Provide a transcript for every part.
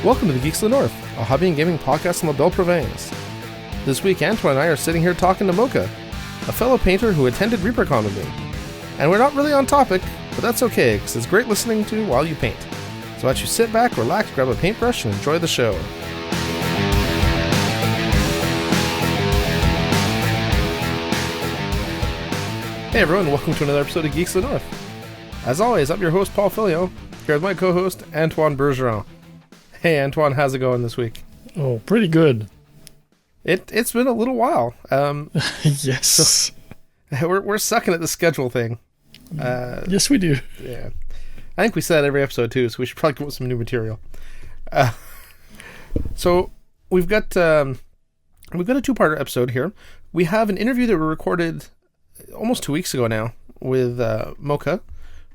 Welcome to the Geeks of the North, a hobby and gaming podcast in La Belle Province. This week, Antoine and I are sitting here talking to Mocha, a fellow painter who attended Reapercon with me. And we're not really on topic, but that's okay, because it's great listening to while you paint. So why don't you sit back, relax, grab a paintbrush, and enjoy the show. Hey everyone, welcome to another episode of Geeks of the North. As always, I'm your host, Paul Filio, here with my co-host, Antoine Bergeron. Hey Antoine, how's it going this week? Oh, pretty good. It's been a little while. Yes. So we're sucking at the schedule thing. Yes, we do. Yeah. I think we say that every episode too, so we should probably come up with some new material. So we've got a two-part episode here. We have an interview that we recorded almost 2 weeks ago now with Mocha,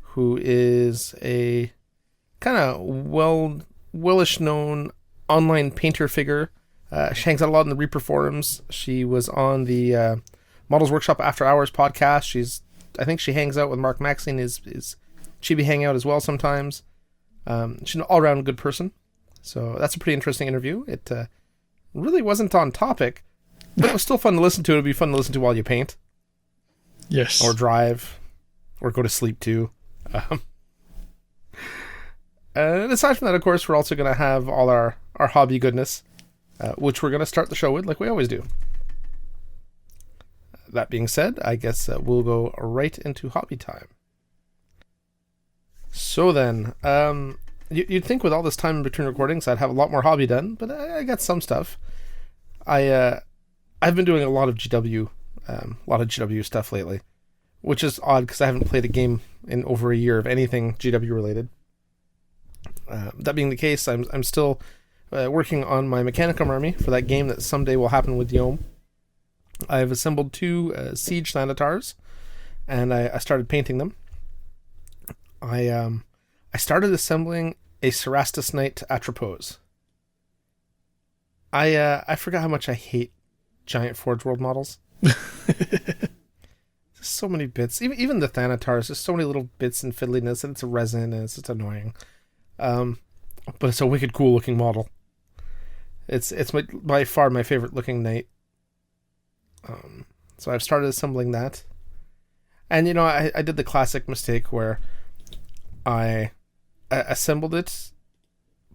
who is a kind of wellish known online painter figure. She hangs out a lot in the Reaper forums. She was on the Models Workshop After Hours podcast. I think she hangs out with Mark Maxine. Is Chibi hang out as well sometimes. She's an all-around good person. So that's a pretty interesting interview. It really wasn't on topic, but it was still fun to listen to. It'd be fun to listen to while you paint. Yes. Or drive. Or go to sleep too. And aside from that, of course, we're also going to have all our hobby goodness, which we're going to start the show with like we always do. That being said, I guess we'll go right into hobby time. So then, you'd think with all this time in between recordings I'd have a lot more hobby done, but I got some stuff. I've been doing a lot of GW stuff lately, which is odd because I haven't played a game in over a year of anything GW related. That being the case, I'm still working on my Mechanicum army for that game that someday will happen with Yom. I've assembled 2 Siege Thanatars, and I started painting them. I started assembling a Cerastus Knight Atropos. I forgot how much I hate giant Forge World models. So many bits. Even the Thanatars, there's so many little bits and fiddliness, and it's a resin, and it's just annoying. But it's a wicked cool looking model. It's by far my favorite looking knight. So I've started assembling that. And I did the classic mistake where I assembled it,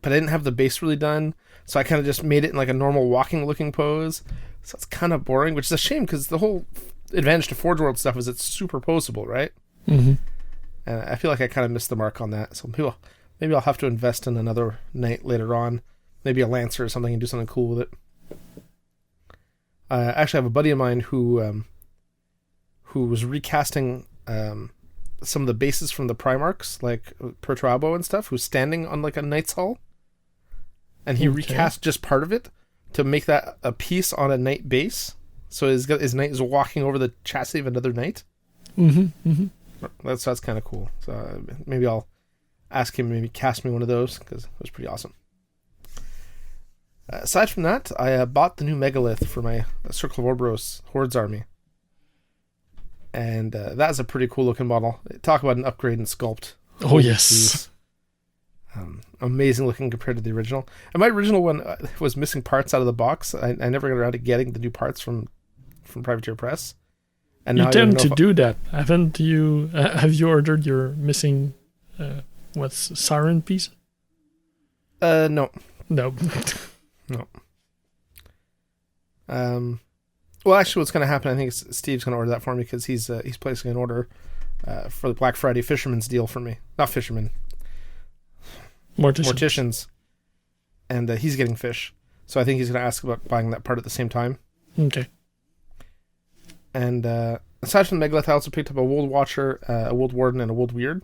but I didn't have the base really done, so I kind of just made it in like a normal walking looking pose. So it's kind of boring, which is a shame because the whole advantage to Forge World stuff is it's superposable, right? Mm-hmm. And I feel like I kind of missed the mark on that. So maybe I'll have to invest in another knight later on. Maybe a Lancer or something and do something cool with it. I actually have a buddy of mine who was recasting some of the bases from the Primarchs, like Perturabo and stuff, who's standing on like a knight's hull. And he recast just part of it to make that a piece on a knight base. So his knight is walking over the chassis of another knight. Mm-hmm. Mm-hmm. That's kind of cool. So maybe I'll ask him maybe cast me one of those, because it was pretty awesome. Aside from that, I bought the new Megalith for my Circle of Orboros Hordes army. And that's a pretty cool looking model. Talk about an upgrade in sculpt. Oh, yes. Amazing looking compared to the original. And my original one was missing parts out of the box. I never got around to getting the new parts from Privateer Press. And you tend to do that. Haven't you? Have you ordered your missing Siren piece? No. No. No. Well, actually, what's going to happen? I think Steve's going to order that for me because he's placing an order for the Black Friday Fisherman's deal for me. Not Fisherman. Morticians. And he's getting fish, so I think he's going to ask about buying that part at the same time. Okay. And aside from the Megalith, I also picked up a Wold Watcher, a Wold Warden, and a Wold Weird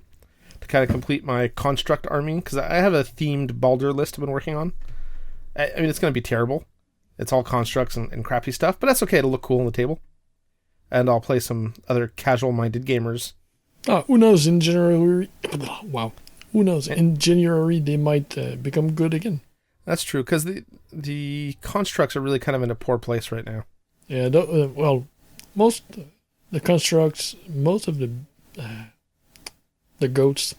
to kind of complete my construct army, because I have a themed Baldur list I've been working on. I mean, it's going to be terrible. It's all constructs and crappy stuff, but that's okay. It'll look cool on the table. And I'll play some other casual-minded gamers. Oh, who knows? In January... Wow. Who knows? In January, they might become good again. That's true, because the constructs are really kind of in a poor place right now. Yeah, most the constructs, most of the goats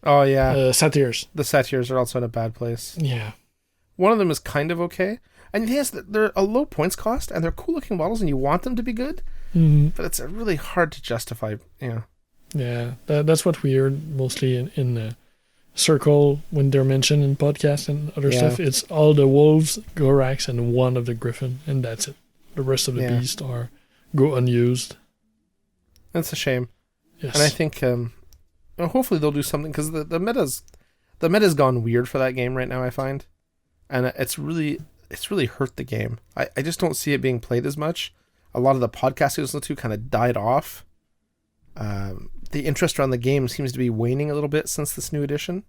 Oh, yeah. Satyrs. The Satyrs are also in a bad place. Yeah. One of them is kind of okay. And yes, they're a low points cost, and they're cool-looking models, and you want them to be good. Mm-hmm. But it's really hard to justify, you know. Yeah, that's what we heard mostly in Circle when they're mentioned in podcasts and other stuff. It's all the wolves, Gorax, and one of the griffin, and that's it. The rest of the beast go unused. That's a shame. Yes. And I think hopefully they'll do something, because the meta's gone weird for that game right now, I find. And it's really hurt the game. I just don't see it being played as much. A lot of the podcasts I listen to kind of died off. The interest around the game seems to be waning a little bit since this new edition.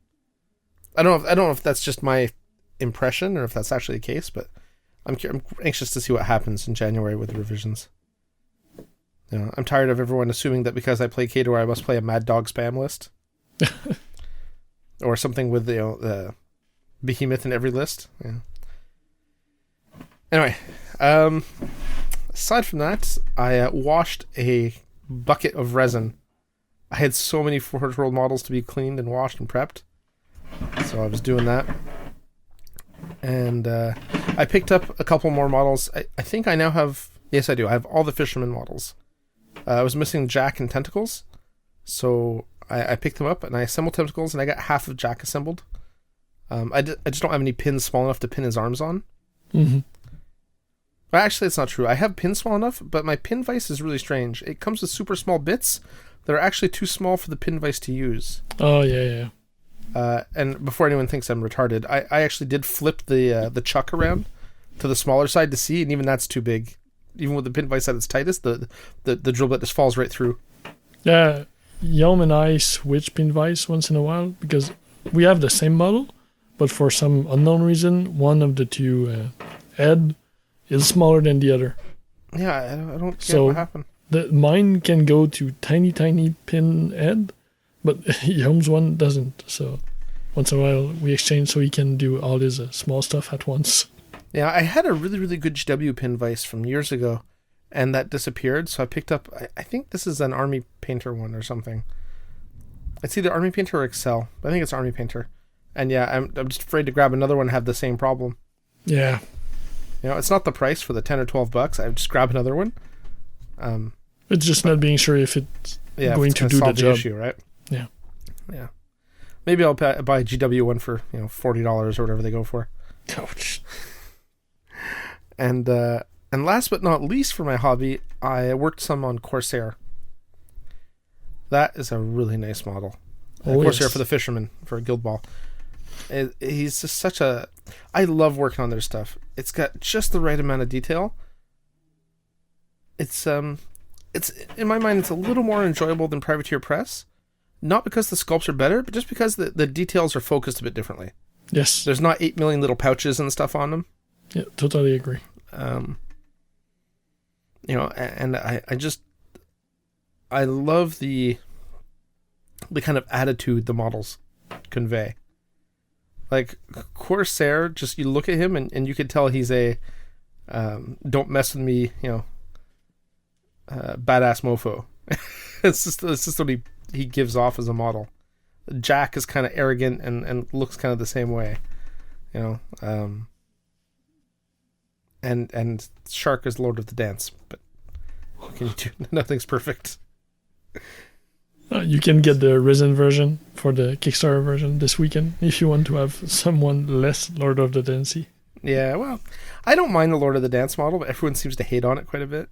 I don't know if that's just my impression or if that's actually the case, but I'm anxious to see what happens in January with the revisions. You know, I'm tired of everyone assuming that because I play Khador, I must play a Mad Dog spam list, or something with the behemoth in every list. Yeah. Anyway, aside from that, I washed a bucket of resin. I had so many Forge World models to be cleaned and washed and prepped, so I was doing that. And I picked up a couple more models. I think I now have... Yes, I do. I have all the Fisherman models. I was missing Jack and Tentacles, so I picked them up, and I assembled Tentacles, and I got half of Jack assembled. I just don't have any pins small enough to pin his arms on. Mm-hmm. Well, actually, it's not true. I have pins small enough, but my pin vise is really strange. It comes with super small bits that are actually too small for the pin vise to use. Oh, yeah. And before anyone thinks I'm retarded, I actually did flip the chuck around to the smaller side to see, and even that's too big. Even with the pin vise at its tightest, the drill bit just falls right through. Yeah, Yom and I switch pin vise once in a while because we have the same model, but for some unknown reason, one of the two head is smaller than the other. Yeah, I don't get what happened. Mine can go to tiny pin head, but Yom's one doesn't. So once in a while we exchange so he can do all his small stuff at once. Yeah, I had a really, really good GW pin vise from years ago, and that disappeared, so I picked up... I think this is an Army Painter one or something. It's either Army Painter or Excel, but I think it's Army Painter. And yeah, I'm just afraid to grab another one and have the same problem. Yeah. You know, it's not the price for the $10 or $12. I just grab another one. It's just not being sure if it's going to do the job. Issue, right? Yeah. Yeah. Maybe I'll buy a GW one for $40 or whatever they go for. Ouch. And last but not least for my hobby, I worked some on Corsair. That is a really nice model. Corsair for the Fisherman, for Guild Ball. He's just such a... I love working on their stuff. It's got just the right amount of detail. It's in my mind, it's a little more enjoyable than Privateer Press. Not because the sculpts are better, but just because the details are focused a bit differently. Yes. There's not 8 million little pouches and stuff on them. Yeah, totally agree. And I love the kind of attitude the models convey. Like Corsair, just you look at him and you can tell he's a don't mess with me, badass mofo. it's just what he gives off as a model. Jack is kind of arrogant and looks kind of the same way, and Shark is Lord of the Dance, but what can you do? Nothing's perfect. You can get the resin version for the Kickstarter version this weekend if you want to have someone less Lord of the Dancey. Yeah, well, I don't mind the Lord of the Dance model, but everyone seems to hate on it quite a bit.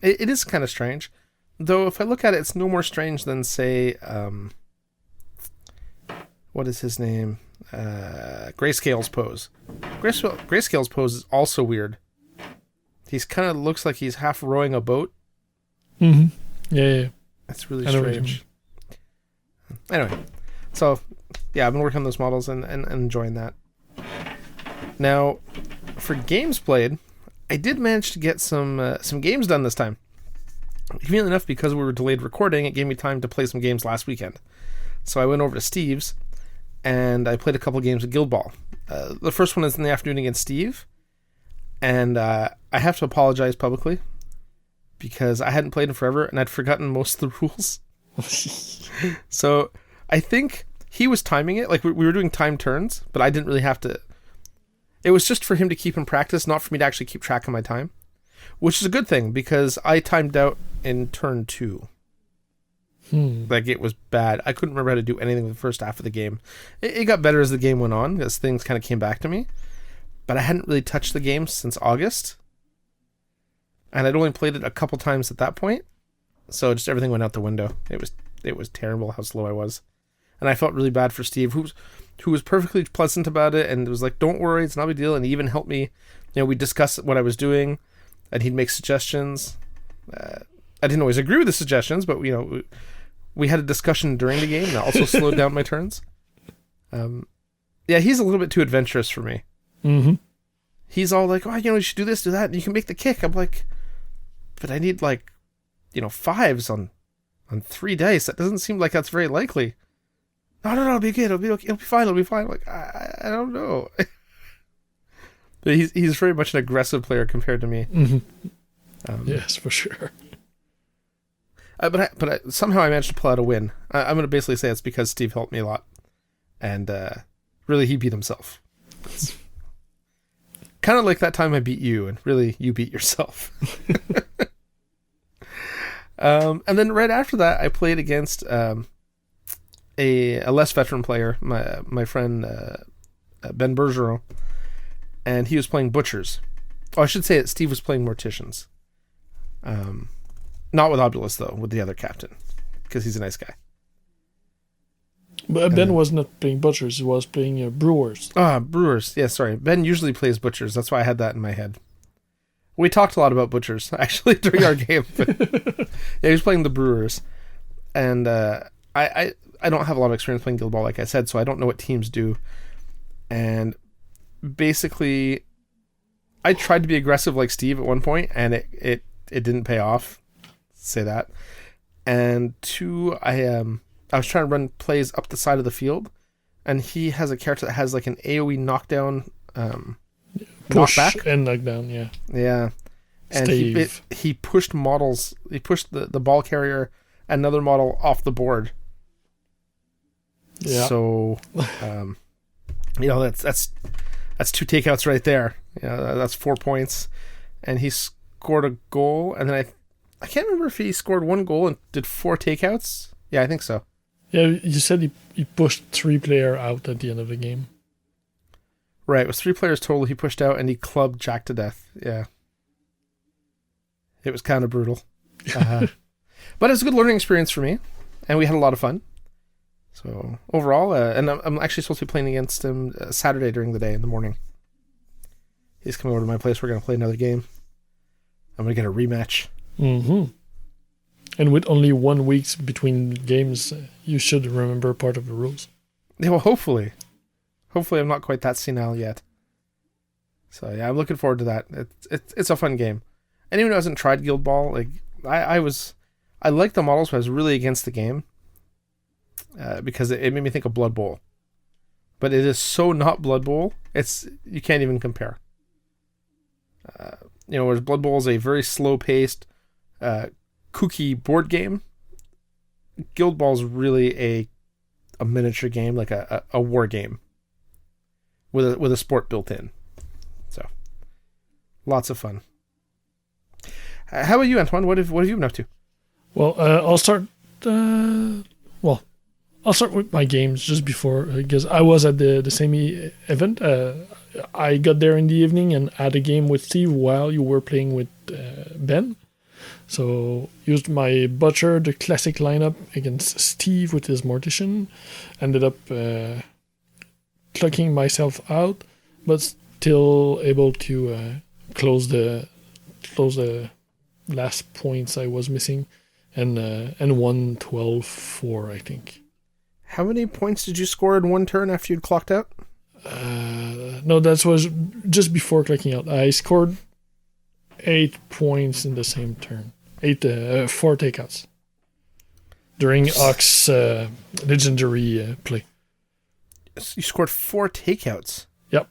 It is kind of strange. Though, if I look at it, it's no more strange than, say, what is his name? Grayscale's pose. Grayscale's pose is also weird. He's kind of looks like he's half rowing a boat. Mm-hmm. Yeah. That's really strange. Anyway, so, yeah, I've been working on those models and enjoying that. Now, for games played, I did manage to get some games done this time. Conveniently enough, because we were delayed recording, it gave me time to play some games last weekend. So I went over to Steve's, and I played a couple games of Guild Ball. The first one is in the afternoon against Steve, and I have to apologize publicly, because I hadn't played in forever, and I'd forgotten most of the rules. So I think he was timing it. Like, we were doing time turns, but I didn't really have to. It was just for him to keep in practice, not for me to actually keep track of my time. Which is a good thing, because I timed out in turn 2. Like, it was bad. I couldn't remember how to do anything with the first half of the game. It got better as the game went on, as things kind of came back to me. But I hadn't really touched the game since August. And I'd only played it a couple times at that point. So just everything went out the window. It was terrible how slow I was. And I felt really bad for Steve, who was perfectly pleasant about it, and was like, don't worry, it's not a big deal. And he even helped me. We discussed what I was doing, and he'd make suggestions. I didn't always agree with the suggestions, but, we had a discussion during the game that also slowed down my turns. Yeah, he's a little bit too adventurous for me. Mm-hmm. He's all like, oh, you should do this, do that, and you can make the kick. I'm like, but I need, like, 5s on 3 dice. That doesn't seem like that's very likely. No, it'll be good. It'll be okay. It'll be fine. I'm like, I don't know. But he's very much an aggressive player compared to me. Mm-hmm. Yes, for sure. But somehow I managed to pull out a win. I'm going to basically say it's because Steve helped me a lot. And really, he beat himself. Kind of like that time I beat you, and really, you beat yourself. And then right after that, I played against a less veteran player, my friend Ben Bergeron, and he was playing Butchers. Oh, I should say that Steve was playing Morticians. Not with Obulus, though, with the other captain, because he's a nice guy. But Ben was not playing Butchers, he was playing Brewers. Brewers. Yeah, sorry. Ben usually plays Butchers. That's why I had that in my head. We talked a lot about Butchers, actually, during our game. Yeah, he was playing the Brewers. And I don't have a lot of experience playing Guild Ball, like I said, so I don't know what teams do. And basically, I tried to be aggressive like Steve at one point, and it didn't pay off. Say that. And 2, I was trying to run plays up the side of the field, and he has a character that has like an AoE knockdown, push knockback and knockdown, yeah. Yeah. And he pushed models. He pushed the ball carrier and another model off the board. Yeah. So, that's 2 takeouts right there. That's 4 points, and he scored a goal, and then I can't remember if he scored 1 goal and did 4 takeouts. Yeah, I think so. Yeah, you said he pushed 3 players out at the end of the game. Right, it was 3 players total he pushed out, and he clubbed Jack to death. Yeah. It was kind of brutal. But it was a good learning experience for me, and we had a lot of fun. So, overall, and I'm actually supposed to be playing against him Saturday during the day in the morning. He's coming over to my place. We're going to play another game. I'm going to get a rematch. Mm-hmm. And with only 1 week between games, you should remember part of the rules. Yeah, well, hopefully. Hopefully I'm not quite that senile yet. So, yeah, I'm looking forward to that. It's a fun game. Anyone who hasn't tried Guild Ball, like, I liked the models, but I was really against the game. Because it made me think of Blood Bowl. But it is so not Blood Bowl, you can't even compare. Whereas Blood Bowl is a very slow-paced, kooky board game, Guild Ball is really a miniature game, like a war game with a sport built in. So, lots of fun. How about you, Antoine? What have you been up to? Well, I'll start. I'll start with my games just before, because I was at the same event. I got there in the evening and had a game with Steve while you were playing with Ben. So used my Butcher, the classic lineup, against Steve with his Mortician. Ended up clucking myself out, but still able to close the last points I was missing, and won 12-4, I think. How many points did you score in 1 turn after you'd clocked out? No, that was just before clocking out. I scored 8 points in the same turn. 4 takeouts during Ox legendary play. You scored 4 takeouts? Yep.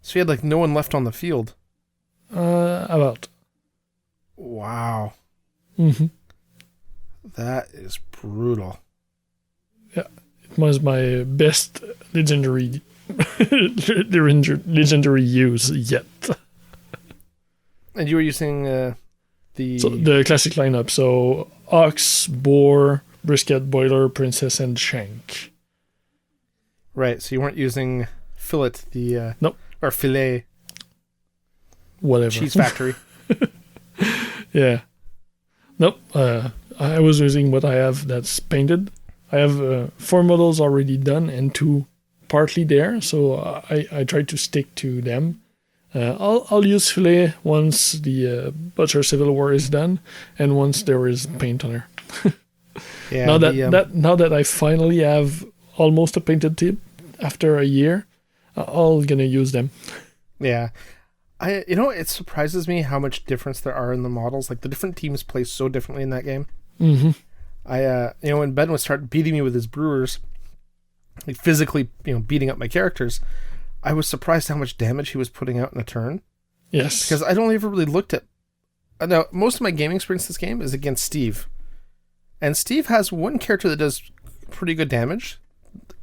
So you had like no one left on the field? About. Wow. Mm-hmm. That is brutal. Yeah, it was my best legendary use yet. And you were using the classic lineup. So Ox, Boar, Brisket, Boiler, Princess, and Shank. Right. So you weren't using Fillet, nope, or Filet, whatever, Cheese Factory. Yeah. Nope. I was using what I have that's painted. I have 4 models already done and 2 partly there, so I tried to stick to them. I'll use Filet once the Butcher Civil War is done, and once there is paint on her. Yeah. Now that I finally have almost a painted tip after a year, I'm gonna use them. Yeah. It surprises me how much difference there are in the models. Like, the different teams play so differently in that game. Mm-hmm. When Ben would start beating me with his brewers, like physically, beating up my characters, I was surprised how much damage he was putting out in a turn. Yes. Because I'd only ever really looked at... Now, most of my gaming experience in this game is against Steve. And Steve has one character that does pretty good damage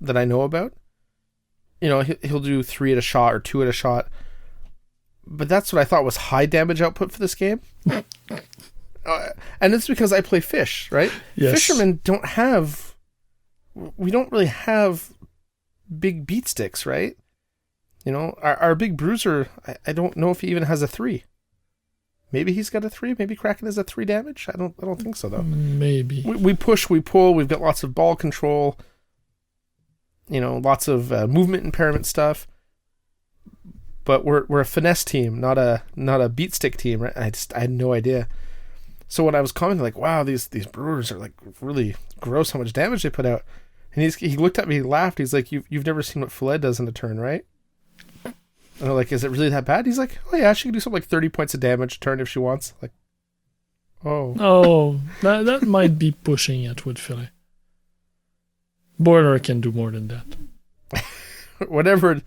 that I know about. He'll do 3 at a shot or 2 at a shot. But that's what I thought was high damage output for this game. And it's because I play fish, right? Yes. Fishermen don't have... We don't really have big beat sticks, right? Our big bruiser, I don't know if he even has a 3. Maybe he's got a 3. Maybe Kraken has a 3 damage. I don't think so, though. Maybe. We push, we pull. We've got lots of ball control. Lots of movement impairment stuff. But we're a finesse team, not a beat stick team, right? I had no idea. So when I was commenting, like, wow, these brewers are like really gross how much damage they put out. And he looked at me, he laughed. He's like, you've never seen what Filet does in a turn, right? And I'm like, is it really that bad? He's like, oh yeah, she can do something like 30 points of damage a turn if she wants. Like, oh, that might be pushing it with Filet. Boiler can do more than that. Whatever.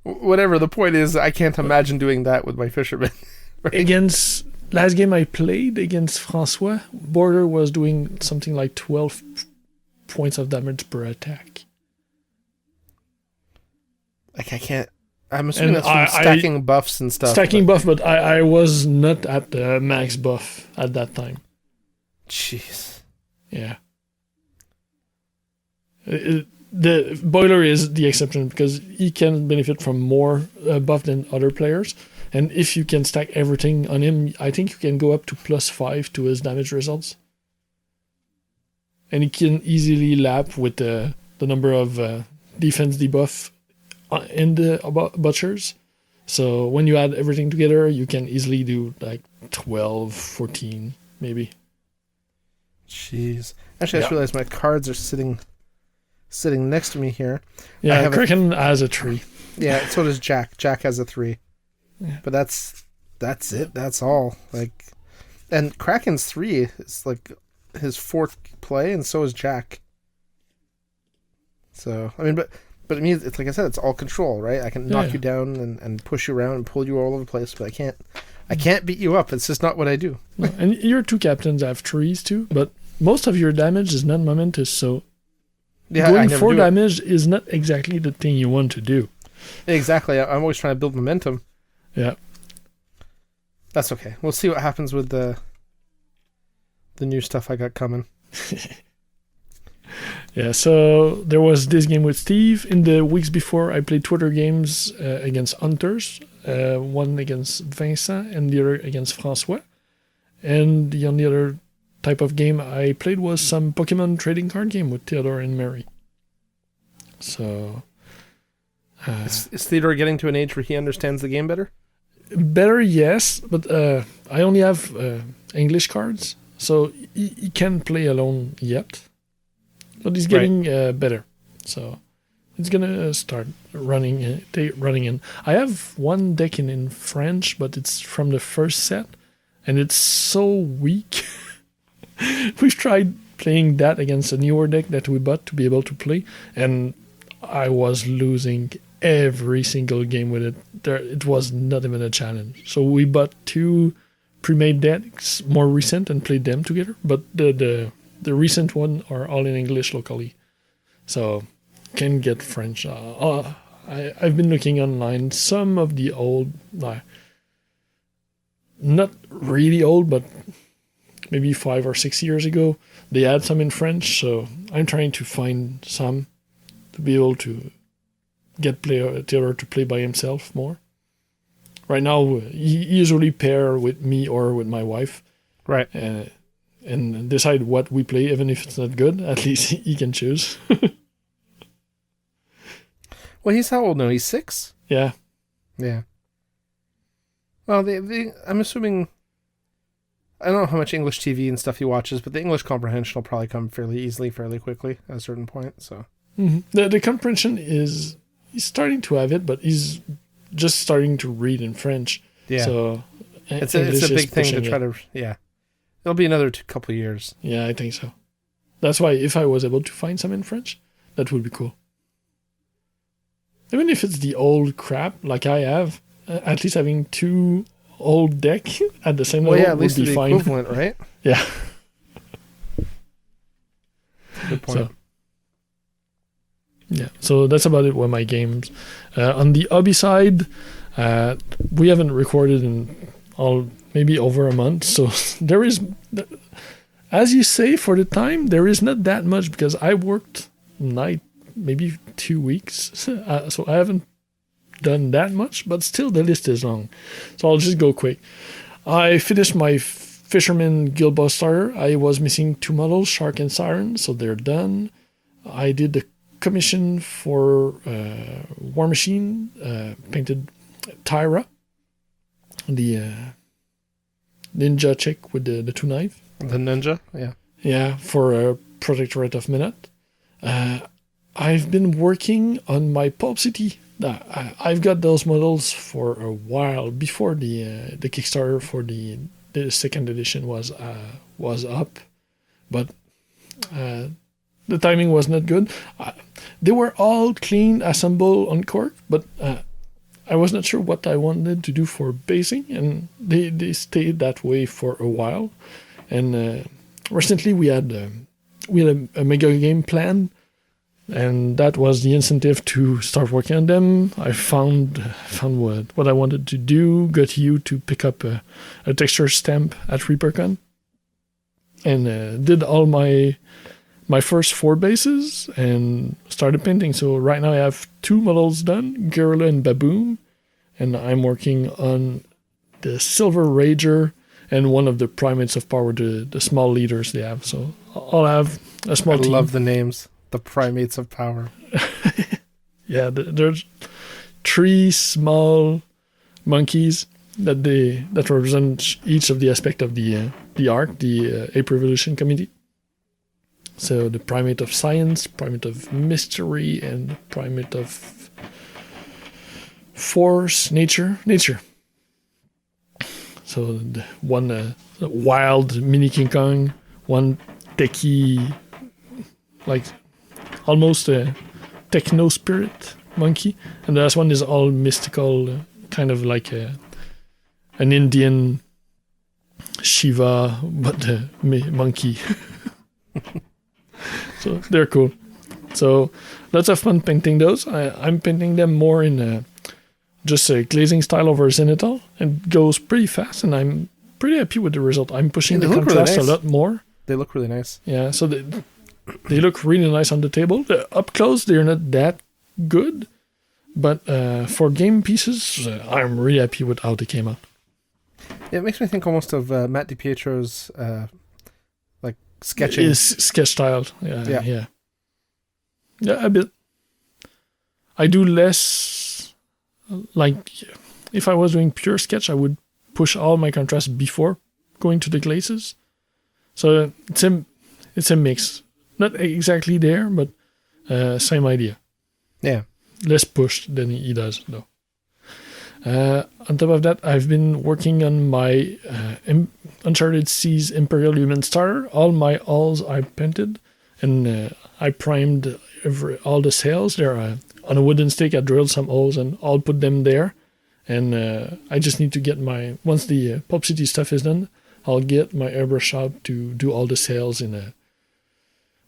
The point is, I can't imagine doing that with my fishermen. Right? Against last game I played against Francois, Boiler was doing something like 12 points of damage per attack. Like, I can't. I'm assuming that's from stacking buffs and stuff. Stacking buff, but I was not at the max buff at that time. Jeez. Yeah. The Boiler is the exception because he can benefit from more buff than other players. And if you can stack everything on him, I think you can go up to +5 to his damage results. And he can easily lap with the number of defense debuff in the Butchers. So when you add everything together, you can easily do like 12, 14, maybe. Jeez. Actually, I just realized my cards are sitting next to me here. Yeah, Kraken has a 3. Yeah, so does Jack. Jack has a 3. Yeah. But that's it. That's all. Like, and Kraken's 3 is like his 4th play, and so is Jack. So, I mean, but it means, it's like I said, it's all control, right? I can knock you down and push you around and pull you all over the place, but I can't beat you up. It's just not what I do. No, and your 2 captains have 3s too, but most of your damage is non-momentous, so going 4 damage is not exactly the thing you want to do. Exactly. I'm always trying to build momentum. Yeah. That's okay. We'll see what happens with the new stuff I got coming. Yeah, so there was this game with Steve. In the weeks before, I played Twitter games against Hunters. One against Vincent and the other against Francois. And the only other type of game I played was some Pokemon trading card game with Theodore and Mary. So... is Theodore getting to an age where he understands the game better? Better, yes, but I only have English cards, so he can't play alone yet. But he's getting better, so it's gonna start running in. I have one deck in French, but it's from the first set, and it's so weak. We've tried playing that against a newer deck that we bought to be able to play, and I was losing every single game with it. It was not even a challenge. So we bought 2 pre-made decks, more recent, and played them together. But the recent one are all in English locally. So can get French. I've been looking online. Some of the old, not really old, but maybe 5 or 6 years ago, they had some in French. So I'm trying to find some to be able to get Taylor to play by himself more. Right now, he usually pair with me or with my wife. Right. And decide what we play, even if it's not good. At least he can choose. Well, he's how old now? He's 6? Yeah. Yeah. Well, I'm assuming... I don't know how much English TV and stuff he watches, but the English comprehension will probably come fairly easily, fairly quickly at a certain point, so... Mm-hmm. The comprehension is... He's starting to have it, but he's just starting to read in French. Yeah. So... It's a big thing to try to... Yeah. It'll be another couple of years. Yeah, I think so. That's why if I was able to find some in French, that would be cool. Even if it's the old crap like I have, at least having 2 old deck at the same level at least would be the fine. Equivalent, right? Yeah. Good point. So that's about it with my games. On the hobby side, we haven't recorded in maybe over a month, so there is, as you say, for the time, there is not that much because I worked maybe 2 weeks, so I haven't done that much, but still the list is long. So I'll just go quick. I finished my Fisherman Guild Boss starter. I was missing 2 models, Shark and Siren, so they're done. I did the commission for War Machine, painted Tyra, the ninja chick with the 2 knives. The ninja, yeah. Yeah, for a Protectorate of Minot. I've been working on my Pulp City. I've got those models for a while before the Kickstarter for the 2nd edition was up, but the timing was not good. They were all clean, assembled, uncorked, but I was not sure what I wanted to do for basing, and they stayed that way for a while. And recently we had a mega game plan, and that was the incentive to start working on them. I found what I wanted to do, got you to pick up a texture stamp at Reapercon, and did all my first 4 bases and started painting. So right now I have 2 models done, Guerrilla and Baboon, and I'm working on the Silver Rager and one of the Primates of Power, the small leaders they have. So I'll have a small team. I love the names. The Primates of Power. Yeah, there's 3 small monkeys that represent each of the aspect of the art, the Ape Revolution Committee. So the Primate of Science, Primate of Mystery, and Primate of Force, Nature. So the one wild mini King Kong, one techie, like almost a techno spirit monkey, and the last one is all mystical, kind of like an Indian Shiva, but a monkey. So they're cool. So lots of fun painting those. I'm painting them more in just a glazing style over zenithal, and it goes pretty fast, and I'm pretty happy with the result. I'm pushing the contrast a lot more. They look really nice. Yeah, so they look really nice on the table. Up close, they're not that good, but for game pieces, I'm really happy with how they came out. Yeah, it makes me think almost of Matt DiPietro's like sketching. His sketch style. Yeah, a bit. I do less, like, if I was doing pure sketch, I would push all my contrast before going to the glazes. So it's a mix. Not exactly there, but same idea. Yeah. Less pushed than he does, though. On top of that, I've been working on my Uncharted Seas Imperial Human Starter. All my hulls I painted, and I primed all the sails. They're on a wooden stick. I drilled some holes, and I'll put them there. And I just need to get once the Pulp City stuff is done, I'll get my airbrush out to do all the sails in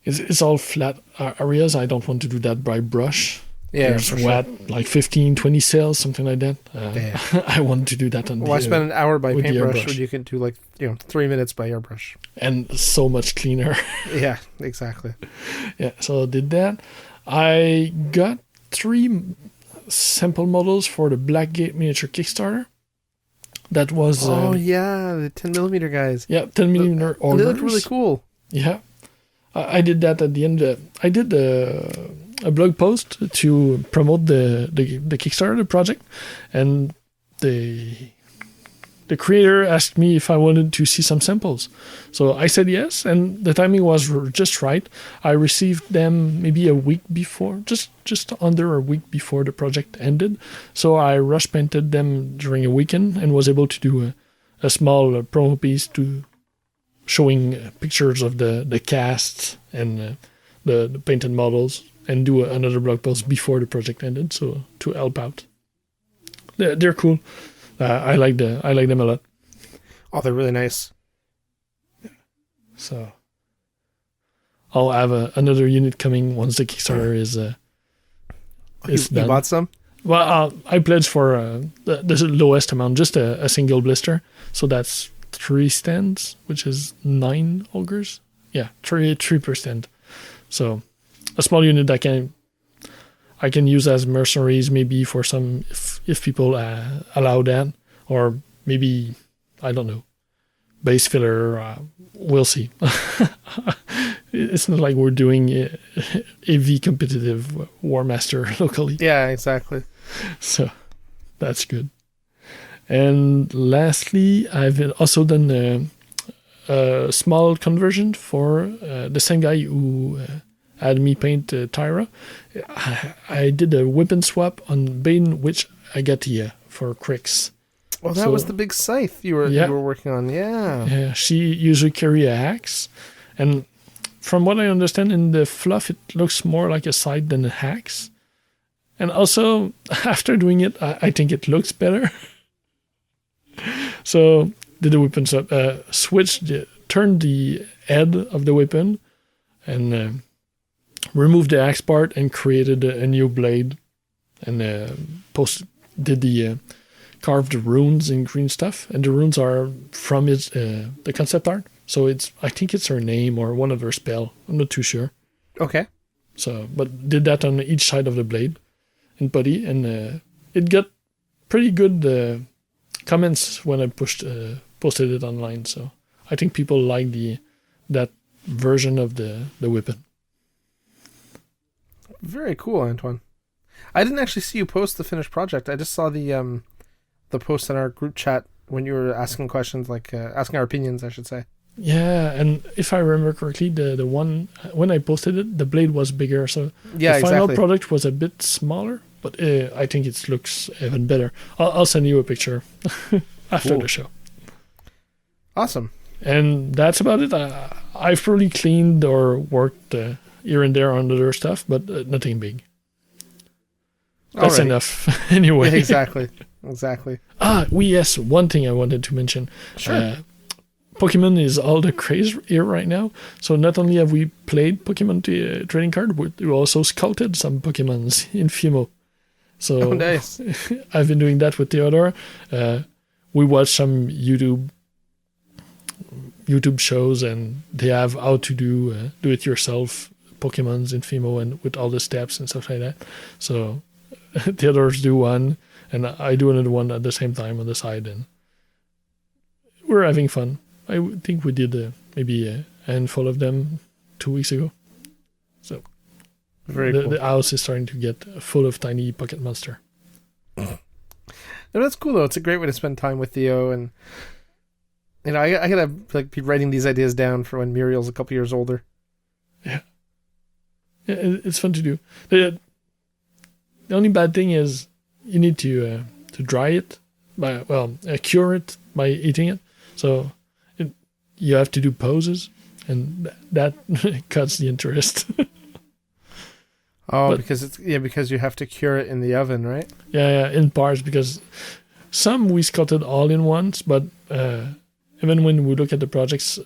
it's all flat areas. I don't want to do that by brush. Yeah, There's for what, sure. like 15, 20 cells, something like that. I want to do that on Why spend an hour by with the paintbrush airbrush. when you can do 3 minutes by airbrush? And so much cleaner. Yeah, exactly. Yeah, so I did that. I got 3 sample models for the Blackgate miniature Kickstarter. That was the 10mm guys. 10mm orders. They look really cool. Yeah, I did that at the end. I did a blog post to promote the Kickstarter project, and the creator asked me if I wanted to see some samples. So I said yes, and the timing was just right. I received them maybe a week before, just under a week before the project ended. So I rush painted them during a weekend and was able to do a small promo piece to showing pictures of the cast and the painted models, and do another blog post before the project ended, so to help out. They're cool. I like them a lot. Oh, they're really nice. So I'll have another unit coming once the Kickstarter is done. You bought some? Well, I pledged for the lowest amount, just a single blister. So that's 3 stands, which is 9 ogres. Yeah, 3%. So a small unit that I can use as mercenaries, maybe for some, if people allow that, or maybe, I don't know, base filler. We'll see. It's not like we're doing AV competitive War Master locally. Yeah, exactly. So that's good. And lastly, I've also done a small conversion for the same guy who had me paint Tyra. I did a weapon swap on Bane, which I got here for Crix. Well, that was the big scythe you were working on. Yeah. She usually carry a axe, and from what I understand in the fluff, it looks more like a scythe than a axe. And also, after doing it, I think it looks better. So did the weapon swap, turned the head of the weapon, and removed the axe part and created a new blade, and did the carved runes in green stuff, and the runes are from the concept art. So I think it's her name or one of her spell. I'm not too sure. Okay. So, but did that on each side of the blade and body, and it got pretty good comments when I posted it online. So I think people like that version of the weapon. Very cool, Antoine. I didn't actually see you post the finished project. I just saw the post in our group chat when you were asking questions, asking our opinions, I should say. Yeah, and if I remember correctly, the one when I posted it, the blade was bigger, so yeah, the final exactly. product was a bit smaller. But I think it looks even better. I'll send you a picture after the show. Awesome. And that's about it. I've probably cleaned or worked here and there on other stuff, but nothing big. That's Alrighty. Enough anyway. Yeah, exactly. Yes, one thing I wanted to mention. Sure. Pokemon is all the craze here right now. So not only have we played Pokemon trading card, we also sculpted some Pokemons in Fimo. So nice. I've been doing that with Theodore. We watched some YouTube shows, and they have how to do it yourself Pokemons in Fimo, and with all the steps and stuff like that. So Theodore's do one, and I do another one at the same time on the side, and we're having fun. I think we did maybe a handful of them 2 weeks ago. So very cool. The house is starting to get full of tiny pocket monster. No, that's cool though. It's a great way to spend time with Theo, and I gotta be writing these ideas down for when Muriel's a couple years older. Yeah, it's fun to do. The only bad thing is you need to dry it, cure it by eating it. So you have to do poses, and that cuts the interest. Because you have to cure it in the oven, right? Yeah, in parts, because some we sculpted all in once, but even when we look at the projects,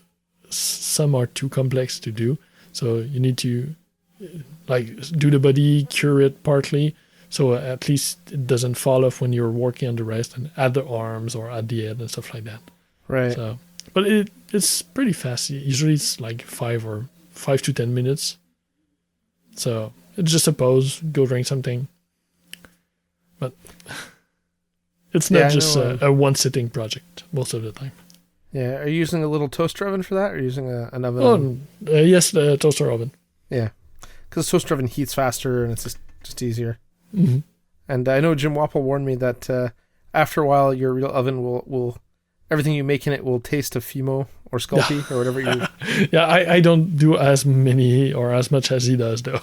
some are too complex to do. So you need to do the body, cure it partly, so at least it doesn't fall off when you're working on the rest, and add the arms or add the head and stuff like that. Right. So, but it's pretty fast. Usually it's like 5 to 10 minutes. So it's just a pose, go drink something. But it's not just a one-sitting project most of the time. Yeah. Are you using a little toaster oven for that, or are you using an oven? Yes, the toaster oven. Yeah. Because the toaster oven heats faster and it's just easier. Mm-hmm. And I know Jim Wapple warned me that after a while your real oven will everything you make in it will taste of Fimo or Sculpey or whatever you... Yeah, I don't do as many or as much as he does, though.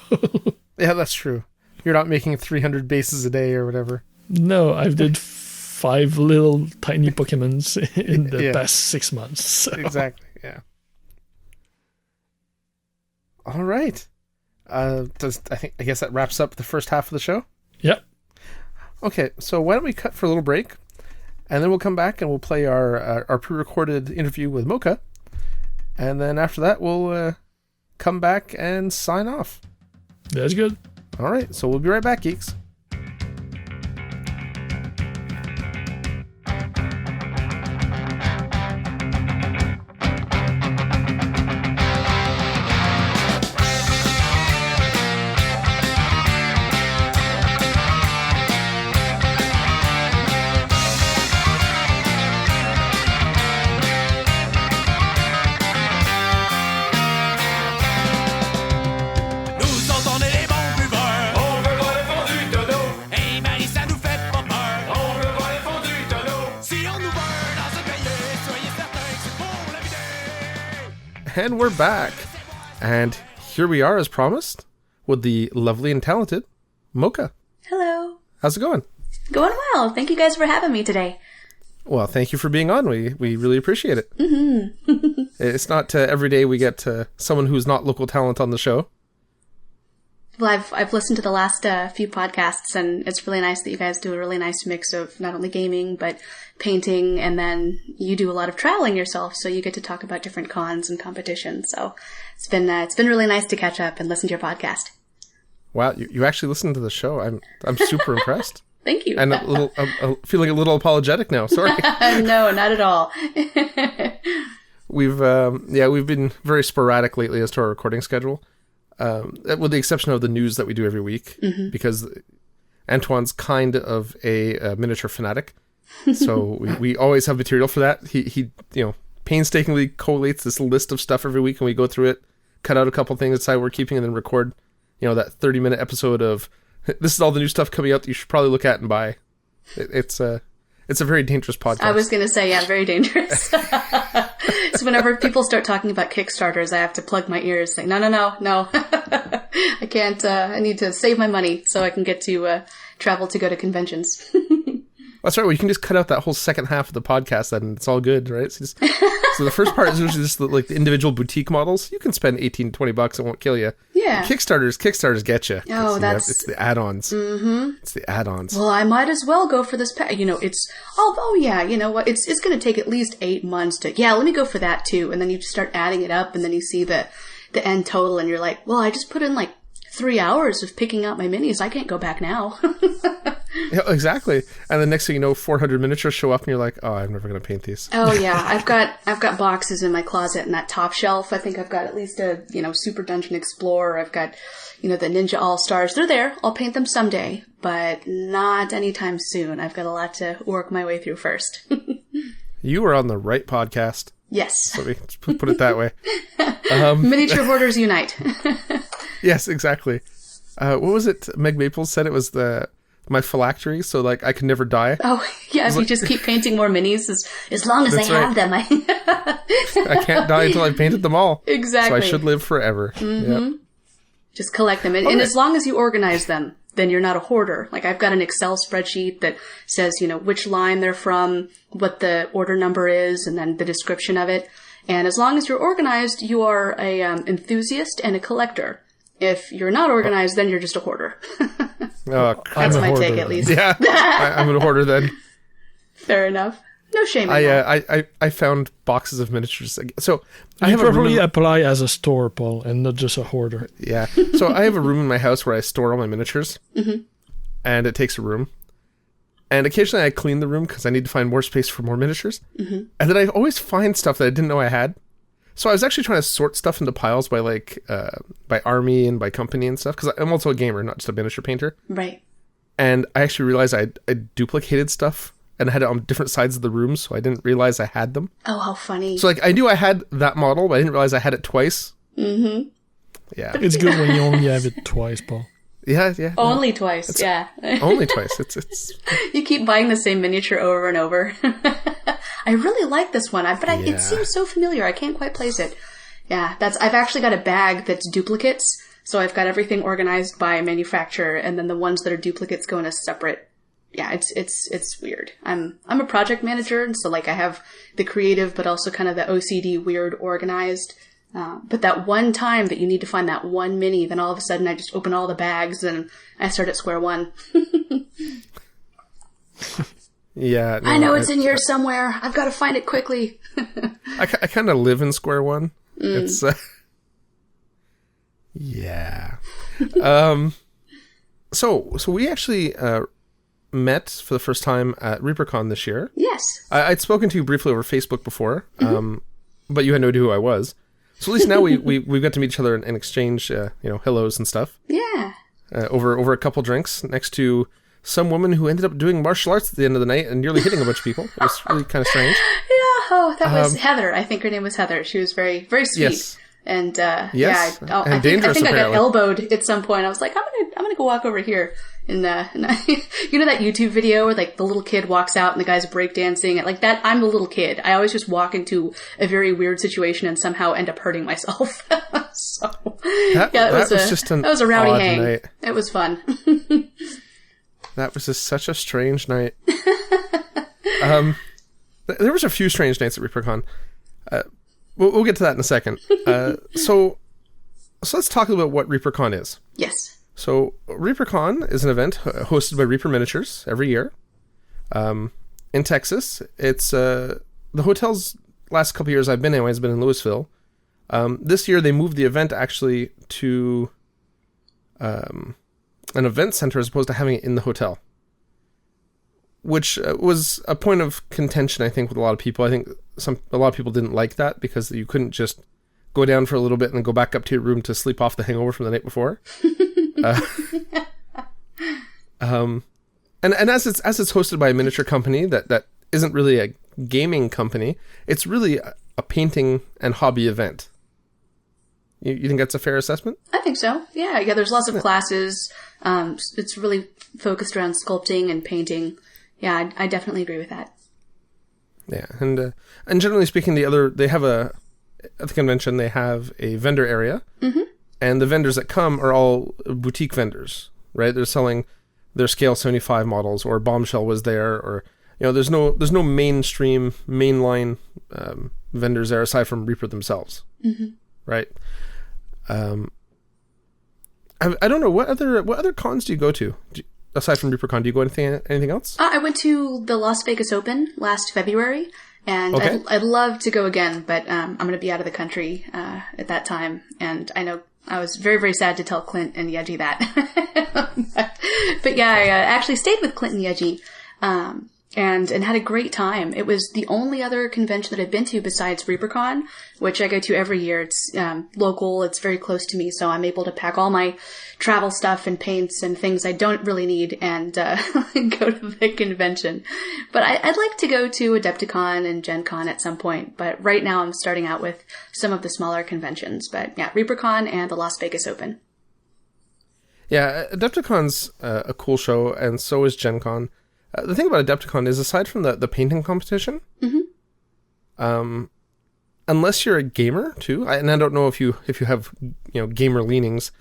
Yeah, that's true. You're not making 300 bases a day or whatever. No, I've did 5 little tiny Pokemons in the past 6 months. So. Exactly, yeah. All right. I guess that wraps up the first half of the show. Yeah. Okay, so why don't we cut for a little break, and then we'll come back and we'll play our pre-recorded interview with Mocha, and then after that we'll come back and sign off. That's good. All right, so we'll be right back, geeks. And we're back. And here we are, as promised, with the lovely and talented Mocha. Hello. How's it going? Going well. Thank you guys for having me today. Well, thank you for being on. We really appreciate it. Mm-hmm. It's not every day we get someone who's not local talent on the show. Well, I've listened to the last few podcasts, and it's really nice that you guys do a really nice mix of not only gaming, but painting, and then you do a lot of traveling yourself, so you get to talk about different cons and competitions. So it's been really nice to catch up and listen to your podcast. Wow, you actually listened to the show. I'm super impressed. Thank you. And I'm feeling a little apologetic now. Sorry. No, not at all. We've been very sporadic lately as to our recording schedule. With the exception of the news that we do every week, mm-hmm. because Antoine's kind of a miniature fanatic, so we always have material for that. He painstakingly collates this list of stuff every week, and we go through it, cut out a couple things, decide we're keeping, and then record, that 30-minute episode of this is all the new stuff coming out that you should probably look at and buy. It's a very dangerous podcast. I was going to say, yeah, very dangerous. So whenever people start talking about Kickstarters, I have to plug my ears. Like, no. I can't, I need to save my money so I can get to travel to go to conventions. That's right. Well, you can just cut out that whole second half of the podcast then, and it's all good, right? So the first part is usually just the individual boutique models. You can spend $18-20, it won't kill you. Yeah. Kickstarters get you. Oh, it's the add-ons. Mm-hmm. It's the add-ons. Well, I might as well go for this pack. It's, you know what? It's going to take at least 8 months to, let me go for that too. And then you just start adding it up, and then you see the end total, and you're like, well, I just put in 3 hours of picking out my minis. I can't go back now. Yeah, exactly. And the next thing you know, 400 miniatures show up, and you're like, oh, I'm never going to paint these. Oh yeah, I've got boxes in my closet, and that top shelf, I think I've got at least a Super Dungeon Explorer. I've got the Ninja All Stars. They're there. I'll paint them someday, but not anytime soon. I've got a lot to work my way through first. You were on the right podcast. Yes. Let me put it that way. Miniature Hoarders Unite. Yes, exactly. What was it? Meg Maples said it was my phylactery, so I could never die. Oh, yeah, if you just keep painting more minis, as long as I have them. I can't die until I've painted them all. Exactly. So I should live forever. Mm-hmm. Yep. Just collect them. And as long as you organize them, then you're not a hoarder. I've got an Excel spreadsheet that says, which line they're from, what the order number is, and then the description of it. And as long as you're organized, you are a enthusiast and a collector. If you're not organized, then you're just a hoarder. Oh, that's my take, at least. Yeah, I'm a hoarder then. Fair enough. No shame in that. I found boxes of miniatures. So I You have a room probably apply as a store, Paul, and not just a hoarder. Yeah. So I have a room in my house where I store all my miniatures. Mm-hmm. And it takes a room. And occasionally I clean the room because I need to find more space for more miniatures. Mm-hmm. And then I always find stuff that I didn't know I had. So I was actually trying to sort stuff into piles by by army and by company and stuff. Because I'm also a gamer, not just a miniature painter. Right. And I actually realized I duplicated stuff. And I had it on different sides of the room, so I didn't realize I had them. Oh, how funny. So, I knew I had that model, but I didn't realize I had it twice. Mm-hmm. Yeah. It's good when you only have it twice, Paul. Yeah. Only twice, yeah. Only twice. It's. You keep buying the same miniature over and over. I really like this one, but it seems so familiar. I can't quite place it. Yeah, I've actually got a bag that's duplicates, so I've got everything organized by manufacturer, and then the ones that are duplicates go in a separate. Yeah, it's weird. I'm a project manager, and so I have the creative, but also kind of the OCD weird organized. But that one time that you need to find that one mini, then all of a sudden I just open all the bags and I start at square one. Yeah. No, I know it's in here somewhere. I've got to find it quickly. I kind of live in square one. It's yeah. So we actually met for the first time at Reapercon this year. Yes. I'd spoken to you briefly over Facebook before, but you had no idea who I was. So at least now we got to meet each other and exchange hellos and stuff. Yeah. Over a couple drinks next to some woman who ended up doing martial arts at the end of the night and nearly hitting a bunch of people. It was really kind of strange. Yeah. That was Heather. I think her name was Heather. She was very, very sweet. Yes. And yes. I think I got elbowed at some point. I was like, I'm gonna go walk over here. And you know that YouTube video where the little kid walks out and the guy's breakdancing? Like that, I'm the little kid. I always just walk into a very weird situation and somehow end up hurting myself. So that was a rowdy hang. Night. It was fun. That was just such a strange night. There was a few strange nights at Reapercon. We'll get to that in a second. So let's talk about what Reapercon is. Yes. So Reapercon is an event hosted by Reaper Miniatures every year in Texas. It's the hotel's last couple years I've been in has been in Louisville. This year they moved the event actually to an event center as opposed to having it in the hotel, which was a point of contention, I think, with a lot of people. I think a lot of people didn't like that because you couldn't just go down for a little bit and then go back up to your room to sleep off the hangover from the night before. And as it's hosted by a miniature company that isn't really a gaming company, it's really a painting and hobby event. You think that's a fair assessment? I think so. Yeah. There's lots of classes. It's really focused around sculpting and painting. Yeah, I definitely agree with that. Yeah, and generally speaking, at the convention they have a vendor area, and the vendors that come are all boutique vendors, right? They're selling their Scale 75 models, or Bombshell was there, or there's no mainstream mainline vendors there aside from Reaper themselves, right? I don't know what other cons do you go to? Aside from Reapercon, do you go anything else? I went to the Las Vegas Open last February, and okay. I'd love to go again, but I'm going to be out of the country at that time, and I know I was very, very sad to tell Clint and Yeji that. but yeah, I actually stayed with Clint and Yeji and had a great time. It was the only other convention that I've been to besides Reapercon, which I go to every year. It's local, it's very close to me, so I'm able to pack all my travel stuff and paints and things I don't really need and go to the convention. But I'd like to go to Adepticon and Gen Con at some point, but right now I'm starting out with some of the smaller conventions. But yeah, Reapercon and the Las Vegas Open. Yeah, Adepticon's a cool show, and so is Gen Con. The thing about Adepticon is, aside from the painting competition, unless you're a gamer too, and I don't know if you have gamer leanings,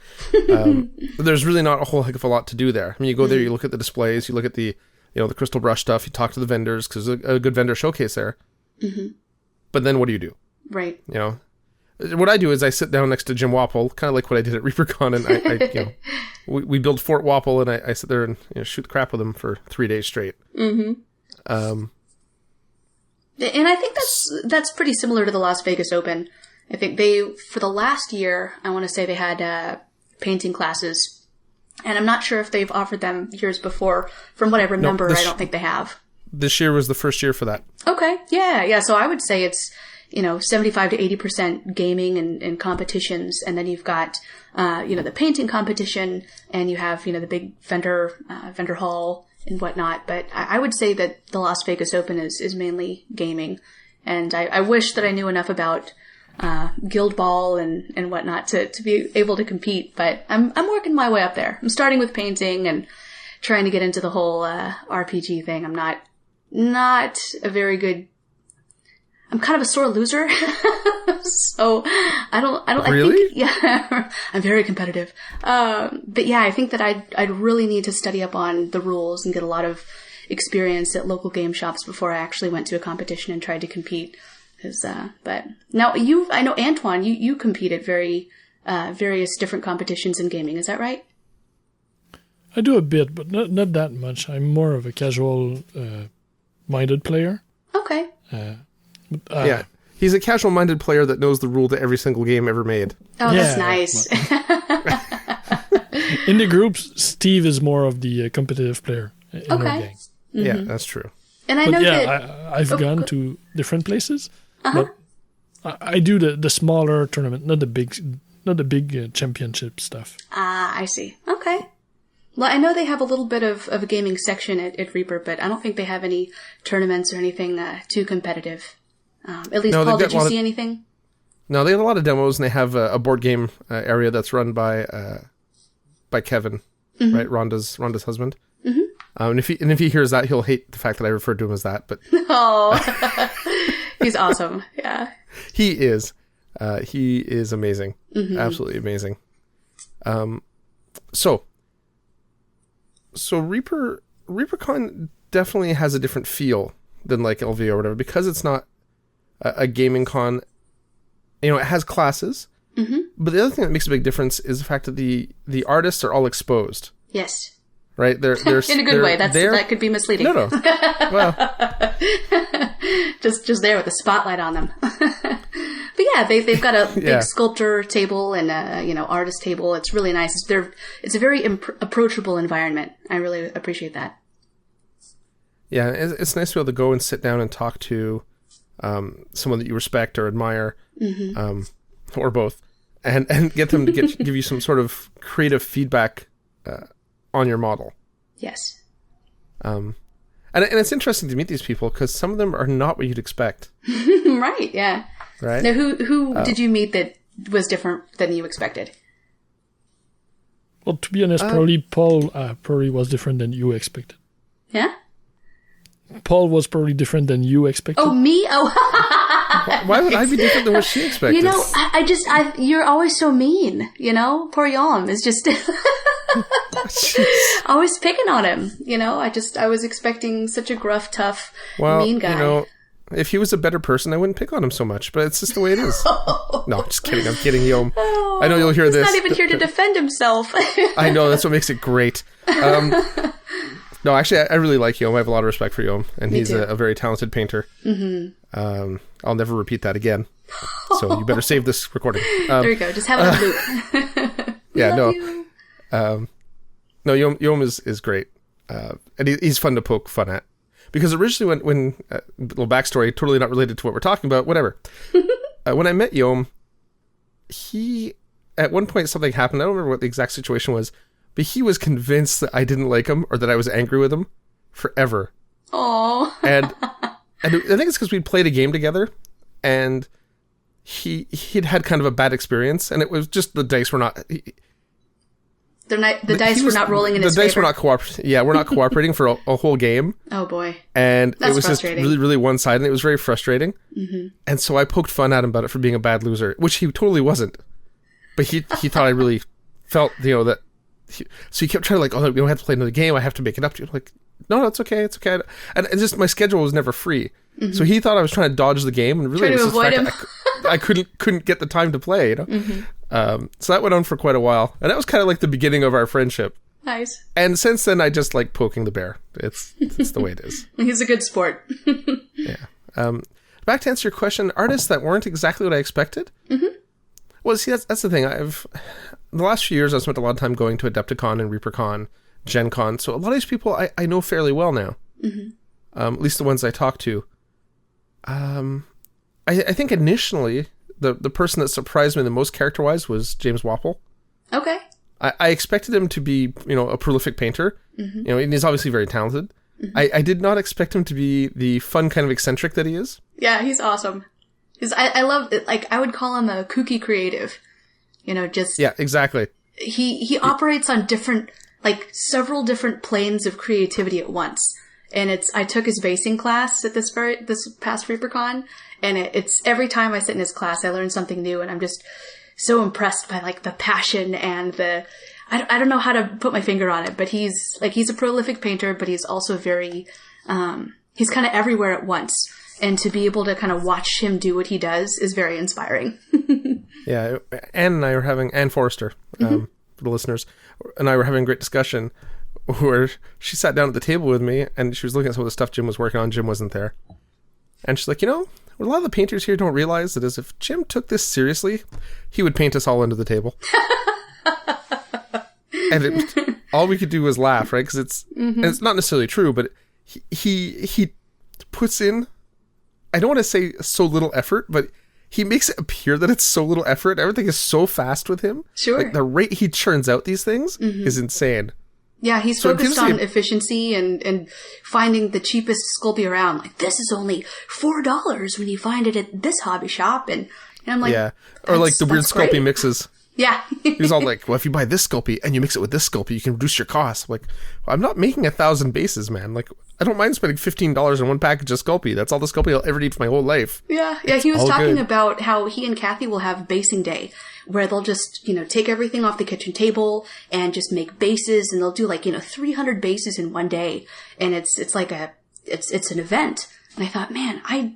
there's really not a whole heck of a lot to do there. I mean, you go there, you look at the displays, you look at the the crystal brush stuff, you talk to the vendors because there's a good vendor showcase there. But then what do you do? Right. What I do is I sit down next to Jim Wapple, kind of like what I did at Reapercon, and I we build Fort Wapple, and I sit there and shoot the crap with him for 3 days straight. And I think that's pretty similar to the Las Vegas Open. I think for the last year, I want to say they had painting classes. And I'm not sure if they've offered them years before. From what I remember, I don't think they have. This year was the first year for that. Okay. Yeah. So I would say it's, 75 to 80% gaming and competitions. And then you've got, the painting competition, and you have, the big vendor hall and whatnot. But I would say that the Las Vegas Open is mainly gaming. And I wish that I knew enough about Guild Ball and whatnot to be able to compete, but I'm working my way up there. I'm starting with painting and trying to get into the whole RPG thing. I'm not a very good. I'm kind of a sore loser, so I don't. Really? I think, yeah, I'm very competitive. But yeah, I think that I'd really need to study up on the rules and get a lot of experience at local game shops before I actually went to a competition and tried to compete. But now I know Antoine, you compete at various different competitions in gaming. Is that right? I do a bit, but not that much. I'm more of a casual minded player. Okay. Yeah. He's a casual-minded player that knows the rule to every single game ever made. Oh, that's nice. In the groups, Steve is more of the competitive player in our gang. Mm-hmm. Yeah, that's true. And I know that I've gone to different places, but I do the smaller tournament, not the big championship stuff. I see. Okay. Well, I know they have a little bit of a gaming section at Reaper, but I don't think they have any tournaments or anything too competitive. At least, Paul, did you see anything? No, they have a lot of demos, and they have a board game area that's run by Kevin, right? Rhonda's husband. Mm-hmm. And if he hears that, he'll hate the fact that I referred to him as that. But he's awesome. Yeah, he is. He is amazing. Mm-hmm. Absolutely amazing. So Reapercon definitely has a different feel than like LV or whatever, because it's not a gaming con. It has classes, but the other thing that makes a big difference is the fact that the artists are all exposed. Yes. Right? They're in a good way. That could be misleading. No. Well, just there with the spotlight on them. But yeah, they've got a big sculptor table and a artist table. It's really nice. It's a very approachable environment. I really appreciate that. Yeah, it's nice to be able to go and sit down and talk to someone that you respect or admire, or both, and get them to give you some sort of creative feedback on your model. Yes. And it's interesting to meet these people because some of them are not what you'd expect. Right. Yeah. Right. Now, who did you meet that was different than you expected? Well, to be honest, probably Paul probably was different than you expected. Yeah. Paul was probably different than you expected. Oh, me? Oh. Why would I be different than what she expected? You're always so mean, Poor Yom is just always picking on him, I was expecting such a gruff, tough, mean guy. If he was a better person, I wouldn't pick on him so much, but it's just the way it is. No, I'm just kidding. I'm kidding, Yom. Oh, I know you'll hear this. He's not even here to defend himself. I know, that's what makes it great. No, actually, I really like Yom. I have a lot of respect for Yom, and he's a very talented painter. Mm-hmm. I'll never repeat that again, so you better save this recording. There you go. Just have it on loop. Yeah, no, Yom is great, and he's fun to poke fun at. Because originally, when little backstory, totally not related to what we're talking about, whatever. When I met Yom, at one point something happened. I don't remember what the exact situation was. But he was convinced that I didn't like him or that I was angry with him forever. Aww. And I think it's because we'd played a game together and he'd had kind of a bad experience, and it was just the dice were not... The dice were not rolling in his favor. The dice were not cooperating. Yeah, we're not cooperating for a whole game. Oh boy. And it was just really, really one-sided, and it was very frustrating. Mm-hmm. And so I poked fun at him about it for being a bad loser, which he totally wasn't. But he thought I really felt, that... So he kept trying to we don't have to play another game. I have to make it up to you. Like, no, it's okay. It's okay. And just my schedule was never free. Mm-hmm. So he thought I was trying to dodge the game, and really trying to avoid him. I couldn't get the time to play. Mm-hmm. So that went on for quite a while, and that was kind of like the beginning of our friendship. Nice. And since then, I just like poking the bear. It's the way it is. He's a good sport. Yeah. Back to answer your question, artists that weren't exactly what I expected. Mm-hmm. Well, see, that's the thing. The last few years, I've spent a lot of time going to Adepticon and Reapercon, Gen Con. So a lot of these people I know fairly well now. Mm-hmm. At least the ones I talk to. I think initially, the person that surprised me the most character-wise was James Wapple. Okay. I expected him to be, a prolific painter. Mm-hmm. And he's obviously very talented. Mm-hmm. I did not expect him to be the fun kind of eccentric that he is. Yeah, he's awesome. I love it. Like, I would call him a kooky creative. Yeah, exactly. He operates on several different planes of creativity at once. And I took his basing class at this past Reapercon, and it's every time I sit in his class, I learn something new, and I'm just so impressed by the passion and I don't know how to put my finger on it, but he's a prolific painter, but he's also very, he's kind of everywhere at once. And to be able to kind of watch him do what he does is very inspiring. Yeah. Anne Forrester, for the listeners, and I were having a great discussion where she sat down at the table with me and she was looking at some of the stuff Jim was working on. Jim wasn't there. And she's like, what a lot of the painters here don't realize that is if Jim took this seriously, he would paint us all under the table. And all we could do was laugh, right? Because it's not necessarily true, but he puts in, I don't want to say so little effort, but he makes it appear that it's so little effort. Everything is so fast with him. Sure. The rate he churns out these things is insane. Yeah, he's focused on efficiency and finding the cheapest Sculpey around. Like, this is only $4 when you find it at this hobby shop. And I'm like, yeah. Or the weird Sculpey mixes. Yeah. He's all like, well, if you buy this Sculpey and you mix it with this Sculpey, you can reduce your costs. Like, well, I'm not making 1,000 bases, man. Like, I don't mind spending $15 on one package of Sculpey. That's all the Sculpey I'll ever need for my whole life. Yeah. Yeah. He was talking about how he and Kathy will have basing day where they'll just, take everything off the kitchen table and just make bases, and they'll do 300 bases in one day. And it's an event. And I thought, man, I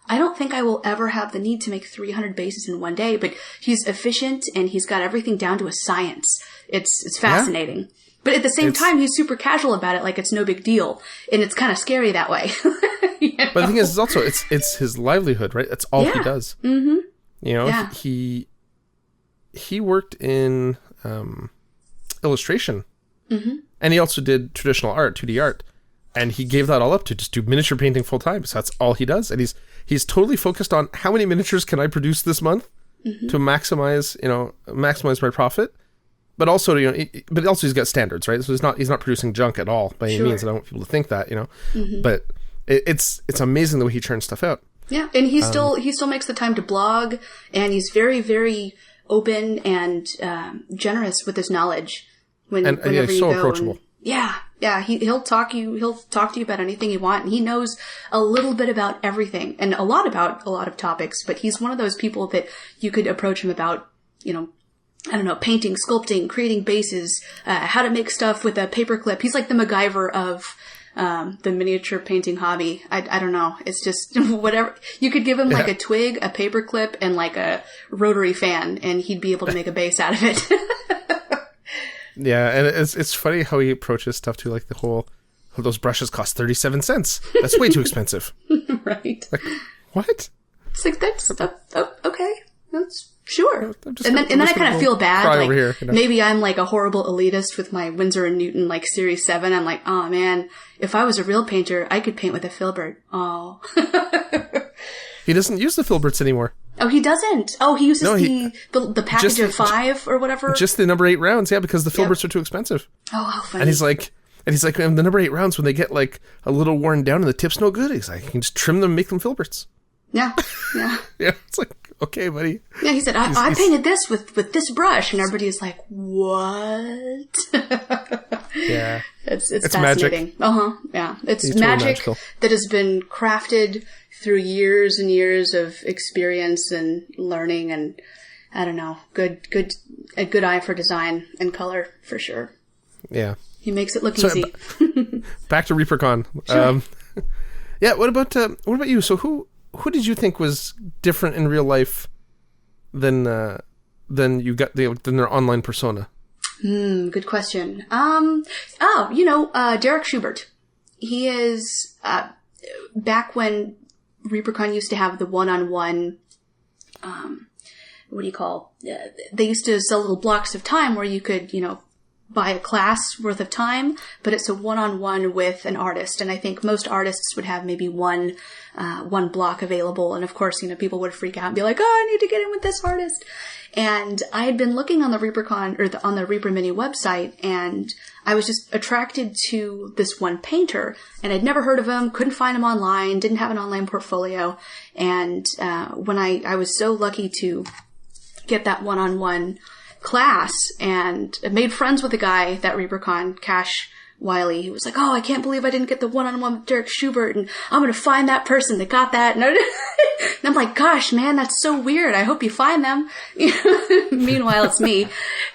don't think I will ever have the need to make 300 bases in one day, but he's efficient and he's got everything down to a science. It's fascinating. Yeah. But at the same time, he's super casual about it, like it's no big deal. And it's kind of scary that way. But the thing is, it's also, it's his livelihood, right? That's all he does. Mm-hmm. He worked in illustration. Mm-hmm. And he also did traditional art, 2D art. And he gave that all up to just do miniature painting full time. So that's all he does. And he's totally focused on how many miniatures can I produce this month to maximize my profit. But also, he's got standards, right? So he's not producing junk at all by any means. I don't want people to think that, Mm-hmm. But it's amazing the way he churns stuff out. Yeah, and he still makes the time to blog, and he's very, very open and generous with his knowledge. Whenever you so go approachable. Yeah, he'll talk to you about anything you want, and he knows a little bit about everything and a lot of topics, but he's one of those people that you could approach him about, I don't know, painting, sculpting, creating bases, how to make stuff with a paperclip. He's like the MacGyver of the miniature painting hobby. I don't know. It's just whatever. You could give him a twig, a paperclip, and a rotary fan, and he'd be able to make a base out of it. Yeah, and it's funny how he approaches stuff too, like the whole, those brushes cost 37 cents. That's way too expensive. Right. Like, what? It's like, that's, okay. That's, sure. And then I kind of feel bad. Here, maybe I'm a horrible elitist with my Winsor & Newton, Series 7. I'm like, oh man, if I was a real painter, I could paint with a filbert. Oh. He doesn't use the filberts anymore. Oh, he doesn't? Oh, he uses the package of 5 or whatever? Just the number 8 rounds, yeah, because the filberts are too expensive. Oh, how funny. And he's like, the number 8 rounds, when they get a little worn down and the tip's no good, he's like, you can just trim them, make them filberts. Yeah, yeah. Yeah, it's like, okay, buddy. Yeah, he said, I painted this with this brush, and everybody's like, what? Yeah. It's fascinating. Magic. Uh-huh, yeah. It's magic that has been crafted through years and years of experience and learning, and I don't know, a good eye for design and color for sure. Yeah. He makes it look easy. Back to Reapercon. Sure. Yeah, what about you? So who did you think was different in real life than their online persona? Good question. Derek Schubert. He is back when Reapercon used to have the one-on-one, what do you call, they used to sell little blocks of time where you could, buy a class worth of time, but it's a one-on-one with an artist. And I think most artists would have maybe one block available. And of course, people would freak out and be like, oh, I need to get in with this artist. And I had been looking on the Reapercon or on the Reaper Mini website, and I was just attracted to this one painter, and I'd never heard of him, couldn't find him online, didn't have an online portfolio. And, when I was so lucky to get that one-on-one class and made friends with a guy at that Reapercon, Cash Wiley. He was like, oh, I can't believe I didn't get the one-on-one with Derek Schubert, and I'm going to find that person that got that. And I'm like, gosh, man, that's so weird. I hope you find them. Meanwhile, it's me.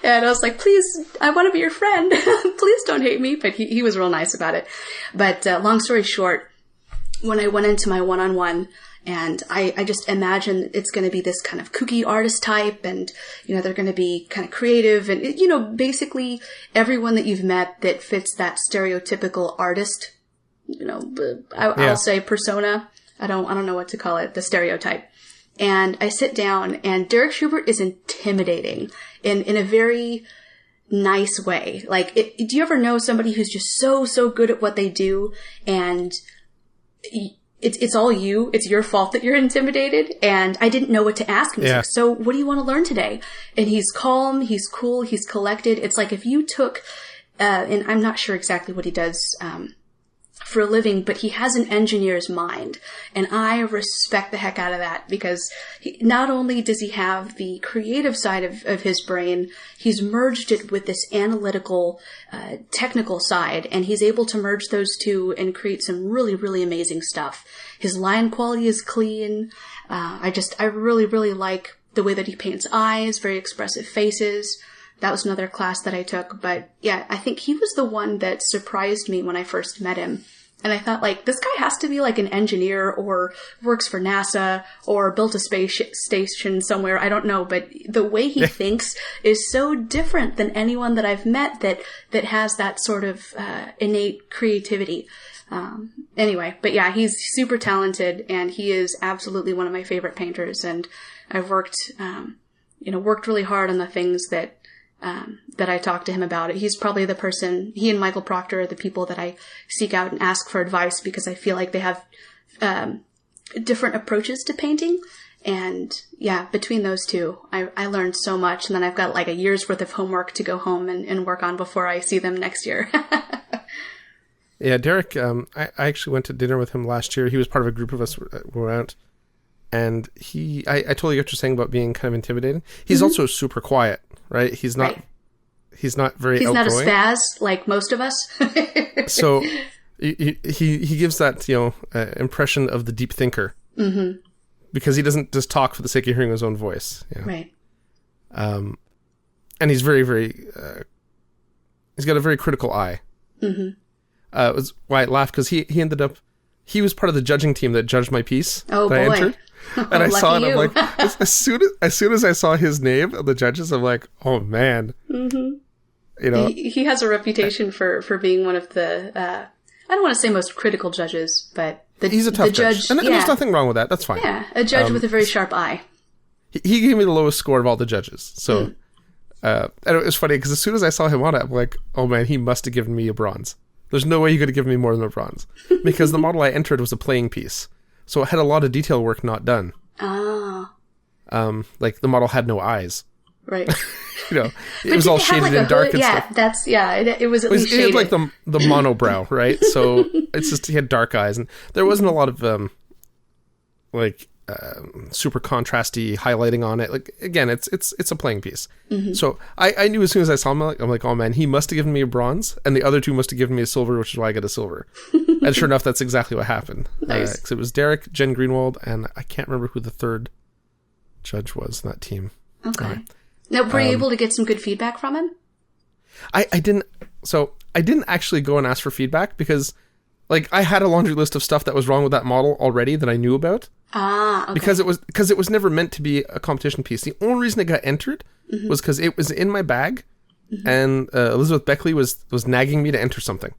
And I was like, please, I want to be your friend. Please don't hate me. But he was real nice about it. But long story short, when I went into my one-on-one, and I just imagine it's going to be this kind of kooky artist type, and, they're going to be kind of creative, and, basically everyone that you've met that fits that stereotypical artist, I'll say persona. I don't know what to call it, the stereotype. And I sit down, and Derek Schubert is intimidating in a very nice way. Like, do you ever know somebody who's just so good at what they do, and it's all you. It's your fault that you're intimidated. And I didn't know what to ask him. He's like, so what do you want to learn today? And he's calm. He's cool. He's collected. It's like if you took, and I'm not sure exactly what he does, for a living, but he has an engineer's mind. And I respect the heck out of that, because not only does he have the creative side of his brain, he's merged it with this analytical, technical side, and he's able to merge those two and create some really, really amazing stuff. His line quality is clean. I really, really like the way that he paints eyes, very expressive faces. That was another class that I took. But yeah, I think he was the one that surprised me when I first met him. And I thought, like, this guy has to be like an engineer or works for NASA or built a space station somewhere. I don't know. But the way he thinks is so different than anyone that I've met that has that sort of innate creativity. Anyway, but yeah, he's super talented, and he is absolutely one of my favorite painters. And I've worked really hard on the things that I talk to him about. He's probably the person, he and Michael Proctor are the people that I seek out and ask for advice, because I feel like they have different approaches to painting. And yeah, between those two, I learned so much. And then I've got like a year's worth of homework to go home and work on before I see them next year. Yeah, Derek, I actually went to dinner with him last year. He was part of a group of us who were out. And I totally get what you're saying about being kind of intimidating. He's also super quiet, right? He's not very outgoing. He's not a spaz like most of us. So he gives that, impression of the deep thinker. Mm-hmm. Because he doesn't just talk for the sake of hearing his own voice. Right. And he's very, very, he's got a very critical eye. Mm-hmm. It was why I laughed, because he was part of the judging team that judged my piece that I entered. And I saw it, I'm like, as soon as I saw his name of the judges, I'm like, oh man. Mm-hmm. He has a reputation for being one of the, I don't want to say most critical judges, but he's a tough judge. And there's nothing wrong with that. That's fine. Yeah, a judge with a very sharp eye. He gave me the lowest score of all the judges. So, and it was funny, because as soon as I saw him on it, I'm like, oh man, he must have given me a bronze. There's no way he could have given me more than a bronze, because the model I entered was a playing piece. So it had a lot of detail work not done. Ah. Like the model had no eyes. Right. It was all shaded and dark and stuff. It was at least shaded. He had like the monobrow, right? So it's just, he had dark eyes, and there wasn't a lot of super contrasty highlighting on it. Like, again, it's a playing piece. Mm-hmm. So I knew as soon as I saw him, I'm like, oh man, he must have given me a bronze, and the other two must have given me a silver, which is why I got a silver. And sure enough, that's exactly what happened. Nice. 'Cause it was Derek, Jen Greenwald, and I can't remember who the third judge was in that team. Okay. Now, were you able to get some good feedback from him? I didn't actually go and ask for feedback, because like I had a laundry list of stuff that was wrong with that model already that I knew about. Ah, okay. Because it was never meant to be a competition piece. The only reason it got entered was because it was in my bag, and Elizabeth Beckley was nagging me to enter something.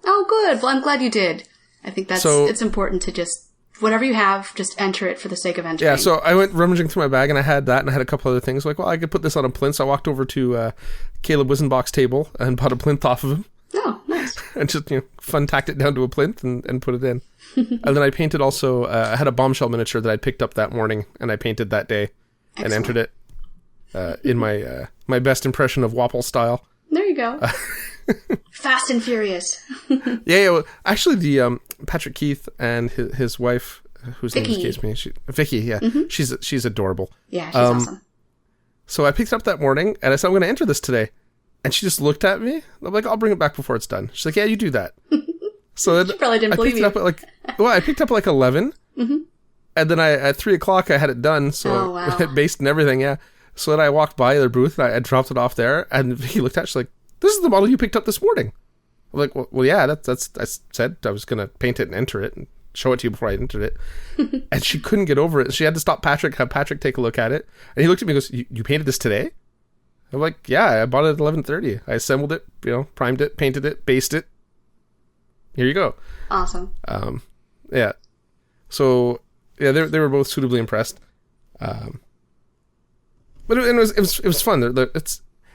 Oh, good. Well, I'm glad you did. I think it's important to just whatever you have, just enter it for the sake of entering. Yeah, so I went rummaging through my bag, and I had that, and I had a couple other things. Like, well, I could put this on a plinth. So I walked over to Caleb Wisenbach's table and bought a plinth off of him. Oh, nice. And just, fun tacked it down to a plinth and put it in. And then I painted also, I had a bombshell miniature that I picked up that morning, and I painted that day. Excellent. And entered it in my best impression of Wapple style. There you go. Fast and Furious. Yeah. Well, actually, the Patrick Keith and his wife, whose name escapes me, Vicky. Yeah, mm-hmm. She's adorable. Yeah, she's awesome. So I picked it up that morning, and I said, I'm going to enter this today. And she just looked at me. I'm like, I'll bring it back before it's done. She's like, yeah, you do that. So she probably didn't believe you. I picked up at 11. Mm-hmm. And then at 3 o'clock, I had it done. So it based and everything, yeah. So then I walked by their booth, and I dropped it off there. And he looked at it, she's like, this is the model you picked up this morning. I'm like, well yeah, that's I said I was going to paint it and enter it and show it to you before I entered it. And she couldn't get over it. She had to stop Patrick, have Patrick take a look at it. And he looked at me and goes, you painted this today? I'm like, yeah, I bought it at 11:30. I assembled it, primed it, painted it, based it. Here you go. Awesome. Yeah. So, yeah, they were both suitably impressed. But it was fun.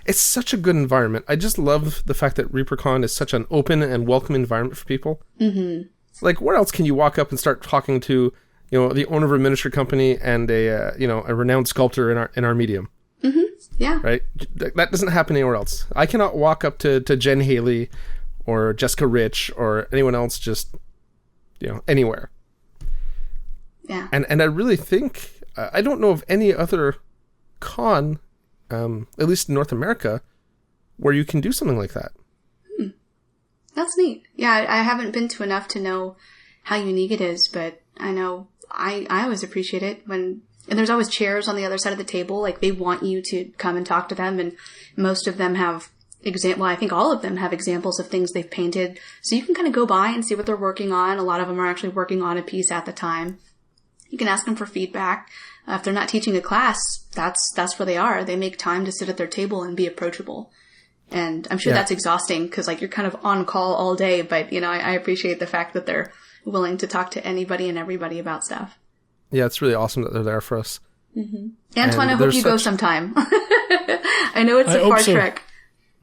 It's such a good environment. I just love the fact that Reapercon is such an open and welcome environment for people. Mm-hmm. Like, where else can you walk up and start talking to, the owner of a miniature company and a renowned sculptor in our medium? Mm-hmm. Yeah. Right? That doesn't happen anywhere else. I cannot walk up to Jen Haley or Jessica Rich or anyone else just, anywhere. Yeah. And I really think, I don't know of any other con, at least in North America, where you can do something like that. That's neat. Yeah, I haven't been to enough to know how unique it is, but I know I always appreciate it when... And there's always chairs on the other side of the table. Like, they want you to come and talk to them. And most of them have I think all of them have examples of things they've painted. So you can kind of go by and see what they're working on. A lot of them are actually working on a piece at the time. You can ask them for feedback. If they're not teaching a class, that's where they are. They make time to sit at their table and be approachable. And I'm sure that's exhausting because, you're kind of on call all day. But, I appreciate the fact that they're willing to talk to anybody and everybody about stuff. Yeah, it's really awesome that they're there for us. Mm-hmm. Antoine, I hope you go sometime. I know it's a far trek,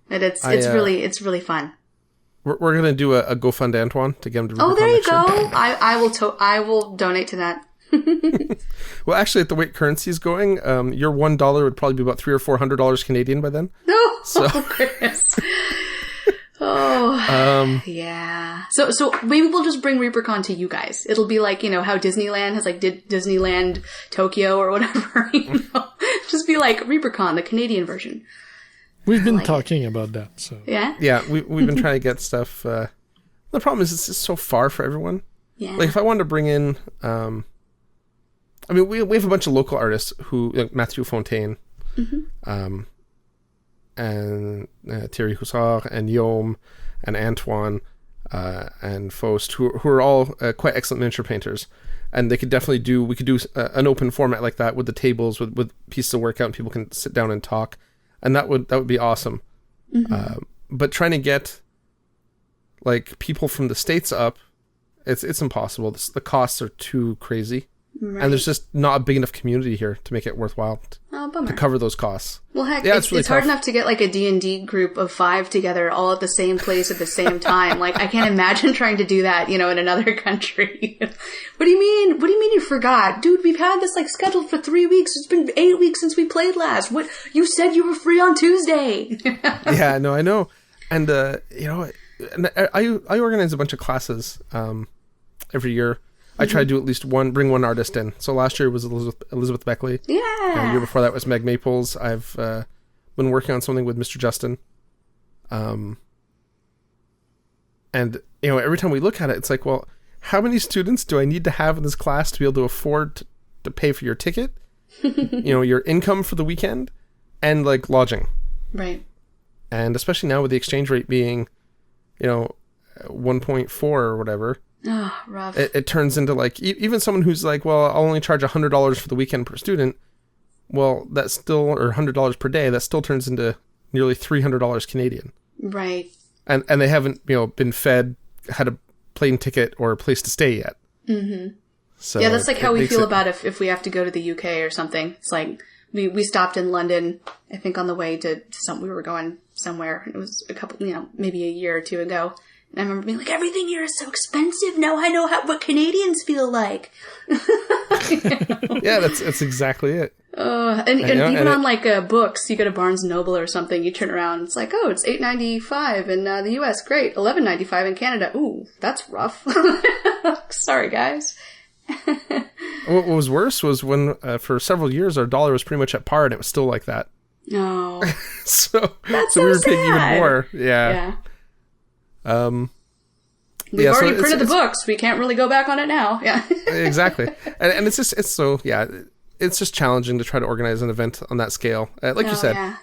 but it's really fun. We're gonna do a GoFund Antoine to get him to. Oh, there you go. I will donate to that. Well, actually, at the way currency is going, your $1 would probably be about $300 or $400 Canadian by then. No, goodness. Oh, yeah. So maybe we'll just bring Reapercon to you guys. It'll be like, how Disneyland has Disneyland Tokyo or whatever, Just be like Reapercon, the Canadian version. We've been talking about that, so. Yeah? Yeah, we've been trying to get stuff. The problem is it's just so far for everyone. Yeah. Like, if I wanted to bring in, we have a bunch of local artists who, like Mathieu Fontaine, mm-hmm. And Thierry Hussard and Yom and Antoine and Faust, who are all quite excellent miniature painters, and we could do an open format like that with the tables with pieces of work out and people can sit down and talk, and that would be awesome. Mm-hmm. But trying to get people from the States up, it's impossible. The costs are too crazy. Right. And there's just not a big enough community here to make it worthwhile to cover those costs. Well, heck, it's hard enough to get a D&D group of 5 together all at the same place at the same time. I can't imagine trying to do that, in another country. What do you mean? What do you mean you forgot? Dude, we've had this scheduled for 3 weeks. It's been 8 weeks since we played last. What? You said you were free on Tuesday. Yeah, no, I know. And, I organize a bunch of classes every year. I try to do at least bring one artist in. So last year was Elizabeth Beckley. Yeah. The year before that was Meg Maples. I've been working on something with Mr. Justin. And, every time we look at it, it's like, well, how many students do I need to have in this class to be able to afford to pay for your ticket, your income for the weekend, and lodging. Right. And especially now with the exchange rate being, 1.4 or whatever. Oh, rough. It turns into even someone who's well, I'll only charge $100 for the weekend per student. Well, that's still, or $100 per day, that still turns into nearly $300 Canadian. Right. And they haven't, been fed, had a plane ticket or a place to stay yet. Mm-hmm. So yeah, that's like how we feel about if we have to go to the UK or something. It's like we stopped in London, I think on the way to we were going somewhere. It was a couple, maybe a year or two ago. And I remember being like, everything here is so expensive. Now I know what Canadians feel like. Yeah, that's exactly it. And even on books, you go to Barnes & Noble or something, you turn around, it's like, oh, it's $8.95 in the US, great, $11.95 in Canada. Ooh, that's rough. Sorry, guys. What was worse was when for several years our dollar was pretty much at par, and it was still like that. No. so that's we were paying even more. Yeah. We've already printed the books. We can't really go back on it now. Yeah. Exactly. And it's just challenging to try to organize an event on that scale. Like you said,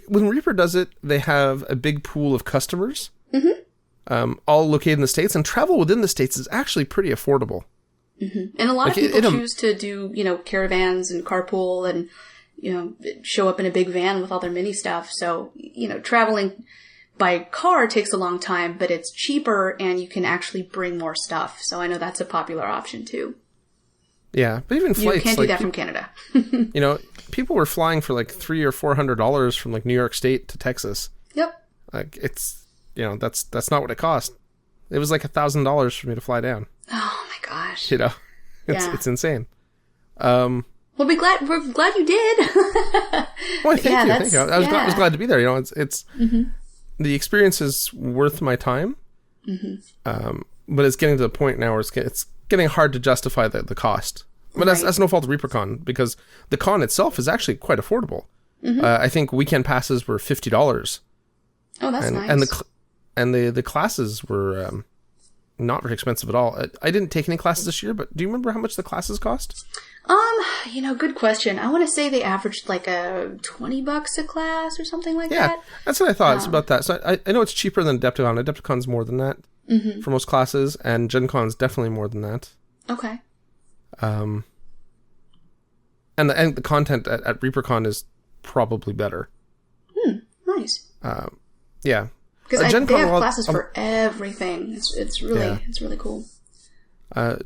when Reaper does it, they have a big pool of customers, all located in the States, and travel within the States is actually pretty affordable. Mm-hmm. And a lot of people choose to do, caravans and carpool and, show up in a big van with all their mini stuff. So, traveling by car takes a long time, but it's cheaper and you can actually bring more stuff. So I know that's a popular option too. Yeah, but even flights, you can't do that from Canada. People were flying for like $300 or $400 from like New York State to Texas. Yep. Like it's that's not what it cost. It was like $1,000 for me to fly down. Oh my gosh. It's insane. We're glad you did. Well, thank you. I was glad to be there. It's the experience is worth my time. Mm-hmm. But it's getting to the point now where it's getting hard to justify the cost. But that's no fault of Reapercon, because the con itself is actually quite affordable. Mm-hmm. I think weekend passes were $50. Oh, that's nice. And the classes were not very expensive at all. I didn't take any classes this year, but do you remember how much the classes cost? Good question. I want to say they averaged like $20 a class or something like that. Yeah, that's what I thought. It's about that. So I know it's cheaper than Adepticon. Adepticon's more than that for most classes, and Gen Con's definitely more than that. Okay. And the content at Reapercon is probably better. Nice. Yeah. Because they have classes for everything. It's really cool.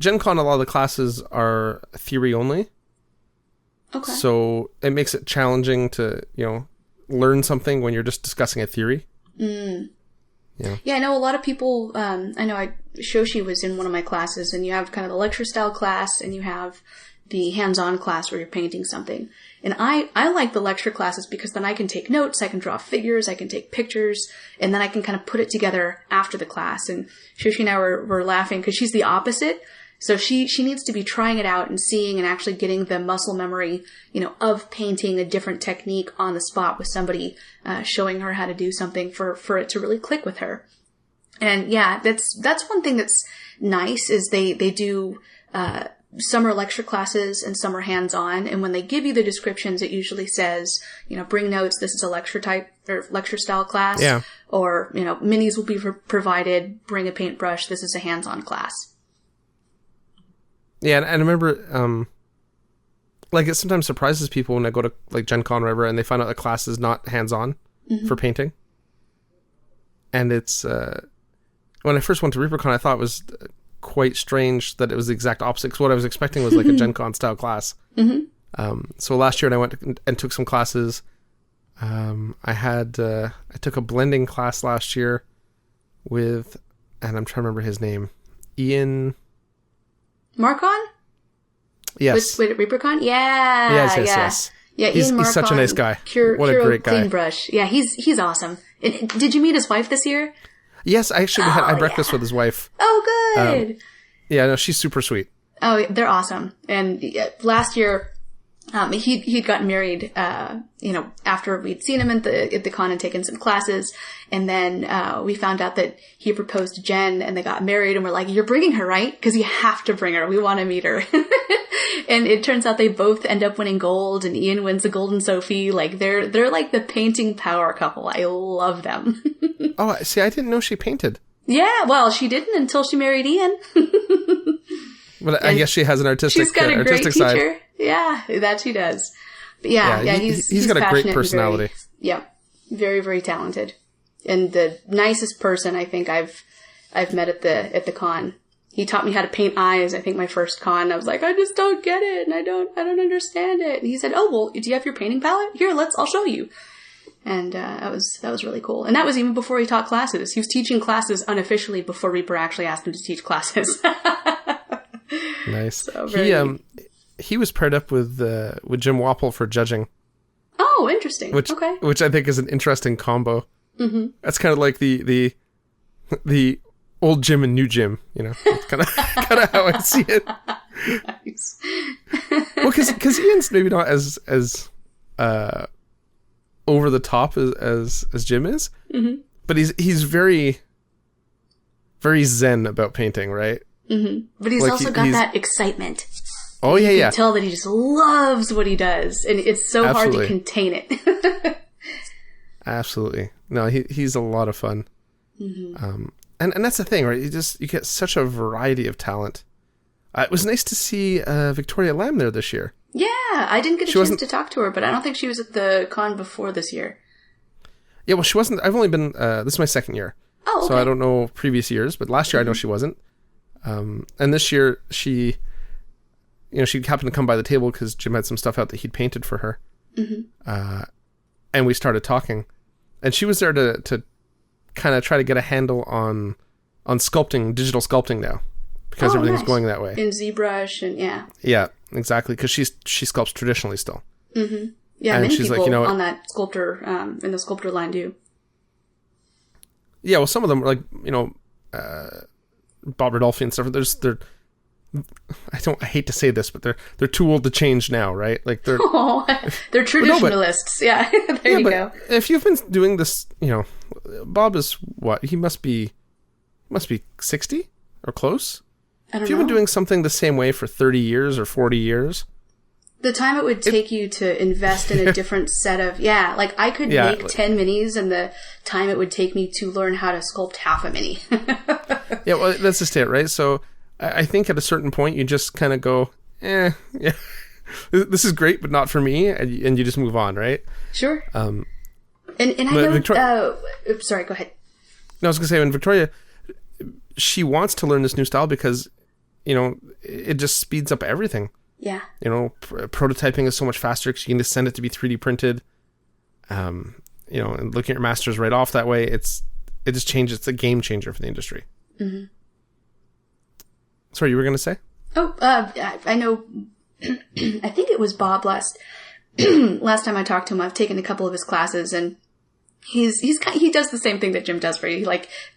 Gen Con, a lot of the classes are theory only. Okay. So it makes it challenging to, learn something when you're just discussing a theory. Mm. Yeah. Yeah, I know a lot of people, I know Shoshi was in one of my classes, and you have kind of the lecture style class, and you have the hands-on class where you're painting something. And I like the lecture classes because then I can take notes, I can draw figures, I can take pictures, and then I can kind of put it together after the class. And Shoshi and I were laughing because she's the opposite. So she needs to be trying it out and seeing and actually getting the muscle memory, of painting a different technique on the spot with somebody showing her how to do something for it to really click with her. And yeah, that's one thing that's nice is they do some are lecture classes and some are hands-on. And when they give you the descriptions, it usually says, bring notes. This is a lecture type or lecture style class. Yeah. Or, minis will be provided. Bring a paintbrush. This is a hands-on class. Yeah. And I remember, it sometimes surprises people when I go to Gen Con or whatever, and they find out the class is not hands-on for painting. And it's, when I first went to Reapercon, I thought it was quite strange that it was the exact opposite, because what I was expecting was like a Gen Con style class. So last year I went and took some classes. I took a blending class last year with, and I'm trying to remember his name, Ian Marcon? Yes. With Reapercon? Yeah. Yes. Yeah, Ian Marcon. He's such a nice guy. What a great guy. Clean brush. Yeah, he's awesome. Did you meet his wife this year? Yes, I actually had breakfast with his wife. Oh, good. Yeah, no, she's super sweet. Oh, they're awesome. And last year, he'd gotten married, after we'd seen him at the con and taken some classes. And then, we found out that he proposed to Jen and they got married, and we're like, you're bringing her, right? Because you have to bring her. We want to meet her. And it turns out they both end up winning gold, and Ian wins the Golden Sophie. Like, they're like the painting power couple. I love them. Oh, see, I didn't know she painted. Yeah, well, she didn't until she married Ian. But I guess she has an artistic side. She's got a great teacher. Yeah, that she does. But yeah, he's got a great personality. Very, very talented. And the nicest person I think I've met at the con. He taught me how to paint eyes, I think my first con. I was like, I just don't get it, and I don't understand it. And he said, oh, well, do you have your painting palette? Here, I'll show you. And that was really cool. And that was even before he taught classes. He was teaching classes unofficially before Reaper actually asked him to teach classes. Nice. So he was paired up with Jim Wapple for judging. Oh, interesting. Which I think is an interesting combo. Mm-hmm. That's kind of like the old Jim and new Jim, It's kind of how I see it. Nice. Well, because Ian's maybe not as over the top as Jim is, mm-hmm. but he's very, very zen about painting, right? Mm-hmm. But he's also got that excitement. Oh yeah, you can tell that he just loves what he does, and it's so hard to contain it. Absolutely, no, he's a lot of fun. Mm-hmm. And that's the thing, right? You get such a variety of talent. It was nice to see Victoria Lamb there this year. Yeah, I didn't get a chance to talk to her, but I don't think she was at the con before this year. Yeah, well, she wasn't. I've only been. This is my second year. Oh, okay. So I don't know previous years, but last year I know she wasn't. And this year she happened to come by the table because Jim had some stuff out that he'd painted for her. Mm-hmm. And we started talking, and she was there to kind of try to get a handle on sculpting, digital sculpting now, because everything's going that way. In ZBrush and yeah. Yeah, exactly, because she sculpts traditionally still. Mm-hmm. Yeah, and many people on that sculptor, in the sculptor line do. Yeah, well, some of them, like, Bob Rodolfi and stuff, I hate to say this, but they're too old to change now, right? Like they're traditionalists. Yeah, there you go. If you've been doing this, Bob is what? He must be 60 or close. I don't know. If you've been doing something the same way for 30 years or 40 years, the time it would take you to invest in a different set of like I could make 10 minis, and the time it would take me to learn how to sculpt half a mini. Yeah, well, that's just it, right? So I think at a certain point you just kind of go, yeah, this is great, but not for me, and you just move on, right? Sure. And I know. Sorry, go ahead. No, I was gonna say, when Victoria, she wants to learn this new style because, it just speeds up everything. Yeah. Prototyping is so much faster because you can just send it to be 3D printed. And looking at your masters right off that way, it just changes. It's a game changer for the industry. Mm-hmm. Sorry, you were going to say? Oh, I know. I think it was Bob last time I talked to him. I've taken a couple of his classes, and he does the same thing that Jim does, where he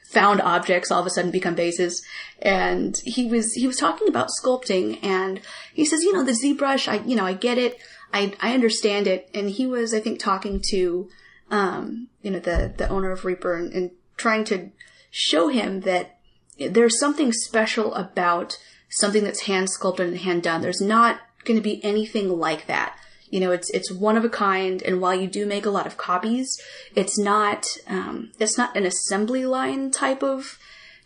found objects all of a sudden become bases. And he was talking about sculpting, and he says, the ZBrush, I get it, I understand it. And he was, I think, talking to the owner of Reaper and trying to show him that there's something special about something that's hand sculpted and hand done. There's not going to be anything like that. It's one of a kind, and while you do make a lot of copies, it's not an assembly line type of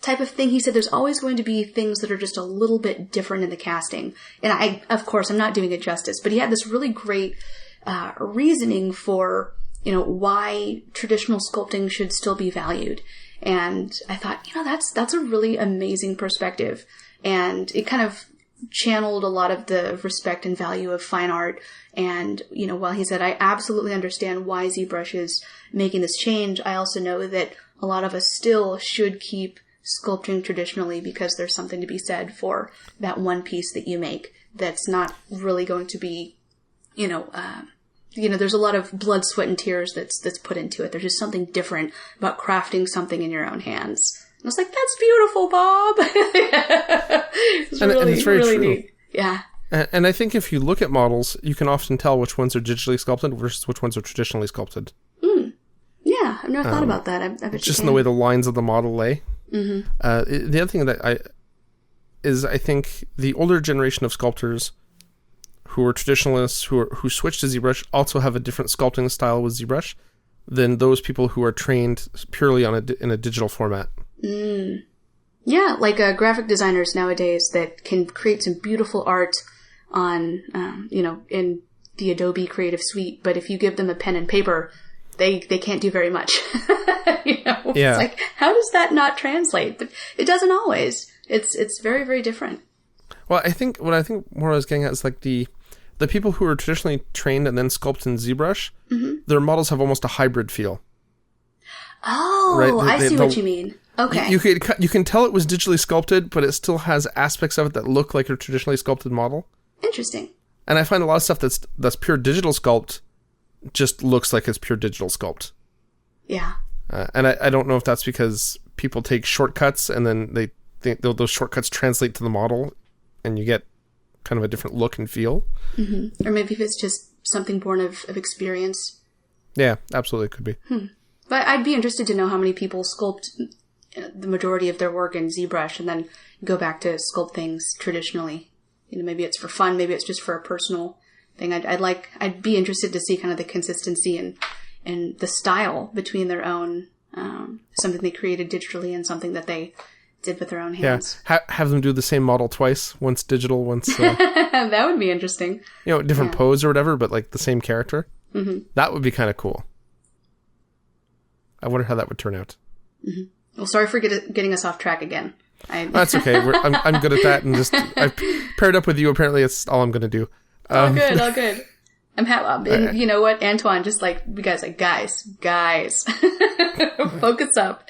thing. He said there's always going to be things that are just a little bit different in the casting. And of course, I'm not doing it justice, but he had this really great reasoning for, why traditional sculpting should still be valued. And I thought, that's a really amazing perspective. And it kind of channeled a lot of the respect and value of fine art. And, while he said, I absolutely understand why ZBrush is making this change, I also know that a lot of us still should keep sculpting traditionally, because there's something to be said for that one piece that you make that's not really going to be, there's a lot of blood, sweat, and tears that's put into it. There's just something different about crafting something in your own hands. And I was like, that's beautiful, Bob. And it's very really true. Neat. Yeah. And I think if you look at models, you can often tell which ones are digitally sculpted versus which ones are traditionally sculpted. Yeah, I've never thought about that. I bet just in the way the lines of the model lay. Mm-hmm. The other thing that I think the older generation of sculptors who are traditionalists, who switch to ZBrush, also have a different sculpting style with ZBrush than those people who are trained purely in a digital format. Yeah, like graphic designers nowadays that can create some beautiful art on, in the Adobe Creative Suite, but if you give them a pen and paper, they can't do very much. Yeah. It's like, how does that not translate? But it doesn't always. It's very, very different. Well, I think what more I was getting at is like the people who are traditionally trained and then sculpt in ZBrush, their models have almost a hybrid feel. Oh, right? I see what you mean. Okay. You can tell it was digitally sculpted, but it still has aspects of it that look like a traditionally sculpted model. Interesting. And I find a lot of stuff that's pure digital sculpt just looks like it's pure digital sculpt. Yeah. And I don't know if that's because people take shortcuts and then they think those shortcuts translate to the model and you get kind of a different look and feel. Mm-hmm. Or maybe if it's just something born of experience. Yeah, absolutely could be. But I'd be interested to know how many people sculpt the majority of their work in ZBrush and then go back to sculpt things traditionally. Maybe it's for fun, maybe it's just for a personal thing. I'd be interested to see kind of the consistency and the style between their own, something they created digitally and something that they did with their own hands. Yeah, have them do the same model twice, once digital, once... that would be interesting. Different pose or whatever, but like the same character. Mm-hmm. That would be kind of cool. I wonder how that would turn out. Mm-hmm. Well, sorry for getting us off track again. That's okay. I'm good at that, and just I've paired up with you. Apparently, it's all I'm going to do. All good. I'm happy. And you know what, Antoine? Just like you guys, guys, focus up.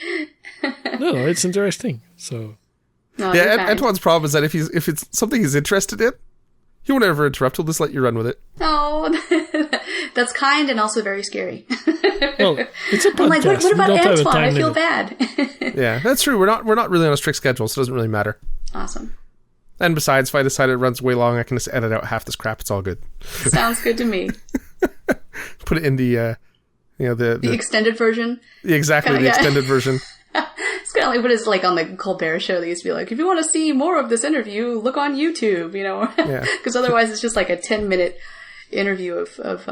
No, it's interesting. So Antoine's problem is that if it's something he's interested in, he won't ever interrupt. He'll just let you run with it. Oh, that's kind and also very scary. Well, it's a podcast. I'm like, what about Antoine? I feel bad. Yeah, that's true. We're not really on a strict schedule, so it doesn't really matter. Awesome. And besides, if I decide it runs way long, I can just edit out half this crap. It's all good. Sounds good to me. Put it in the extended version. Exactly, the extended version. It's kind of like what is like on the Colbert Show. They used to be like, if you want to see more of this interview, look on YouTube. Yeah. Because otherwise, it's just like a 10-minute interview of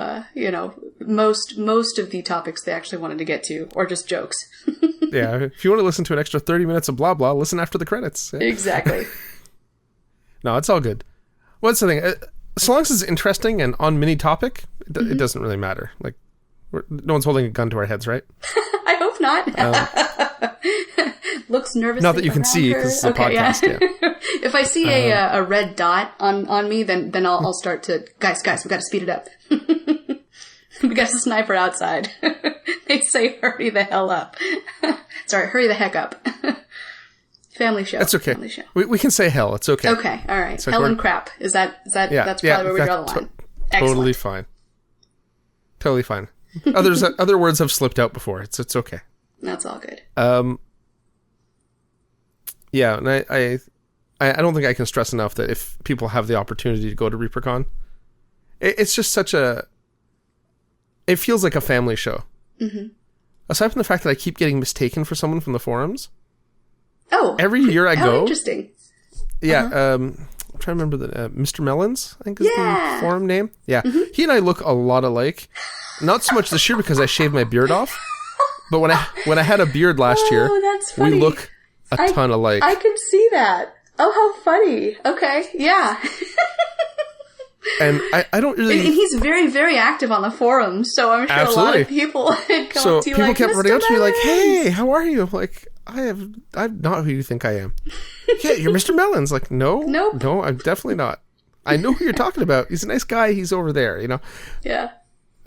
most of the topics they actually wanted to get to, or just jokes. Yeah, if you want to listen to an extra 30 minutes of blah blah, listen after the credits. Yeah. Exactly. No, it's all good. What's the thing? As long as it's interesting and on mini topic, it doesn't really matter. Like, no one's holding a gun to our heads, right? I hope not. Looks nervous. Not that you can see because it's a podcast. Yeah. If I see a red dot on me, then I'll start to guys. We got to speed it up. We got a sniper outside. They say hurry the hell up. Sorry, hurry the heck up. Family show. That's okay. Family show. We can say hell. It's okay. Okay. All right. Hell and crap. Is that? Yeah, that's probably where we draw the line. Totally fine. Totally fine. Other words have slipped out before. It's okay. That's all good. Yeah, and I don't think I can stress enough that if people have the opportunity to go to Reapercon, it's just it feels like a family show. Mm-hmm. Aside from the fact that I keep getting mistaken for someone from the forums. Oh, every year I go. Interesting. Yeah, I'm trying to remember the Mr. Melons, I think is the forum name. Yeah, He and I look a lot alike. Not so much this year because I shaved my beard off, but when I had a beard last year, that's funny. we look a ton alike. I can see that. Oh, how funny. Okay, yeah. And I don't really... And he's very, very active on the forums, so I'm sure a lot of people had come up to you people like, kept Mr. running up to me like, Melons. hey, how are you? I'm like, I'm not who you think I am. Yeah, you're Mr. Melons. Like, no, Nope. No, I'm definitely not. I know who you're talking about. He's a nice guy. He's over there, Yeah.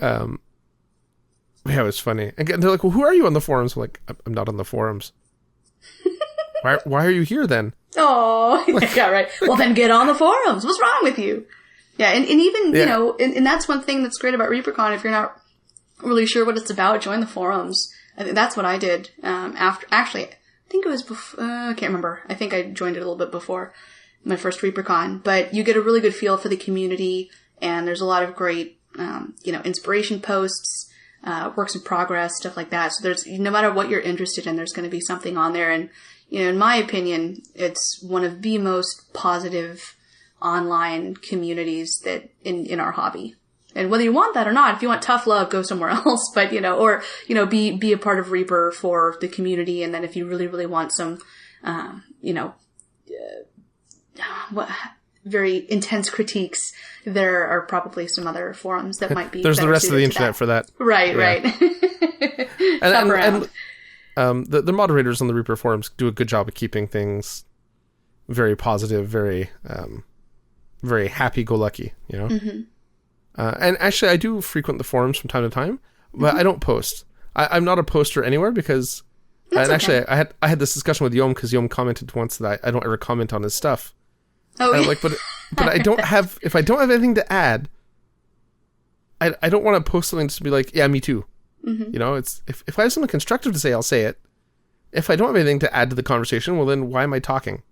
Yeah, it was funny. And they're like, well, who are you on the forums? I'm like, I'm not on the forums. Why are you here then? Oh, yeah, right. Well, then get on the forums. What's wrong with you? Yeah, and even, and that's one thing that's great about Reapercon. If you're not really sure what it's about, join the forums. I think that's what I did actually, I think it was before, I can't remember. I think I joined it a little bit before my first Reapercon. But you get a really good feel for the community, and there's a lot of great, inspiration posts, works in progress, stuff like that. So there's, no matter what you're interested in, there's going to be something on there. And, in my opinion, it's one of the most positive online communities that in our hobby. And whether you want that or not, if you want tough love, go somewhere else. But, be a part of Reaper for the community. And then if you really, really want some, very intense critiques, there are probably some other forums that might be. There's the rest of the internet for that. Right, right. And the moderators on the Reaper forums do a good job of keeping things very positive, very very happy-go-lucky, you know. And actually, I do frequent the forums from time to time, but I don't post. I'm not a poster anywhere because... That's and okay. actually, I had this discussion with Yom because Yom commented once that I don't ever comment on his stuff. Oh, And I'm like, but I don't have... If I don't have anything to add, I don't want to post something just to be like, yeah, me too. You know, it's if I have something constructive to say, I'll say it. If I don't have anything to add to the conversation, well, then why am I talking?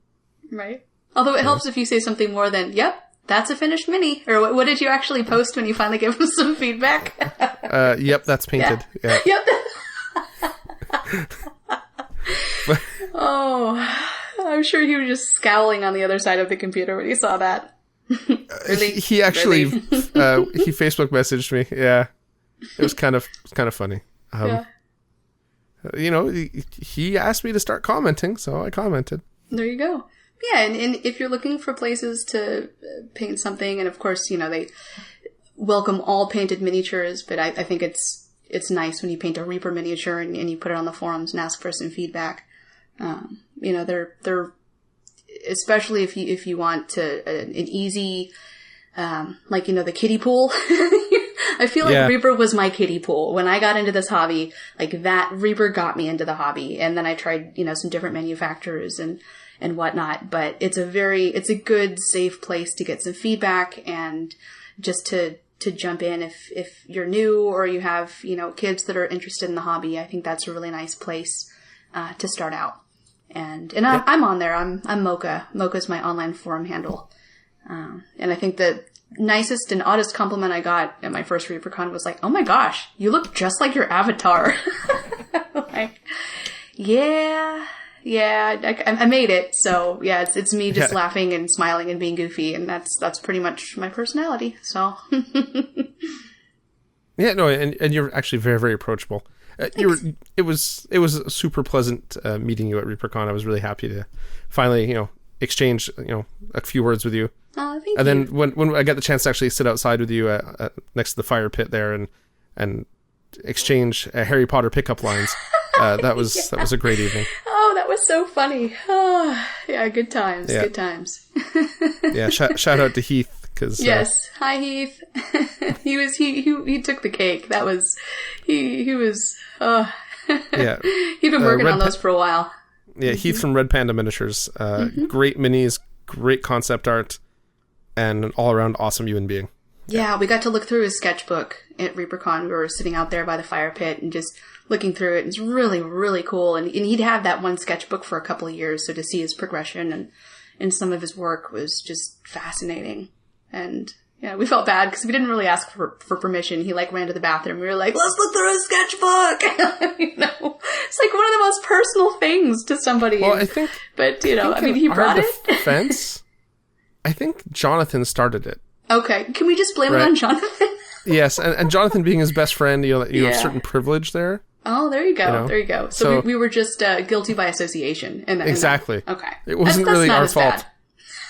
Right. Although it helps if you say something more than, yep, that's a finished mini. Or what did you actually post when you finally gave them some feedback? Yep, that's painted. Yeah. Yep. Oh, I'm sure he was just scowling on the other side of the computer when he saw that. Really? He actually Really? he Facebook messaged me. Yeah, it was kind of funny. Yeah. You know, he asked me to start commenting, so I commented. There you go. Yeah, and if you're looking for places to paint something, and of course, you know, they welcome all painted miniatures, but I think it's nice when you paint a Reaper miniature and you put it on the forums and ask for some feedback. You know, they're especially if you want to an easy, like, you know, the kiddie pool. I feel like Reaper was my kiddie pool. When I got into this hobby, like that Reaper got me into the hobby. And then I tried, you know, some different manufacturers and whatnot. But it's a good, safe place to get some feedback and just to jump in if you're new or you have, you know, kids that are interested in the hobby. I think that's a really nice place to start out. And I'm on there. I'm Mocha. Mocha's my online forum handle. And I think the nicest and oddest compliment I got at my first Reapercon was like, "Oh my gosh, you look just like your avatar." Like, yeah, I made it. So yeah, it's me just laughing and smiling and being goofy, and that's pretty much my personality. So yeah, no, and you're actually very, very approachable. It was a super pleasant meeting you at Reapercon. I was really happy to finally, you know, exchange, you know, a few words with you. Oh, thank you. And then when I got the chance to actually sit outside with you next to the fire pit there and exchange Harry Potter pickup lines, that was a great evening. Oh, that was so funny. Oh, yeah, good times. Yeah. Good times. Yeah, shout out to Heath. Yes. Hi, Heath. He took the cake. That was, he was, yeah. He'd been working on those for a while. Yeah, Heath from Red Panda Miniatures. Great minis, great concept art, and an all-around awesome human being. Yeah, we got to look through his sketchbook at Reapercon. We were sitting out there by the fire pit and just looking through it. It's really, really cool. And he'd had that one sketchbook for a couple of years, so to see his progression and some of his work was just fascinating. And yeah, we felt bad because we didn't really ask for permission. He like ran to the bathroom. We were like, "Let's look through his sketchbook." You know, it's like one of the most personal things to somebody. Well, I think, but you know, I mean, he brought it. Defense, I think Jonathan started it. Okay, can we just blame it on Jonathan? Yes, and Jonathan being his best friend, you know, you have certain privilege there. Oh, there you go. You know? There you go. So we were just guilty by association. Exactly. Okay. It wasn't that's really not our as fault. Bad.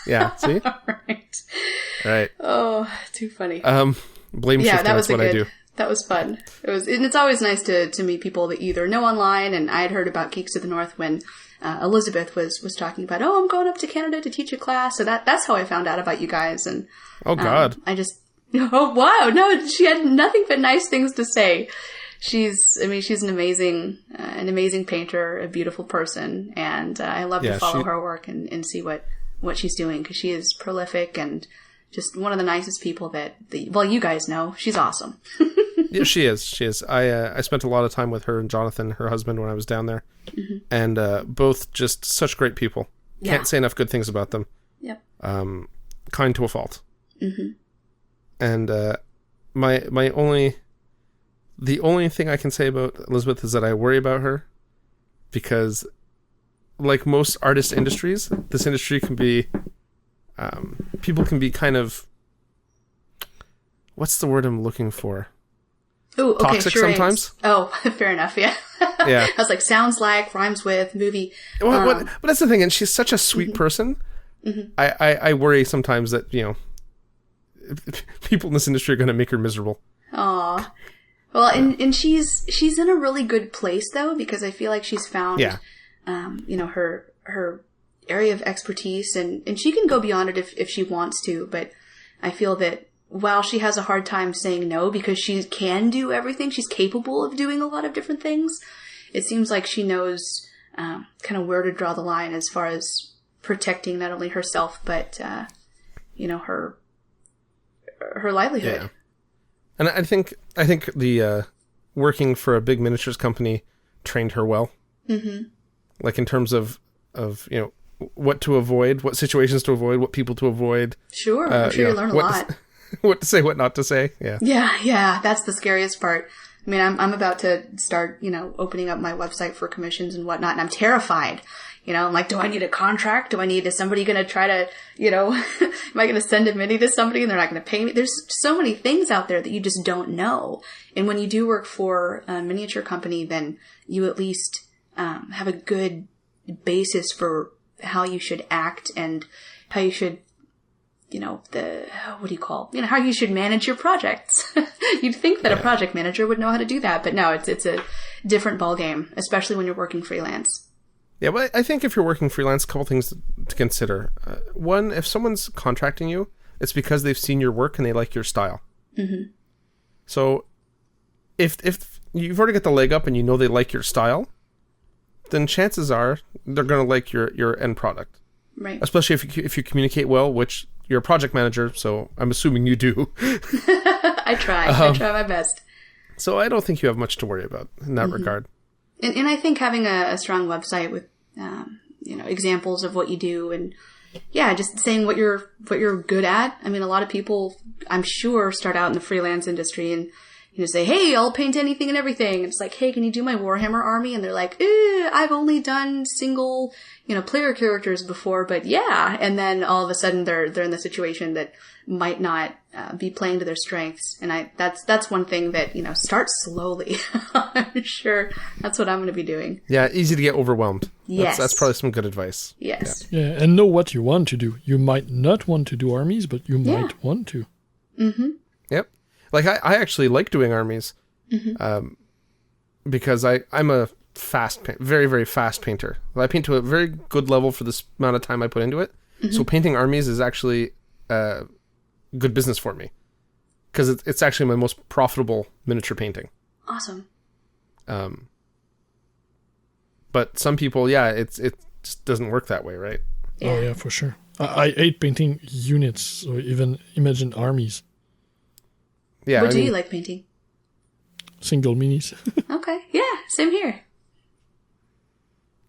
Yeah. See. Right. Right. Oh, too funny. Blame shifting. That's what I do. That was fun. And it's always nice to meet people that you either know online, and I had heard about Geeks of the North when Elizabeth was talking about, I'm going up to Canada to teach a class. So that's how I found out about you guys. And oh God, I just wow, no, she had nothing but nice things to say. She's an amazing painter, a beautiful person, and I love to follow her work and see what she's doing because she is prolific and just one of the nicest people that you guys know. She's awesome. Yeah, she is. I spent a lot of time with her and Jonathan, her husband, when I was down there, and both just such great people. Yeah. Can't say enough good things about them. Yep. Kind to a fault. And the only thing I can say about Elizabeth is that I worry about her because, like most artist industries, this industry can be, people can be kind of, what's the word I'm looking for? Ooh, okay, toxic sometimes. Oh, fair enough. Yeah. Yeah. I was like, sounds like, rhymes with, movie. But that's the thing, and she's such a sweet person. I worry sometimes that, you know, people in this industry are going to make her miserable. Aw. Well, and she's in a really good place though, because I feel like she's found, you know, her area of expertise, and she can go beyond it if she wants to, but I feel that while she has a hard time saying no because she can do everything, she's capable of doing a lot of different things, it seems like she knows kind of where to draw the line as far as protecting not only herself, but, her livelihood. Yeah. And I think the working for a big miniatures company trained her well. Mm-hmm. Like in terms of what to avoid, what situations to avoid, what people to avoid. Sure, I'm sure you learn a lot. What to say, what not to say. Yeah. Yeah. That's the scariest part. I mean, I'm about to start, opening up my website for commissions and whatnot, and I'm terrified. I'm like, do I need a contract? Is somebody going to try to, am I going to send a mini to somebody and they're not going to pay me? There's so many things out there that you just don't know. And when you do work for a miniature company, then you at least have a good basis for how you should act and how you should, how you should manage your projects. You'd think that a project manager would know how to do that, but no, it's a different ballgame, especially when you're working freelance. Yeah, but I think if you're working freelance, a couple things to consider. One, if someone's contracting you, it's because they've seen your work and they like your style. Mm-hmm. So if you've already got the leg up and they like your style, then chances are they're going to like your end product. Right. Especially if you communicate well, which you're a project manager, so I'm assuming you do. I try my best. So I don't think you have much to worry about in that regard. And I think having a strong website with, examples of what you do and, just saying what you're good at. I mean, a lot of people, I'm sure, start out in the freelance industry and, say, hey, I'll paint anything and everything. And it's like, hey, can you do my Warhammer army? And they're like, I've only done single, player characters before, but yeah. And then all of a sudden they're in the situation that might not be playing to their strengths. And that's one thing that, start slowly. I'm sure that's what I'm going to be doing. Yeah, easy to get overwhelmed. Yes. That's probably some good advice. Yes. Yeah, and know what you want to do. You might not want to do armies, but you might want to. Mm-hmm. Yep. Like, I actually like doing armies because I'm a very, very fast painter. I paint to a very good level for this amount of time I put into it. Mm-hmm. So painting armies is actually good business for me because it's actually my most profitable miniature painting. Awesome. But some people, it just doesn't work that way, right? Yeah. Oh, yeah, for sure. I hate painting units, or even imagine armies. Yeah. What do you like painting? Single minis. Okay. Yeah, same here.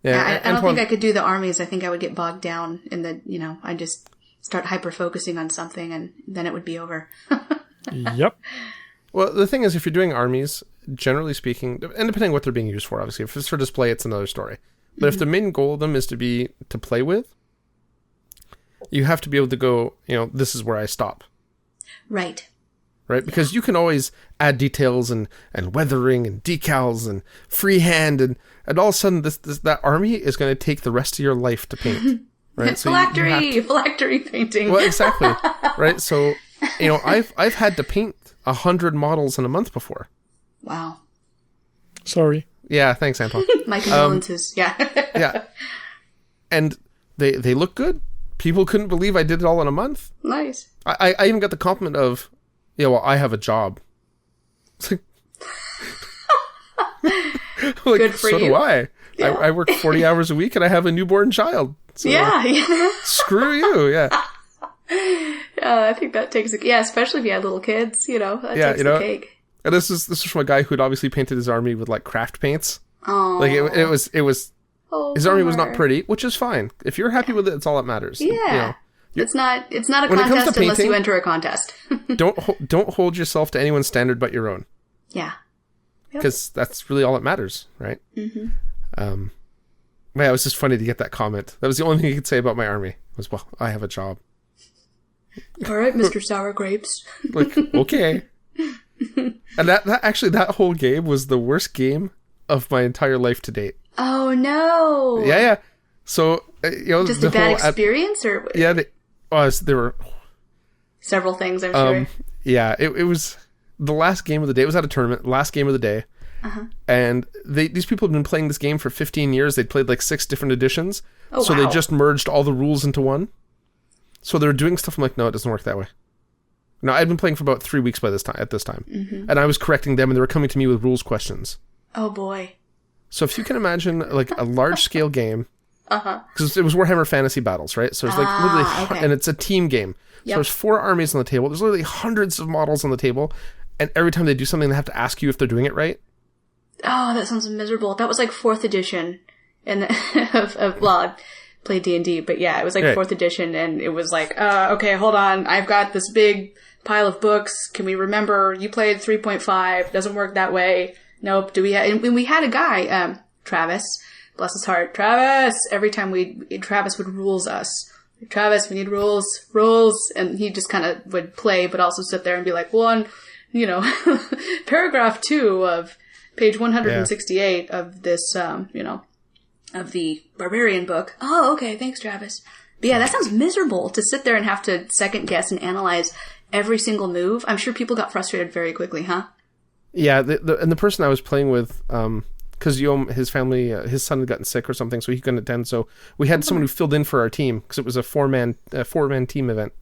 Yeah, I don't think I could do the armies. I think I would get bogged down in the, I just start hyper-focusing on something and then it would be over. Yep. Well, the thing is, if you're doing armies, generally speaking, and depending on what they're being used for, obviously, if it's for display, it's another story. But if the main goal of them is to play with, you have to be able to go, this is where I stop. Right. Right? Because you can always add details and weathering and decals and freehand and all of a sudden that army is going to take the rest of your life to paint. Right? So phylactery painting. Well, exactly. Right? So, I've had to paint 100 models in a month before. Wow. Sorry. Yeah, thanks, Anton. My condolences. Yeah. Yeah. And they look good. People couldn't believe I did it all in a month. Nice. I even got the compliment of, I have a job. It's like, good for so you. do I. Yeah. I work 40 hours a week and I have a newborn child. So yeah. Screw you, yeah. I think that takes especially if you have little kids, that takes the cake. And this is from a guy who'd obviously painted his army with like craft paints. Oh. Like it was his army was not pretty, which is fine. If you're happy with it, it's all that matters. Yeah. It's not a contest unless you enter a contest. don't hold yourself to anyone's standard but your own. Yeah. Because that's really all that matters, right? Mm-hmm. Man, it was just funny to get that comment. That was the only thing you could say about my army. Was, I have a job. All right, Mr. Sour Grapes. Like, okay. And that whole game was the worst game of my entire life to date. Oh no! Yeah. So just a bad experience, or there were several things. I'm sure. Yeah, it was the last game of the day. It was at a tournament. Last game of the day, And these people have been playing this game for 15 years. They'd played like 6 different editions. Oh, so wow. they just merged all the rules into one. So they're doing stuff. I'm like, no, it doesn't work that way. No, I'd been playing for about 3 weeks at this time. And I was correcting them, and they were coming to me with rules questions. Oh, boy. So if you can imagine like a large-scale game, because it was Warhammer Fantasy Battles, right? So it's like literally, and it's a team game. So there's 4 armies on the table. There's literally hundreds of models on the table, and every time they do something, they have to ask you if they're doing it right. Oh, that sounds miserable. That was like 4th edition well, I played D&D, but yeah, it was like 4th edition, and it was like, okay, hold on, I've got this big pile of books. Can we remember you played 3.5? Doesn't work that way. Nope. And we had a guy, Travis, bless his heart, Travis. Every time Travis would rules us. Travis, we need rules, and he just kind of would play, but also sit there and be like, paragraph 2 of page 168 of this, of the Barbarian book. Oh, okay, thanks, Travis. But yeah, that sounds miserable to sit there and have to second guess and analyze every single move. I'm sure people got frustrated very quickly, huh? Yeah, and the person I was playing with, because his family, his son had gotten sick or something, so he couldn't attend. So we had someone who filled in for our team because it was a 4-man team event.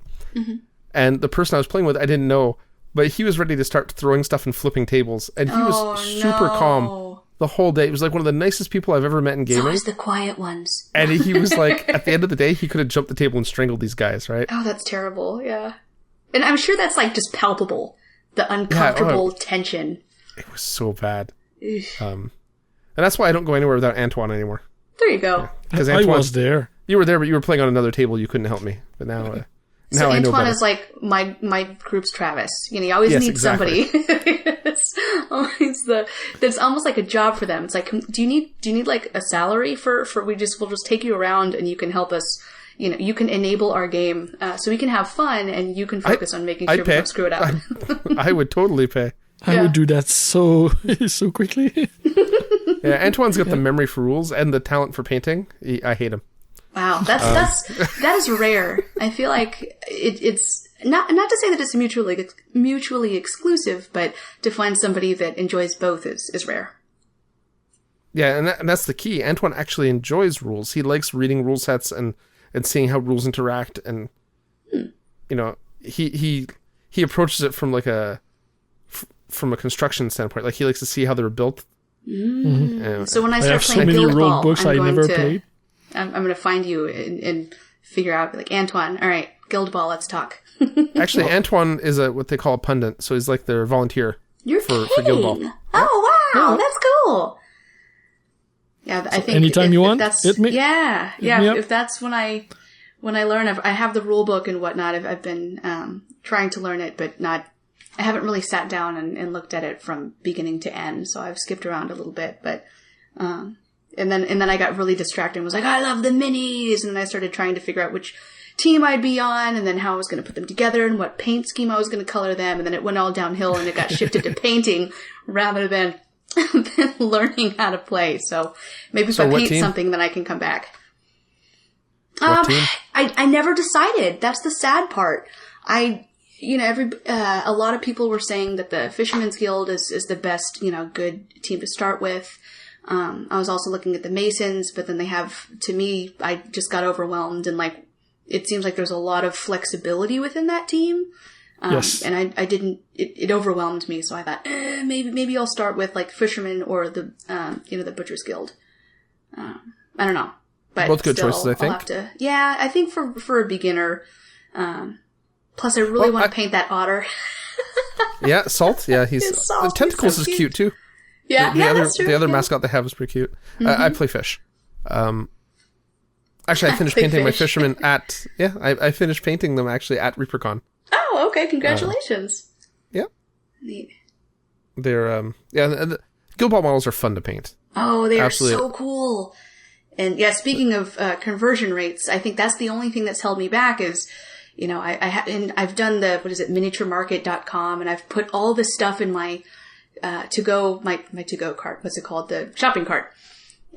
And the person I was playing with, I didn't know, but he was ready to start throwing stuff and flipping tables, and he was super calm the whole day. He was like one of the nicest people I've ever met in gaming. Always the quiet ones. And he was like, at the end of the day, he could have jumped the table and strangled these guys, right? Oh, that's terrible. Yeah, and I'm sure that's like just palpable. The uncomfortable tension. It was so bad. And that's why I don't go anywhere without Antoine anymore. There you go. Because I was there. You were there, but you were playing on another table. You couldn't help me. But now, so I know Antoine better. is like my group's Travis. You always need somebody. It's almost like a job for them. It's like, do you need like a salary for we'll just take you around and you can help us. You can enable our game so we can have fun and you can focus on making sure we don't screw it up. I would totally pay. I would do that so quickly. Yeah, Antoine's got the memory for rules and the talent for painting. I hate him. Wow, that is rare. I feel like it's not to say that it's mutually exclusive, but to find somebody that enjoys both is rare. Yeah, and that's the key. Antoine actually enjoys rules. He likes reading rule sets and seeing how rules interact, and he approaches it from like from a construction standpoint. Like he likes to see how they're built. So when I start playing many Guild rule Ball, books I never played. I'm going to find you and figure out, like, Antoine, all right, Guild Ball, let's talk. Actually, Antoine is what they call a pundit, so he's like their volunteer for Guild Ball. Oh, wow, that's cool. Yeah, I think anytime you want, that's, hit me. Yeah, me if that's when I learn, I have the rule book and whatnot. I've been trying to learn it, but I haven't really sat down and looked at it from beginning to end, so I've skipped around a little bit, but and then I got really distracted and was like, I love the minis, and then I started trying to figure out which team I'd be on, and then how I was going to put them together, and what paint scheme I was going to color them, and then it went all downhill, and it got shifted to painting rather than learning how to play. So maybe if I paint something, then I can come back. What team? I never decided. That's the sad part. a lot of people were saying that the Fisherman's Guild is the best, good team to start with. I was also looking at the Masons, but then they have, to me, I just got overwhelmed, and it seems like there's a lot of flexibility within that team. Yes. And I didn't, it overwhelmed me, so I thought, maybe I'll start with Fisherman or the, the Butcher's Guild. I don't know. But both good still, choices, I think. I'll have to, yeah, I think for a beginner, plus I really want to paint that otter. Yeah, Salt. Yeah, the tentacles is cute too. Yeah, that's true. The other mascot they have is pretty cute. Mm-hmm. I play fish. Actually, I finished painting my fishermen at... Yeah, I finished painting them actually at Reapercon. Oh, okay. Congratulations. Yeah. Neat. They're... the Guild Ball models are fun to paint. Oh, they are so cool. And yeah, speaking of conversion rates, I think that's the only thing that's held me back is... I've done the, miniaturemarket.com, and I've put all this stuff in my to-go cart. What's it called? The shopping cart.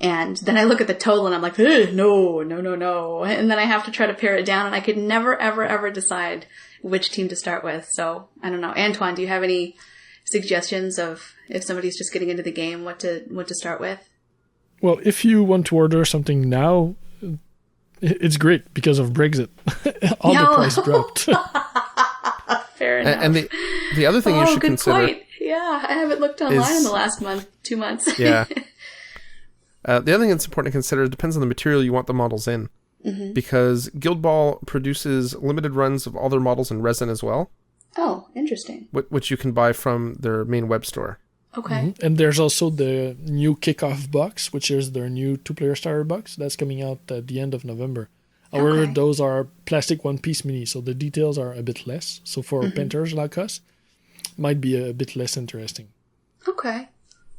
And then I look at the total and I'm like, no. And then I have to try to pare it down, and I could never, ever, ever decide which team to start with. So I don't know. Antoine, do you have any suggestions of if somebody's just getting into the game, what to start with? Well, if you want to order something now, it's great because of Brexit. All the price dropped. Fair enough. And the other thing you should consider... Point. Yeah, I haven't looked online in the last 2 months. Yeah. The other thing that's important to consider, it depends on the material you want the models in. Mm-hmm. Because Guild Ball produces limited runs of all their models in resin as well. Oh, interesting. Which you can buy from their main web store. Okay. Mm-hmm. And there's also the new Kickoff box, which is their new 2-player starter box. That's coming out at the end of November. However, those are plastic one-piece mini, so the details are a bit less. So for painters like us, might be a bit less interesting. Okay.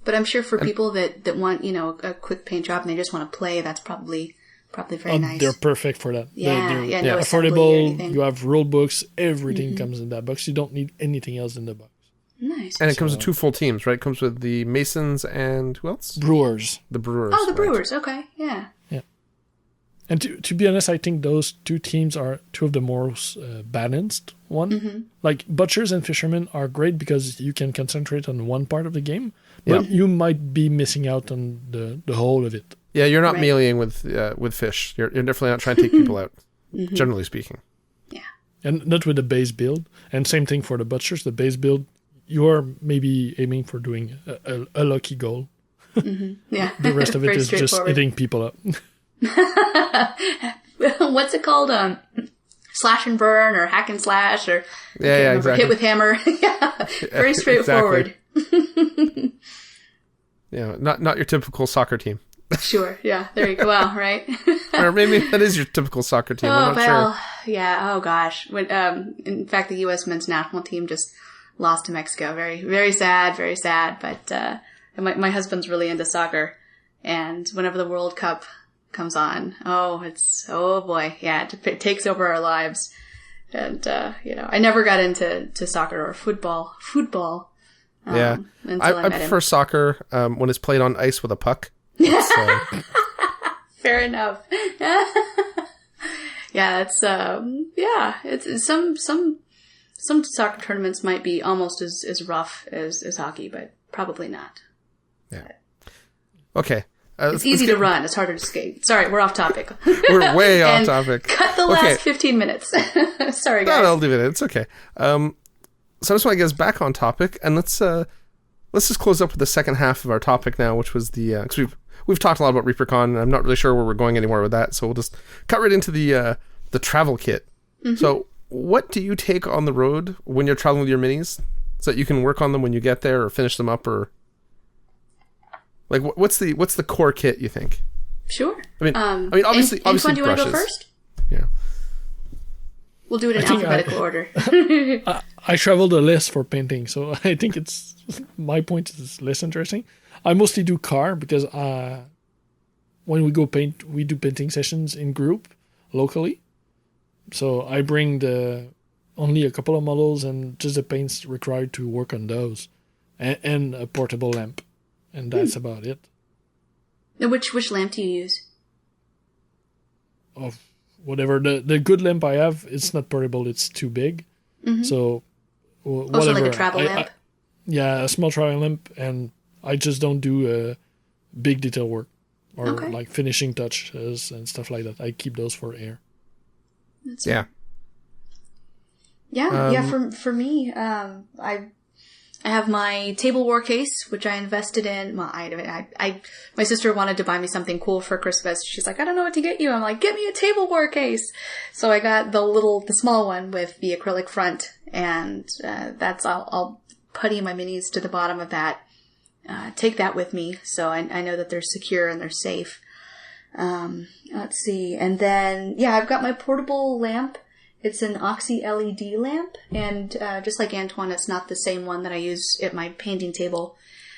But I'm sure for people that want, a quick paint job and they just want to play, that's probably very nice. They're perfect for that. Yeah, they're affordable. You have rule books. Everything comes in that box. You don't need anything else in the box. Nice. And it comes with 2 full teams, right? It comes with the Masons and who else? Brewers. The Brewers. Oh, the Brewers. Okay, yeah. Yeah. And to be honest, I think those 2 teams are 2 of the most balanced one. Mm-hmm. Like Butchers and Fishermen are great because you can concentrate on one part of the game, but you might be missing out on the whole of it. Yeah, you're not meleeing with fish. You're definitely not trying to take people out, generally speaking. Yeah. And not with the base build. And same thing for the Butchers. The base build, you're maybe aiming for doing a lucky goal. Mm-hmm. Yeah. The rest of it is just hitting people up. What's it called? Slash and burn or hack and slash or exactly. Hit with hammer. Yeah. Very straightforward. Exactly. Yeah, not your typical soccer team. Sure. Yeah. There you go. Well, right. Or maybe that is your typical soccer team. I'm not sure. Yeah. Oh gosh. When, in fact, the U.S. men's national team just lost to Mexico. Very, very sad. Very sad. But my husband's really into soccer, and whenever the World Cup comes on, oh boy, yeah, it takes over our lives. And I never got into soccer or football. Yeah, I prefer soccer when it's played on ice with a puck. Fair enough. Yeah, it's some soccer tournaments might be almost as rough as hockey, but probably not. Yeah. Okay. It's easy to run. It's harder to skate. Sorry, we're off topic. We're way off topic. Cut the last 15 minutes. Sorry, guys. No, I'll leave it. It's okay. So I just want to get us back on topic, and let's just close up with the second half of our topic now, which was the because we've talked a lot about Reapercon, and I'm not really sure where we're going anymore with that, so we'll just cut right into the travel kit. Mm-hmm. So, what do you take on the road when you're traveling with your minis, so that you can work on them when you get there or finish them up, or like what's the core kit you think? Sure. I mean, obviously, Antoine, do you want brushes. to go first? Yeah. We'll do it in alphabetical order. I traveled a less for painting, so I think my point is less interesting. I mostly do car because when we go paint, we do painting sessions in group locally. So I bring only a couple of models and just the paints required to work on those, and a portable lamp, and that's about it. And which lamp do you use? Oh, whatever the good lamp I have, it's not portable; it's too big. Mm-hmm. So whatever. So like a travel lamp. A small travel lamp, and I just don't do big detail work or like finishing touches and stuff like that. I keep those for air. Yeah. For me, I have my tableware case, which I invested in. Well, my sister wanted to buy me something cool for Christmas. She's like, I don't know what to get you. I'm like, get me a tableware case. So I got the small one with the acrylic front, and I'll putty my minis to the bottom of that. Take that with me, so I know that they're secure and they're safe. Let's see. And then, I've got my portable lamp. It's an Oxy LED lamp, and just like Antoine, it's not the same one that I use at my painting table,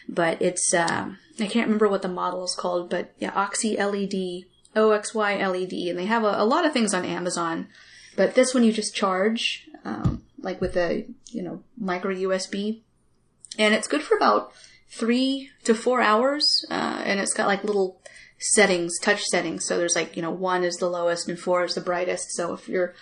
but it's, I can't remember what the model is called, but Oxy LED, OXY LED, and they have a lot of things on Amazon, but this one you just charge, like with a, micro USB, and it's good for about 3 to 4 hours, and it's got like little touch settings. So there's 1 is the lowest and 4 is the brightest. So if you're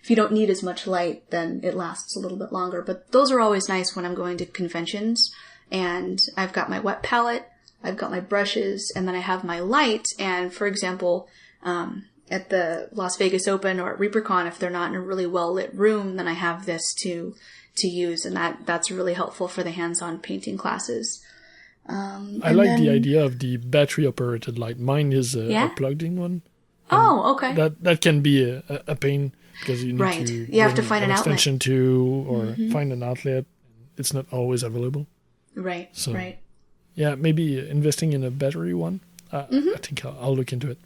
if you don't need as much light, then it lasts a little bit longer. But those are always nice when I'm going to conventions, and I've got my wet palette, I've got my brushes, and then I have my light. And for example, at the Las Vegas Open or at Reapercon, if they're not in a really well lit room, then I have this to use, and that's really helpful for the hands-on painting classes. I like the idea of the battery operated light. Mine is a plugged in one. Oh, okay. That can be a pain because you need to you have to find an extension outlet to or find an outlet. It's not always available. Right. So, right. Yeah, maybe investing in a battery one. I think I'll look into it.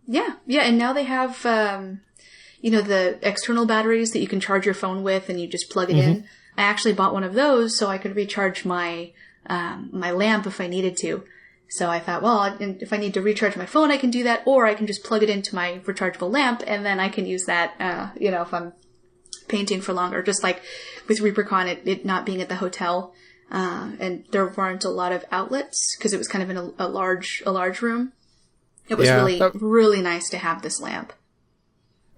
Yeah, yeah, and now they have the external batteries that you can charge your phone with, and you just plug it in. I actually bought one of those so I could recharge my my lamp if I needed to. So I thought, well, if I need to recharge my phone, I can do that, or I can just plug it into my rechargeable lamp, and then I can use that, if I'm painting for longer. Just like with Reapercon, it not being at the hotel, and there weren't a lot of outlets because it was kind of in a large room. It was really nice to have this lamp.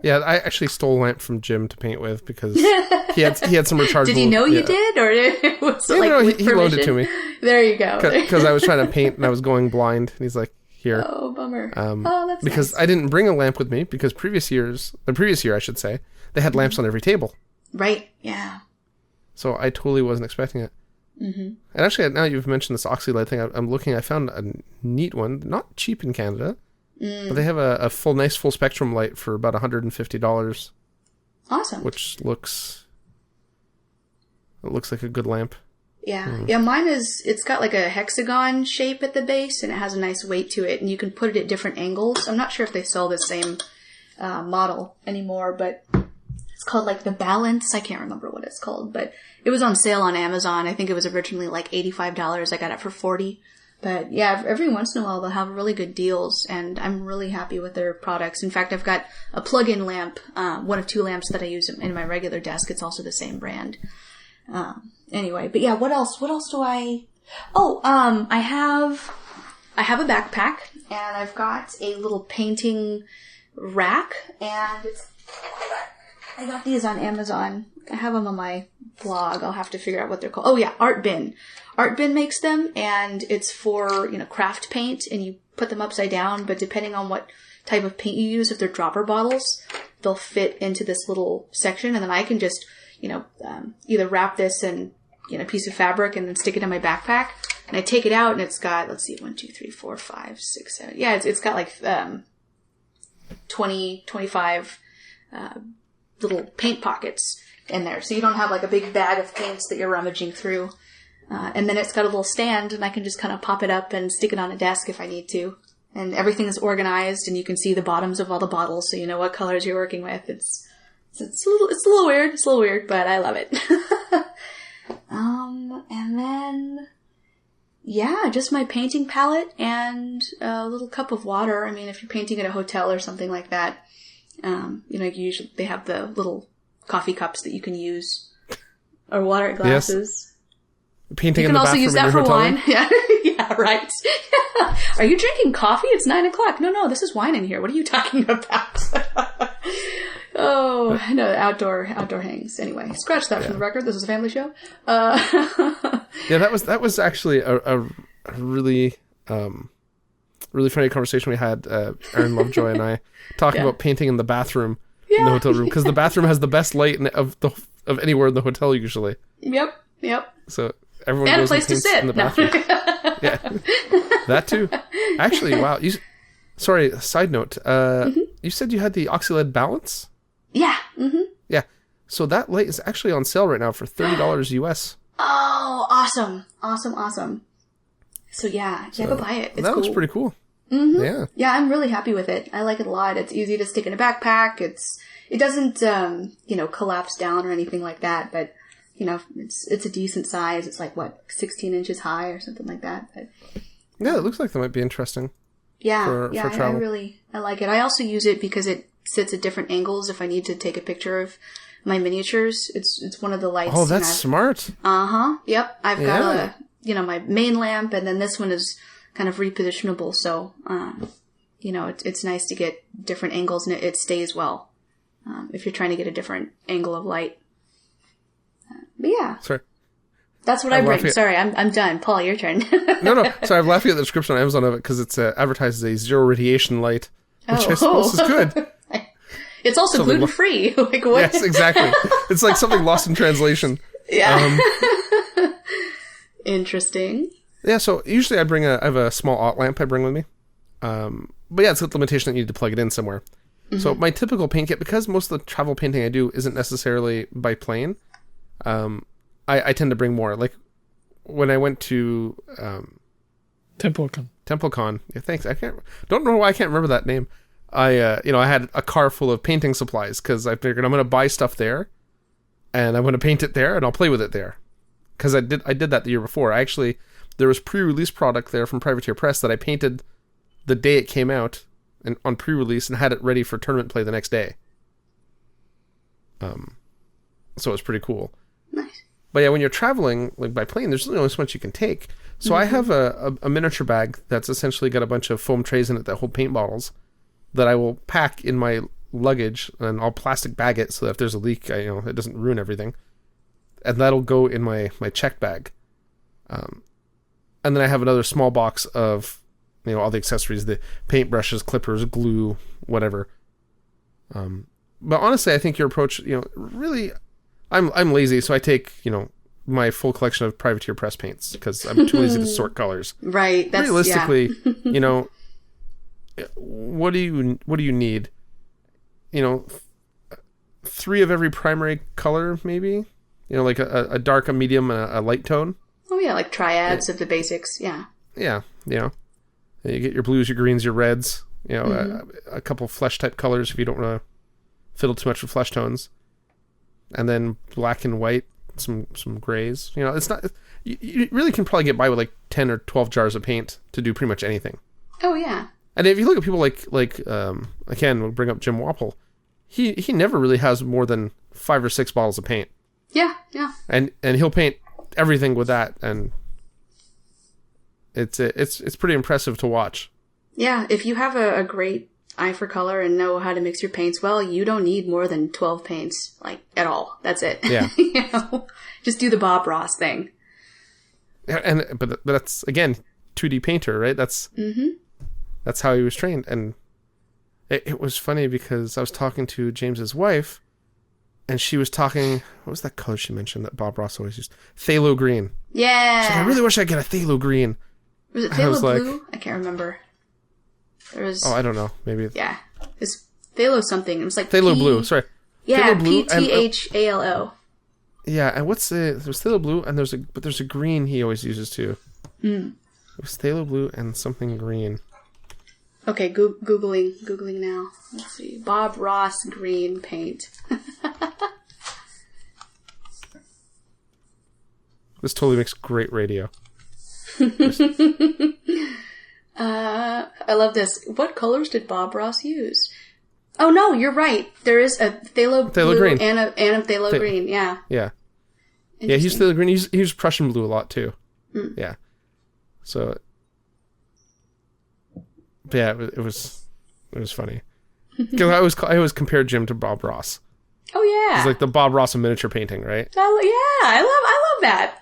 Yeah, I actually stole a lamp from Jim to paint with because he had some rechargeable. Did he know you did, or was it he loaned it to me. There you go. Because I was trying to paint and I was going blind, and he's like, "Here." Oh, bummer. That's because nice. I didn't bring a lamp with me because the previous year I should say, they had lamps on every table. Right. Yeah. So I totally wasn't expecting it. And actually, now you've mentioned this oxylite thing, I'm looking. I found a neat one, not cheap in Canada. But they have a nice full spectrum light for about $150. Awesome. Which looks like a good lamp. Yeah. Yeah, mine it's got like a hexagon shape at the base, and it has a nice weight to it, and you can put it at different angles. I'm not sure if they sell the same model anymore, but it's called like the Balance. I can't remember what it's called, but it was on sale on Amazon. I think it was originally like $85. I got it for $40. But yeah, every once in a while they'll have really good deals, and I'm really happy with their products. In fact, I've got a plug-in lamp, one of two lamps that I use in my regular desk. It's also the same brand. Anyway, but yeah, what else do I... I have a backpack, and I've got a little painting rack, and I got these on Amazon. I have them on my blog. I'll have to figure out what they're called. Oh yeah, Art Bin. Art Bin makes them, and it's for, craft paint, and you put them upside down, but depending on what type of paint you use, if they're dropper bottles, they'll fit into this little section, and then I can just, either wrap this in, a piece of fabric and then stick it in my backpack, and I take it out, and it's got, let's see, 1, 2, 3, 4, 5, 6, 7, yeah, it's got like, 20, 25, little paint pockets in there, so you don't have like a big bag of paints that you're rummaging through. And then it's got a little stand, and I can just kind of pop it up and stick it on a desk if I need to. And everything is organized, and you can see the bottoms of all the bottles, so you know what colors you're working with. It's a little weird. It's a little weird, but I love it. And then, yeah, just my painting palette and a little cup of water. I mean, if you're painting at a hotel or something like that, usually they have the little coffee cups that you can use, or water glasses. Yes. Painting you in the can also bathroom use that for hotel wine. Yeah, yeah, right. Are you drinking coffee? It's 9:00. No, this is wine in here. What are you talking about? Oh, no, outdoor hangs. Anyway, scratch that from the record. This is a family show. Yeah, that was actually a really really funny conversation we had. Aaron Lovejoy and I talking about painting in the bathroom in the hotel room, because the bathroom has the best light of anywhere in the hotel usually. Yep. So everyone and goes a place and to paints sit. in the bathroom. Yeah, that too. Actually, wow. Sorry. Side note. You said you had the Oxyled Balance. Yeah. Yeah. So that light is actually on sale right now for $30 US. Oh, awesome. So yeah, go buy it. It's that cool. looks pretty cool. Yeah, I'm really happy with it. I like it a lot. It's easy to stick in a backpack. It doesn't collapse down or anything like that, but it's a decent size. It's like 16 inches high or something like that. But, yeah, it looks like that might be interesting. Yeah, for travel. I like it. I also use it because it sits at different angles if I need to take a picture of my miniatures. It's one of the lights. Oh, that's smart. Yep. I've got my main lamp, and then this one is kind of repositionable. So, it's nice to get different angles, and it stays well. if you're trying to get a different angle of light. But yeah. Sorry. That's what I bring. Sorry, I'm done. Paul, your turn. No. Sorry, I'm laughing at the description on Amazon of it because it's advertised as a zero radiation light, which I suppose is good. It's also gluten-free. Like, what? Yes, exactly. It's like something lost in translation. Yeah. Interesting. Yeah, so usually I have a small aught lamp I bring with me. But yeah, it's got the limitation that you need to plug it in somewhere. Mm-hmm. So my typical paint kit, because most of the travel painting I do isn't necessarily by plane, I tend to bring more. Like when I went to TempleCon. Yeah, thanks. Don't know why I can't remember that name. I had a car full of painting supplies because I figured I'm going to buy stuff there, and I'm going to paint it there, and I'll play with it there. Because I did that the year before. There was pre-release product there from Privateer Press that I painted the day it came out and on pre-release and had it ready for tournament play the next day. So it was pretty cool. Nice. But yeah, when you're traveling like by plane, there's only so much you can take. So I have a miniature bag that's essentially got a bunch of foam trays in it that hold paint bottles that I will pack in my luggage, and I'll plastic bag it so that if there's a leak, it doesn't ruin everything. And that'll go in my checked bag. And then I have another small box of, all the accessories, the paintbrushes, clippers, glue, whatever. But honestly, I think your approach, really, I'm lazy, so I take, my full collection of Privateer Press paints because I'm too lazy to sort colors. Right. That's, realistically, what do you need? 3 of every primary color, maybe? Like a dark, a medium, and a light tone. Oh yeah, like triads of the basics. Yeah. Yeah. You get your blues, your greens, your reds. A couple flesh type colors if you don't want to fiddle too much with flesh tones, and then black and white, some grays. It's not. You really can probably get by with like 10 or 12 jars of paint to do pretty much anything. Oh yeah. And if you look at people like again, we'll bring up Jim Wapple. He never really has more than 5 or 6 bottles of paint. Yeah. And he'll paint everything with that, and it's pretty impressive to watch. Yeah, if you have a great eye for color and know how to mix your paints well, you don't need more than 12 paints, like, at all. That's it. Yeah. Just do the Bob Ross thing. Yeah, but that's, again, 2D painter, right? That's how he was trained. And it was funny because I was talking to James's wife, and she was talking, what was that color she mentioned that Bob Ross always used? Phthalo green. Yeah. She said, I really wish I could get a phthalo green. Was it phthalo blue? I can't remember. There was... Oh, I don't know. Maybe. Yeah. It's phthalo something. It was like phthalo blue. Sorry. Yeah, PTHALO. Yeah, and there's phthalo blue, and there's a green he always uses too. It was phthalo blue and something green. Okay, Googling now. Let's see. Bob Ross green paint. This totally makes great radio. I love this. What colors did Bob Ross use? Oh no, you're right. There is a phthalo blue green. and a phthalo green. Yeah. Yeah. Yeah, he's phthalo green. He used Prussian blue a lot too. Yeah. So. But yeah, it was funny because I always compared Jim to Bob Ross. Oh yeah, he's like the Bob Ross of miniature painting, right? Oh yeah, I love that.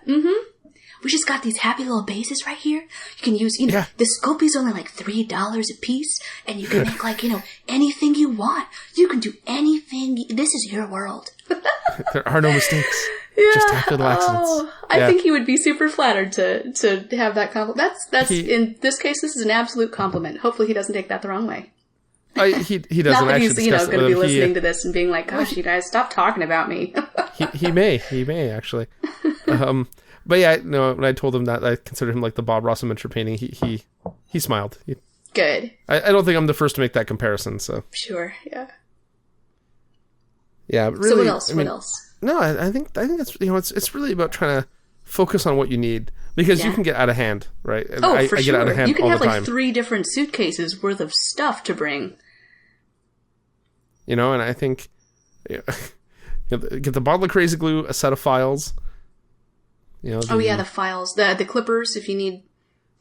We just got these happy little bases right here. You can use, the Scopia's only like $3 a piece, and you can make like, anything you want. You can do anything. This is your world. There are no mistakes. Yeah. Just happy little accidents. I think he would be super flattered to have that compliment. That's in this case, this is an absolute compliment. Hopefully he doesn't take that the wrong way. He doesn't. Not that he's, going to be listening to this and being like, gosh, you guys, stop talking about me. he may actually. But yeah, no. When I told him that I considered him like the Bob Ross of miniature painting, he smiled. Good. I don't think I'm the first to make that comparison. So sure, yeah. Yeah, but really. So what else? What else? No, I think that's it's really about trying to focus on what you need because you can get out of hand, right? Oh, for sure. Get out of hand you can all have the time. Like 3 different suitcases worth of stuff to bring. And I think get the bottle of crazy glue, a set of files. The files, the clippers, if you need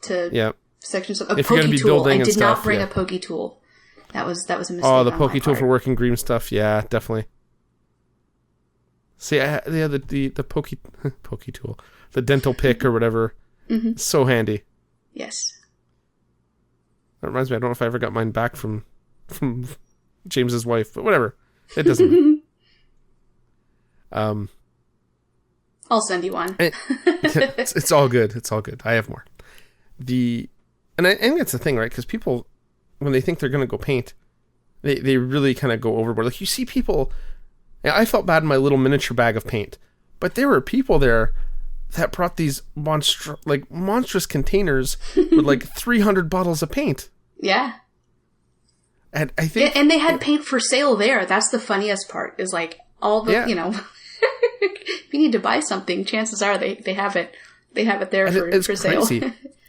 to section something. A if you're going to be tool. building I did and stuff, not bring a pokey tool. That was a mistake. Oh, the pokey tool for working green stuff. Yeah, definitely. See, the pokey tool, the dental pick or whatever. Mm-hmm. So handy. Yes. That reminds me, I don't know if I ever got mine back from James's wife, but whatever. It doesn't matter. I'll send you one. It's all good. It's all good. I have more. And I think that's the thing, right? Because people, when they think they're going to go paint, they really kind of go overboard. Like, you see people... I felt bad in my little miniature bag of paint, but there were people there that brought these monstrous containers with like 300 bottles of paint. Yeah. And I think... And they had paint for sale there. That's the funniest part, is like all the, if you need to buy something, chances are they have it. They have it there for sale.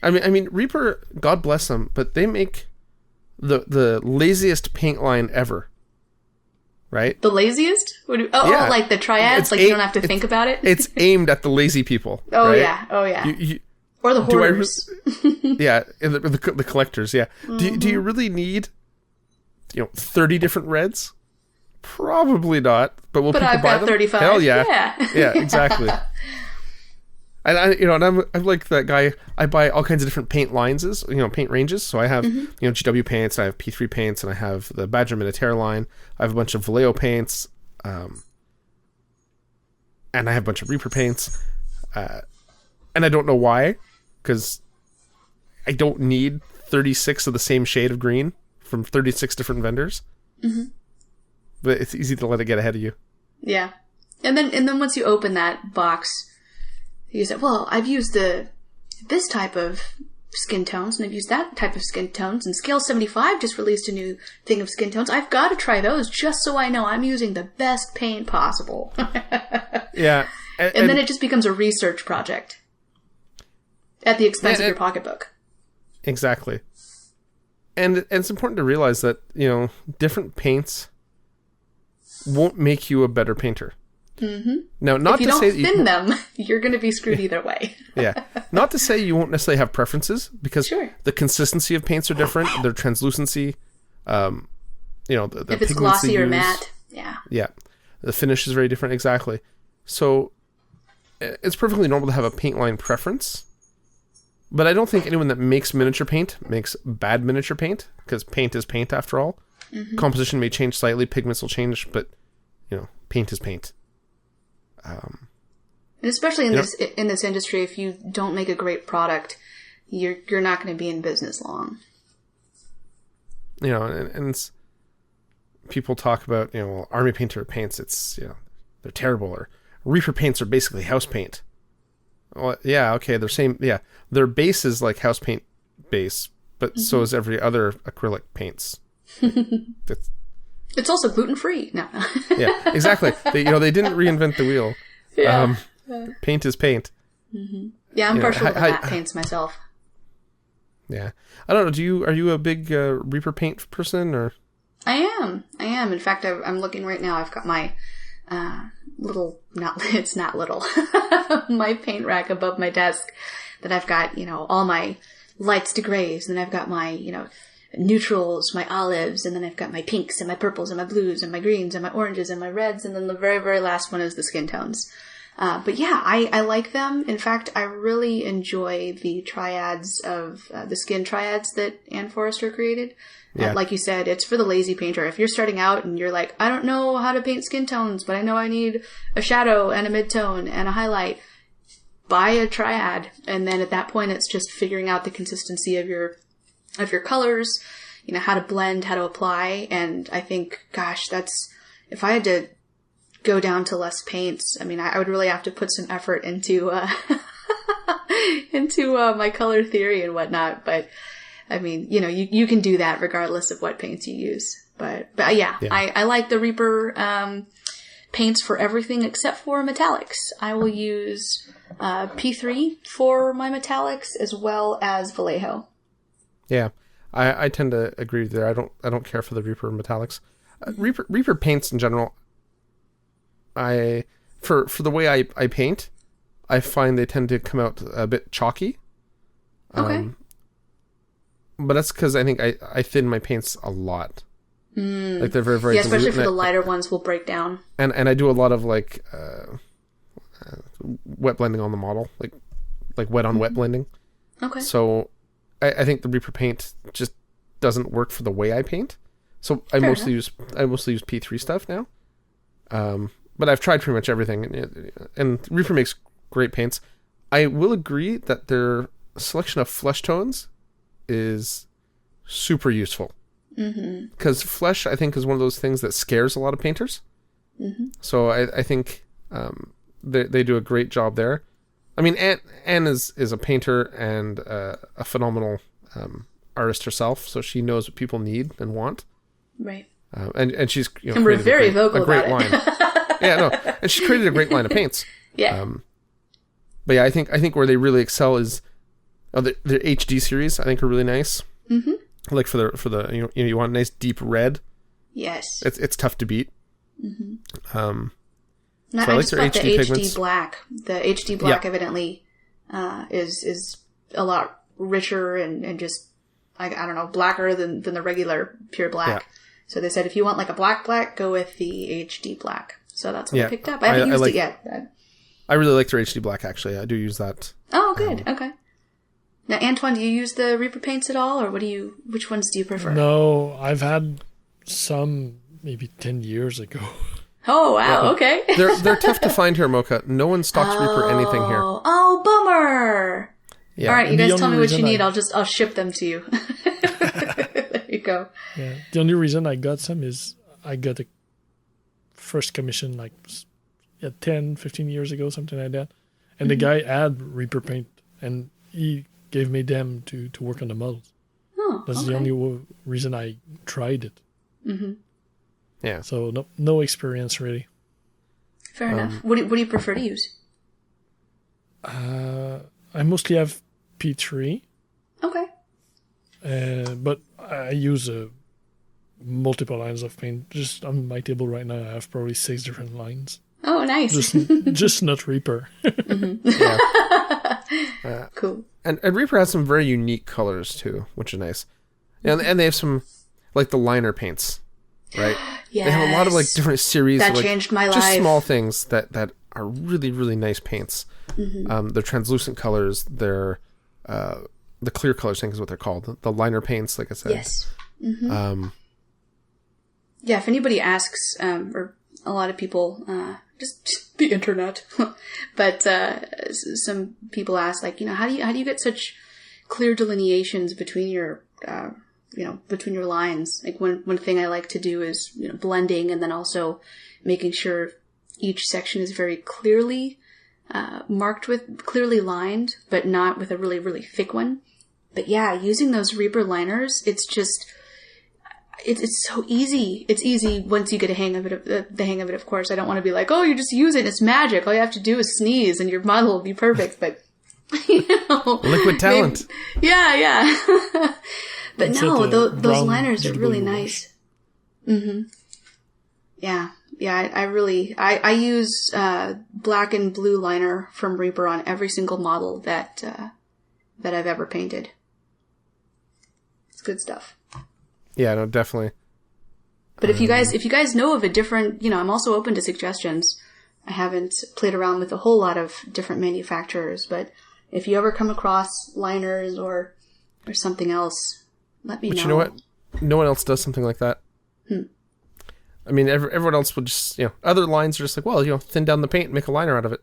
I mean, Reaper, God bless them, but they make the laziest paint line ever. Right? The laziest? Yeah. Like the triads? Like you don't have to think about it? It's aimed at the lazy people. Oh, right? Yeah. Oh, yeah. Or the hoarders. Yeah, the collectors, yeah. Mm-hmm. Do you really need 30 different reds? Probably not. But will people I've buy got them? 35. Hell yeah. Yeah, exactly. And I'm like that guy. I buy all kinds of different paint lines, paint ranges. So I have, GW paints, I have P3 paints, and I have the Badger Minotaur line. I have a bunch of Vallejo paints, and I have a bunch of Reaper paints. And I don't know why, because I don't need 36 of the same shade of green from 36 different vendors. Mm-hmm. But it's easy to let it get ahead of you. Yeah, and then once you open that box, you say, well, I've used this type of skin tones, and I've used that type of skin tones, and Scale 75 just released a new thing of skin tones. I've got to try those just so I know I'm using the best paint possible. Yeah. And then it just becomes a research project at the expense of your pocketbook. Exactly. And it's important to realize that, different paints won't make you a better painter. Mm-hmm. Now, not if you to don't say thin them, you're going to be screwed either way. Yeah. Not to say you won't necessarily have preferences, because the consistency of paints are different, their translucency, the if it's glossy or matte. Yeah. Yeah. The finish is very different, exactly. So, it's perfectly normal to have a paint line preference, but I don't think anyone that makes miniature paint makes bad miniature paint, because paint is paint after all. Mm-hmm. Composition may change slightly, pigments will change, but, paint is paint. And especially in this industry, if you don't make a great product, you're not going to be in business long. And it's, people talk about Army Painter paints. It's they're terrible, or Reaper paints are basically house paint. Well, yeah, okay, they're same. Yeah, their base is like house paint base, but so is every other acrylic paints. It's also gluten-free. No. Yeah, exactly. They didn't reinvent the wheel. Yeah. Paint is paint. Mm-hmm. Yeah, I'm partial to matte paints myself. Yeah. I don't know, are you a big Reaper paint person, or? I am. In fact, I'm looking right now. I've got my it's not little, my paint rack above my desk that I've got, all my lights to grays, and then I've got my, neutrals, my olives, and then I've got my pinks and my purples and my blues and my greens and my oranges and my reds, and then the very, very last one is the skin tones. But yeah, I like them. In fact, I really enjoy the triads of the skin triads that Ann Forrester created. Yeah. Like you said, it's for the lazy painter. If you're starting out and you're like, I don't know how to paint skin tones, but I know I need a shadow and a midtone and a highlight, buy a triad. And then at that point, it's just figuring out the consistency of your colors, how to blend, how to apply. And I think, gosh, if I had to go down to less paints, I would really have to put some effort into my color theory and whatnot. But you can do that regardless of what paints you use. But yeah. I like the Reaper paints for everything except for metallics. I will use P3 for my metallics as well as Vallejo. Yeah, I tend to agree there. I don't care for the Reaper metallics. Reaper paints in general, for the way I paint, I find they tend to come out a bit chalky. Okay. But that's because I think I thin my paints a lot. Like they're very, very yeah, especially dilute, for the lighter ones will break down. And I do a lot of like wet blending on the model, like wet on wet blending. Okay. So I think the Reaper paint just doesn't work for the way I paint. So I mostly use P3 stuff now. But I've tried pretty much everything, and Reaper makes great paints. I will agree that their selection of flesh tones is super useful. Because flesh, I think, is one of those things that scares a lot of painters. So I think they do a great job there. I mean, Anne is a painter and a phenomenal artist herself, so she knows what people need and want. Right. And she's and we're very vocal great about it. line. Yeah, no, and she's created a great line of paints. Yeah. But yeah, I think where they really excel is their HD series. I think are really nice. Like for the you want a nice deep red. Yes. It's tough to beat. No, so I like just their thought HD the pigments. HD black. The HD black evidently is a lot richer and just I don't know, blacker than the regular pure black. Yeah. So they said if you want like a black, go with the HD black. So that's what I picked up. I haven't used it yet. But... I really like their HD black, actually. I do use that. Oh, good. Okay. Now, Antoine, do you use the Reaper paints at all, or which ones do you prefer? No, I've had some maybe 10 years ago. Oh, wow. Okay. They're tough to find here, Mocha. No one stocks Reaper anything here. Oh, bummer. Yeah. All right, you guys tell me what you need. I'll ship them to you. There you go. Yeah. The only reason I got some is I got a first commission like 10, 15 years ago, something like that. And the guy had Reaper paint, and he gave me them to work on the models. Oh, That's the only reason I tried it. Yeah. So no experience really. Fair enough. What do you prefer to use? I mostly have P3. Okay. But I use multiple lines of paint. Just on my table right now, I have probably 6 different lines. Oh, nice. Just not Reaper. Cool. And Reaper has some very unique colors too, which is nice. And they have some, like the liner paints, right? Yes. They have a lot of like different series. That like, changed my life. Just small things that are really, really nice paints. They're translucent colors. They're the clear colors, I think is what they're called. The liner paints, like I said. Yes. Yeah, if anybody asks, or a lot of people, just the internet, but some people ask, like, how do you get such clear delineations between your, between your lines? Like one thing I like to do is blending, and then also making sure each section is very clearly marked with clearly lined, but not with a really, really thick one. But yeah, using those Reaper liners, it's just, it's so easy. It's easy once you get the hang of it, of course. I don't want to be like, oh, you just use it, it's magic. All you have to do is sneeze and your model will be perfect. But, liquid talent. Maybe, yeah. But it's no, those liners are really nice. Yeah, I use black and blue liner from Reaper on every single model that I've ever painted. It's good stuff. Yeah, no, definitely. But if you guys know of a different, I'm also open to suggestions. I haven't played around with a whole lot of different manufacturers, but if you ever come across liners or something else, let me know. But you know what? No one else does something like that. I mean, everyone else would just, other lines are just like, well, thin down the paint and make a liner out of it.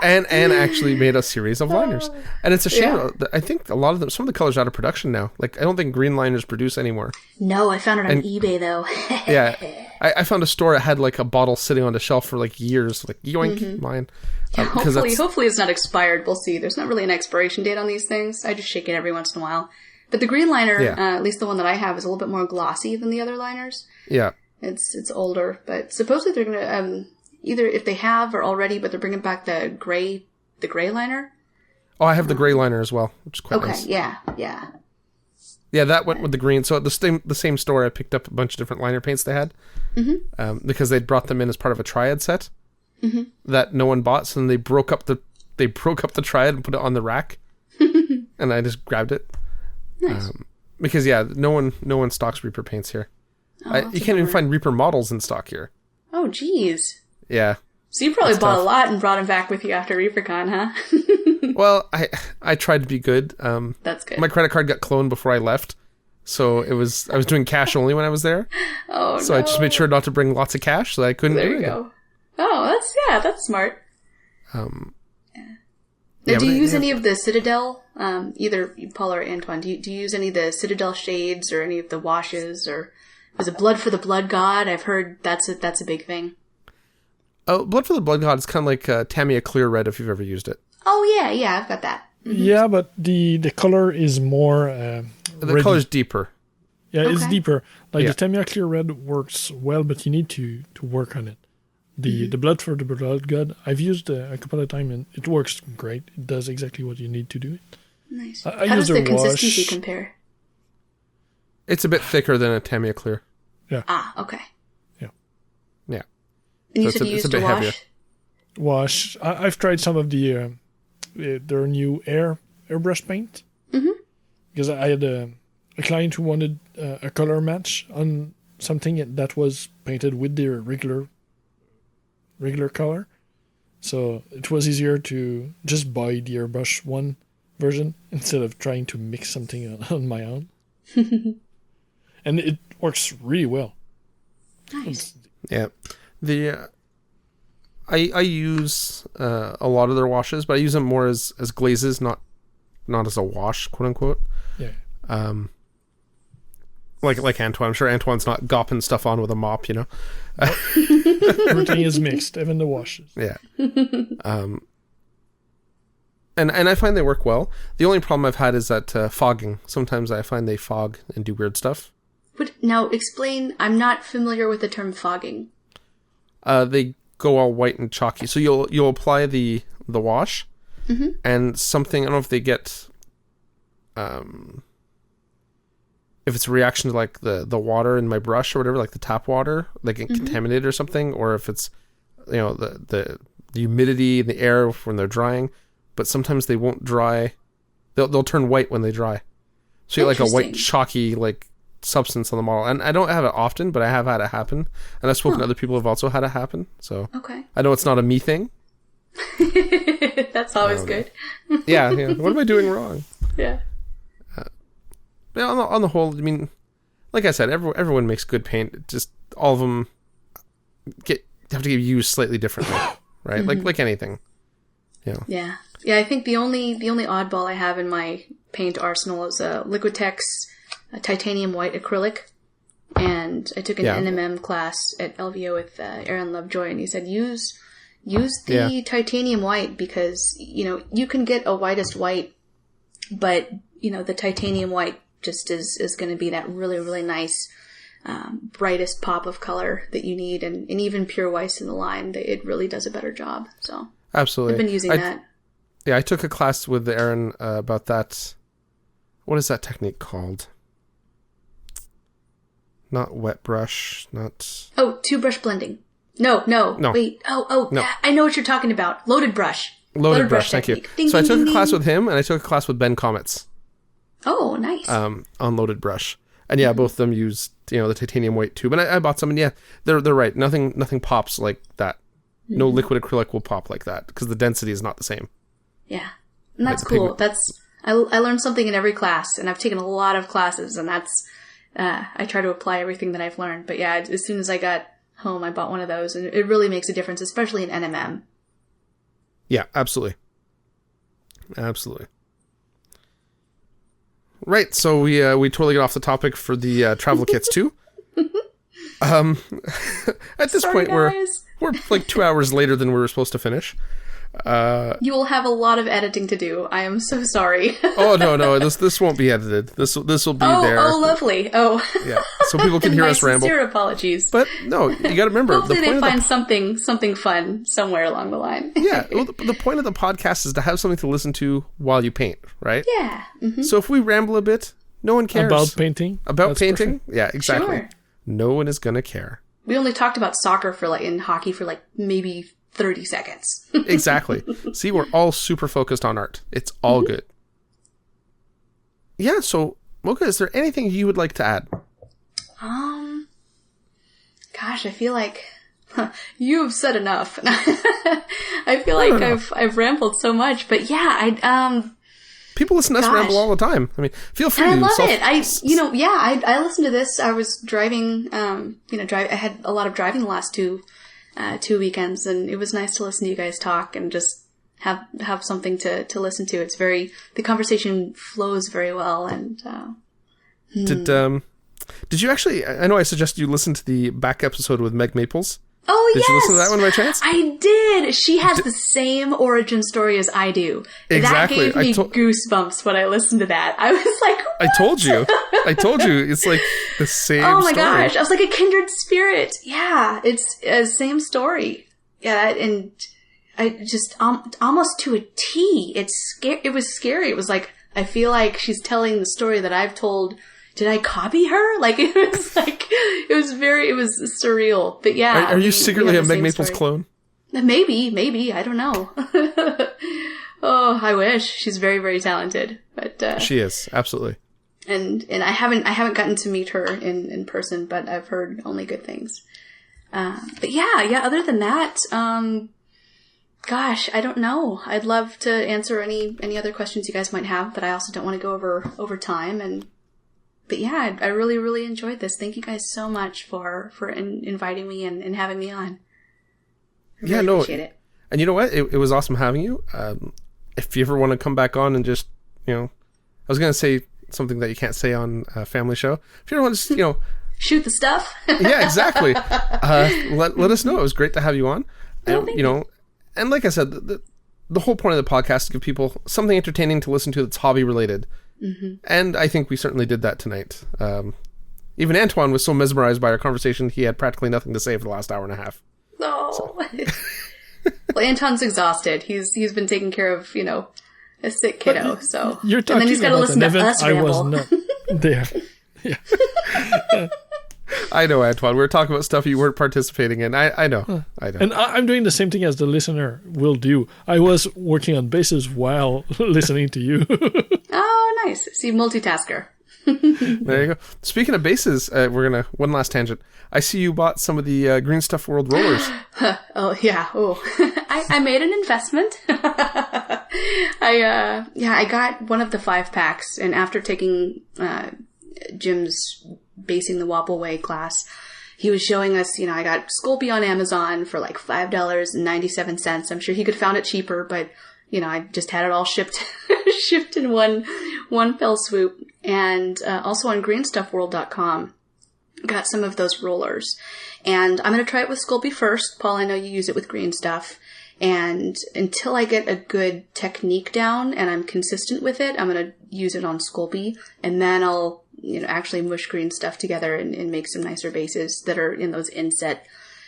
And actually made a series of liners. And it's a shame. Yeah. I think a lot of them, some of the colors are out of production now. Like, I don't think green liners produce anymore. No, I found it on eBay, though. Yeah. I found a store that had, like, a bottle sitting on the shelf for, like, years. Like, yoink, mine. Hopefully it's not expired. We'll see. There's not really an expiration date on these things. I just shake it every once in a while. But the green liner, at least the one that I have, is a little bit more glossy than the other liners. Yeah. It's older. But supposedly they're going to... either if they have or already, but they're bringing back the gray liner. Oh, I have the gray liner as well, which is quite nice. Okay, yeah. Yeah, that went with the green. So at the same store, I picked up a bunch of different liner paints they had, because they'd brought them in as part of a triad set that no one bought. So then they broke up the triad and put it on the rack, and I just grabbed it. Nice. Because no one stocks Reaper paints here. You can't even find Reaper models in stock here. Oh, geez. Yeah. So you probably bought tough. a lot and brought them back with you after Reapercon, huh? Well, I tried to be good. That's good. My credit card got cloned before I left, so I was doing cash only when I was there. Oh, so I just made sure not to bring lots of cash, so I couldn't do anything. There you go. Oh, that's smart. Um, Now, do you use any of the Citadel, either Paul or Antoine, do you use any of the Citadel shades or any of the washes, or was it Blood for the Blood God? I've heard that's a big thing. Oh, Blood for the Blood God is kind of like Tamiya Clear Red if you've ever used it. Oh, yeah, I've got that. Mm-hmm. Yeah, but the color is more the color's deeper. Yeah, it's Okay. deeper. Like the Tamiya Clear Red works well, but you need to work on it. The Blood for the Blood God, I've used a couple of times and it works great. It does exactly what you need to do. Nice. I How use does the a consistency wash. compare? It's a bit thicker than a Tamiya Clear. Ah, okay. Yeah. And you So said you it's a used a bit wash? heavier. Wash. I've tried some of their new airbrush paint. Mm-hmm. Because I had a client who wanted a color match on something that was painted with their regular color. So it was easier to just buy the airbrush one version instead of trying to mix something on my own. And it works really well. Nice. Yeah. I use a lot of their washes, but I use them more as glazes, not as a wash, quote unquote. Yeah. Like Antoine. I'm sure Antoine's not gopping stuff on with a mop, you know? Everything is mixed, even the washes. Yeah. And I find they work well. The only problem I've had is that fogging. Sometimes I find they fog and do weird stuff. Now, explain, I'm not familiar with the term fogging. They go all white and chalky. So you'll apply the wash, and something, I don't know if they get, if it's a reaction to like the water in my brush or whatever, like the tap water, like get contaminated or something, or if it's, the humidity in the air when they're drying. But sometimes they won't dry. They'll turn white when they dry. So you get like a white chalky like substance on the model. And I don't have it often, but I have had it happen. And I've spoken to other people who have also had it happen. So Okay. I know it's not a me thing. That's always good. Yeah. What am I doing wrong? Yeah. Yeah, on the whole, I mean, like I said, everyone makes good paint. Just all of them have to get used slightly differently, right? Like anything. Yeah. Yeah, I think the only oddball I have in my paint arsenal is a Liquitex titanium white acrylic. And I took an NMM class at LVO with Aaron Lovejoy, and he said use the titanium white because, you can get a whitest white, but, the titanium white just is going to be that really, really nice, brightest pop of color that you need. And even pure whites in the line, it really does a better job. So absolutely. I've been using that. Yeah, I took a class with Aaron about that. What is that technique called? Not wet brush, not... Oh, two brush blending. No. Wait. Oh, no. I know what you're talking about. Loaded brush. Loaded brush, thank technique. you. Ding, so ding, I took ding, a class ding. with him, and I took a class with Ben Comets. Oh, nice. On loaded brush. And yeah, both of them used, the titanium white tube. And I bought some, and yeah, they're right. Nothing pops like that. No liquid acrylic will pop like that, because the density is not the same. Yeah. And that's Like cool. pigment. I learned something in every class, and I've taken a lot of classes, and that's, I try to apply everything that I've learned. But yeah, as soon as I got home, I bought one of those, and it really makes a difference, especially in NMM. Yeah, absolutely. Absolutely. Right, so we totally get off the topic for the travel kits too. At this point, guys. we're like 2 hours later than we were supposed to finish. You will have a lot of editing to do. I am so sorry. Oh no, this won't be edited. This will be there. Oh, lovely. Oh, Yeah, so people can hear us ramble. Sincere apologies. But no, you got to remember. Hopefully, they find of something fun somewhere along the line. well, the point of the podcast is to have something to listen to while you paint, right? Yeah. Mm-hmm. So if we ramble a bit, no one cares About painting? About That's painting. perfect. Yeah, exactly. Sure. No one is gonna care. We only talked about soccer in hockey for maybe 30 seconds. Exactly. See, we're all super focused on art. It's all good. Yeah, so Mocha, is there anything you would like to add? Gosh, I feel like you've said enough. I feel like I've rambled so much, but yeah, people listen to us ramble all the time. I mean, feel free. And I love it. I listened to this. I was driving. I had a lot of driving the last two weekends, and it was nice to listen to you guys talk and just have something to listen to. It's the conversation flows very well, and Did you actually? I know I suggested you listen to the back episode with Meg Maples. Oh, yes! Did you listen to that one by chance? I did! She has the same origin story as I do. Exactly. That gave me goosebumps when I listened to that. I was like, what? I told you. It's like the same story. Oh my gosh. I was like a kindred spirit. Yeah, it's the same story. Yeah, and I just, almost to a T. It was scary. It was like, I feel like she's telling the story that I've told. Did I copy her? Like, it was surreal. But yeah. Are you secretly a Meg Maples clone? Maybe. I don't know. Oh, I wish. She's very, very talented. But, she is. Absolutely. And I haven't gotten to meet her in person, but I've heard only good things. But yeah, other than that, gosh, I don't know. I'd love to answer any other questions you guys might have, but I also don't want to go over time. But yeah, I really, really enjoyed this. Thank you guys so much for inviting me and having me on. I really appreciate it. And you know what? It was awesome having you. If you ever want to come back on and just, I was going to say something that you can't say on a family show. If you ever want to just, shoot the stuff. Yeah, exactly. Let us know. It was great to have you on. And, and like I said, the whole point of the podcast is to give people something entertaining to listen to that's hobby related. Mm-hmm. And I think we certainly did that tonight. Even Antoine was so mesmerized by our conversation, he had practically nothing to say for the last hour and a half. No. So. Well, Anton's exhausted. He's been taking care of, a sick kiddo. So you're talking, and then he's got to listen to us ramble. I was not there. Yeah. I know, Antoine. We were talking about stuff you weren't participating in. I know. I know. And I'm doing the same thing as the listener will do. I was working on bases while listening to you. Oh, nice. See, multitasker. There you go. Speaking of bases, one last tangent. I see you bought some of the Green Stuff World rollers. Oh, yeah. Oh, I made an investment. I got one of the 5-packs, and after taking Jim's Basing the Wapple Way class, he was showing us, I got Sculpey on Amazon for like $5.97. I'm sure he could have found it cheaper, but I just had it all shipped in one fell swoop. And also on greenstuffworld.com, got some of those rollers. And I'm going to try it with Sculpey first. Paul, I know you use it with Green Stuff. And until I get a good technique down and I'm consistent with it, I'm going to use it on Sculpey. And then I'll actually mush Green Stuff together and make some nicer bases that are in those inset,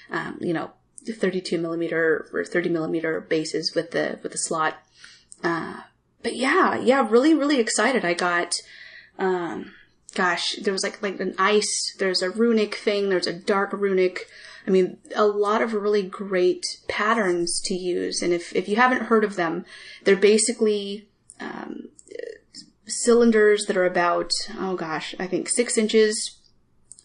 32 millimeter or 30 millimeter bases with the slot. But yeah, really, really excited. I got, there was like an ice, there's a runic thing, there's a dark runic. I mean, a lot of really great patterns to use. And if you haven't heard of them, they're basically, cylinders that are about, I think 6 inches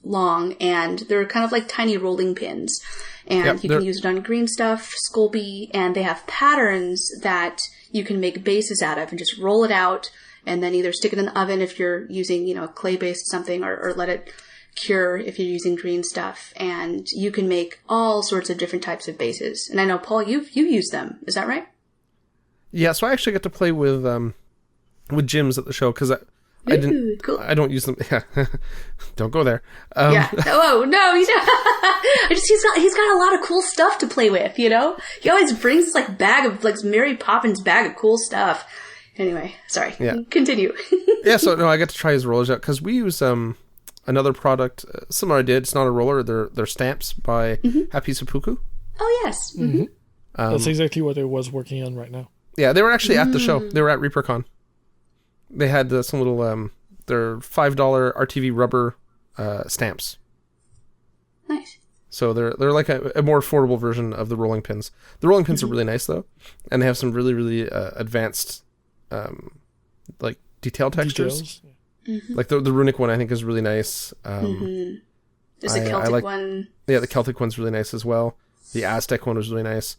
long, and they're kind of like tiny rolling pins. And you can use it on Green Stuff, Sculpey, and they have patterns that you can make bases out of and just roll it out and then either stick it in the oven if you're using, a clay-based something or let it cure if you're using Green Stuff. And you can make all sorts of different types of bases. And I know, Paul, you use them. Is that right? Yeah, so I actually got to play with Jim's at the show because I didn't. Cool. I don't use them. Yeah. Don't go there. Yeah. Oh no, you know. He's got a lot of cool stuff to play with. He always brings this bag of Mary Poppins bag of cool stuff. Anyway, sorry. Yeah. Continue. Yeah. So no, I got to try his rollers out because we use another product similar. I did. It's not a roller. They're stamps by Happy Seppuku. Oh yes. Mm-hmm. That's exactly what I was working on right now. Yeah, they were actually at the show. They were at Reapercon. They had some little, they're $5 RTV rubber stamps. Nice. So they're like a more affordable version of the rolling pins. The rolling pins are really nice though, and they have some really really advanced, detail textures. Like the runic one, I think is really nice. There's a Celtic one. Yeah, the Celtic one's really nice as well. The Aztec one was really nice.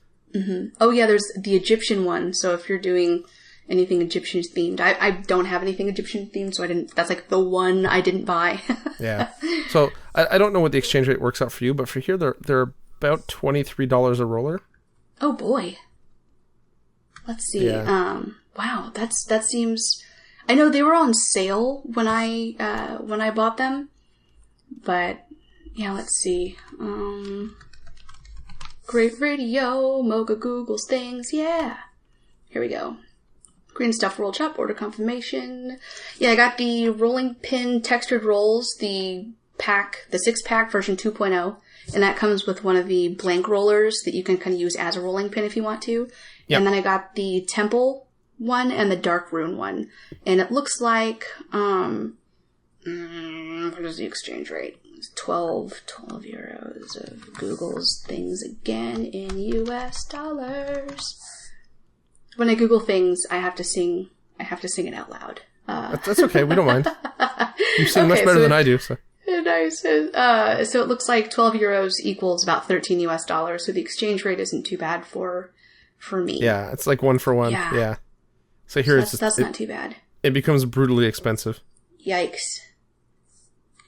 Oh yeah, there's the Egyptian one. So if you're doing anything Egyptian themed, I don't have anything Egyptian themed, so I didn't. That's like the one I didn't buy. Yeah. So I don't know what the exchange rate works out for you, but for here they're about $23 a roller. Oh boy. Let's see. Yeah. Wow, that seems. I know they were on sale when I bought them, but yeah, let's see. Great radio, Mocha Googles things, yeah. Here we go. Green Stuff Roll Chop, order confirmation. Yeah, I got the rolling pin textured rolls, the 6-pack version 2.0, and that comes with one of the blank rollers that you can kind of use as a rolling pin if you want to. Yep. And then I got the Temple one and the Dark Rune one. And it looks like, what is the exchange rate? 12 euros of Google's things again in US dollars. When I Google things, I have to sing it out loud. That's okay. We don't mind. You sing much better than I do. So. Nice. So it looks like 12 euros equals about 13 US dollars. So the exchange rate isn't too bad for me. Yeah, it's like 1 for 1. Yeah. So here that's not too bad. It becomes brutally expensive. Yikes.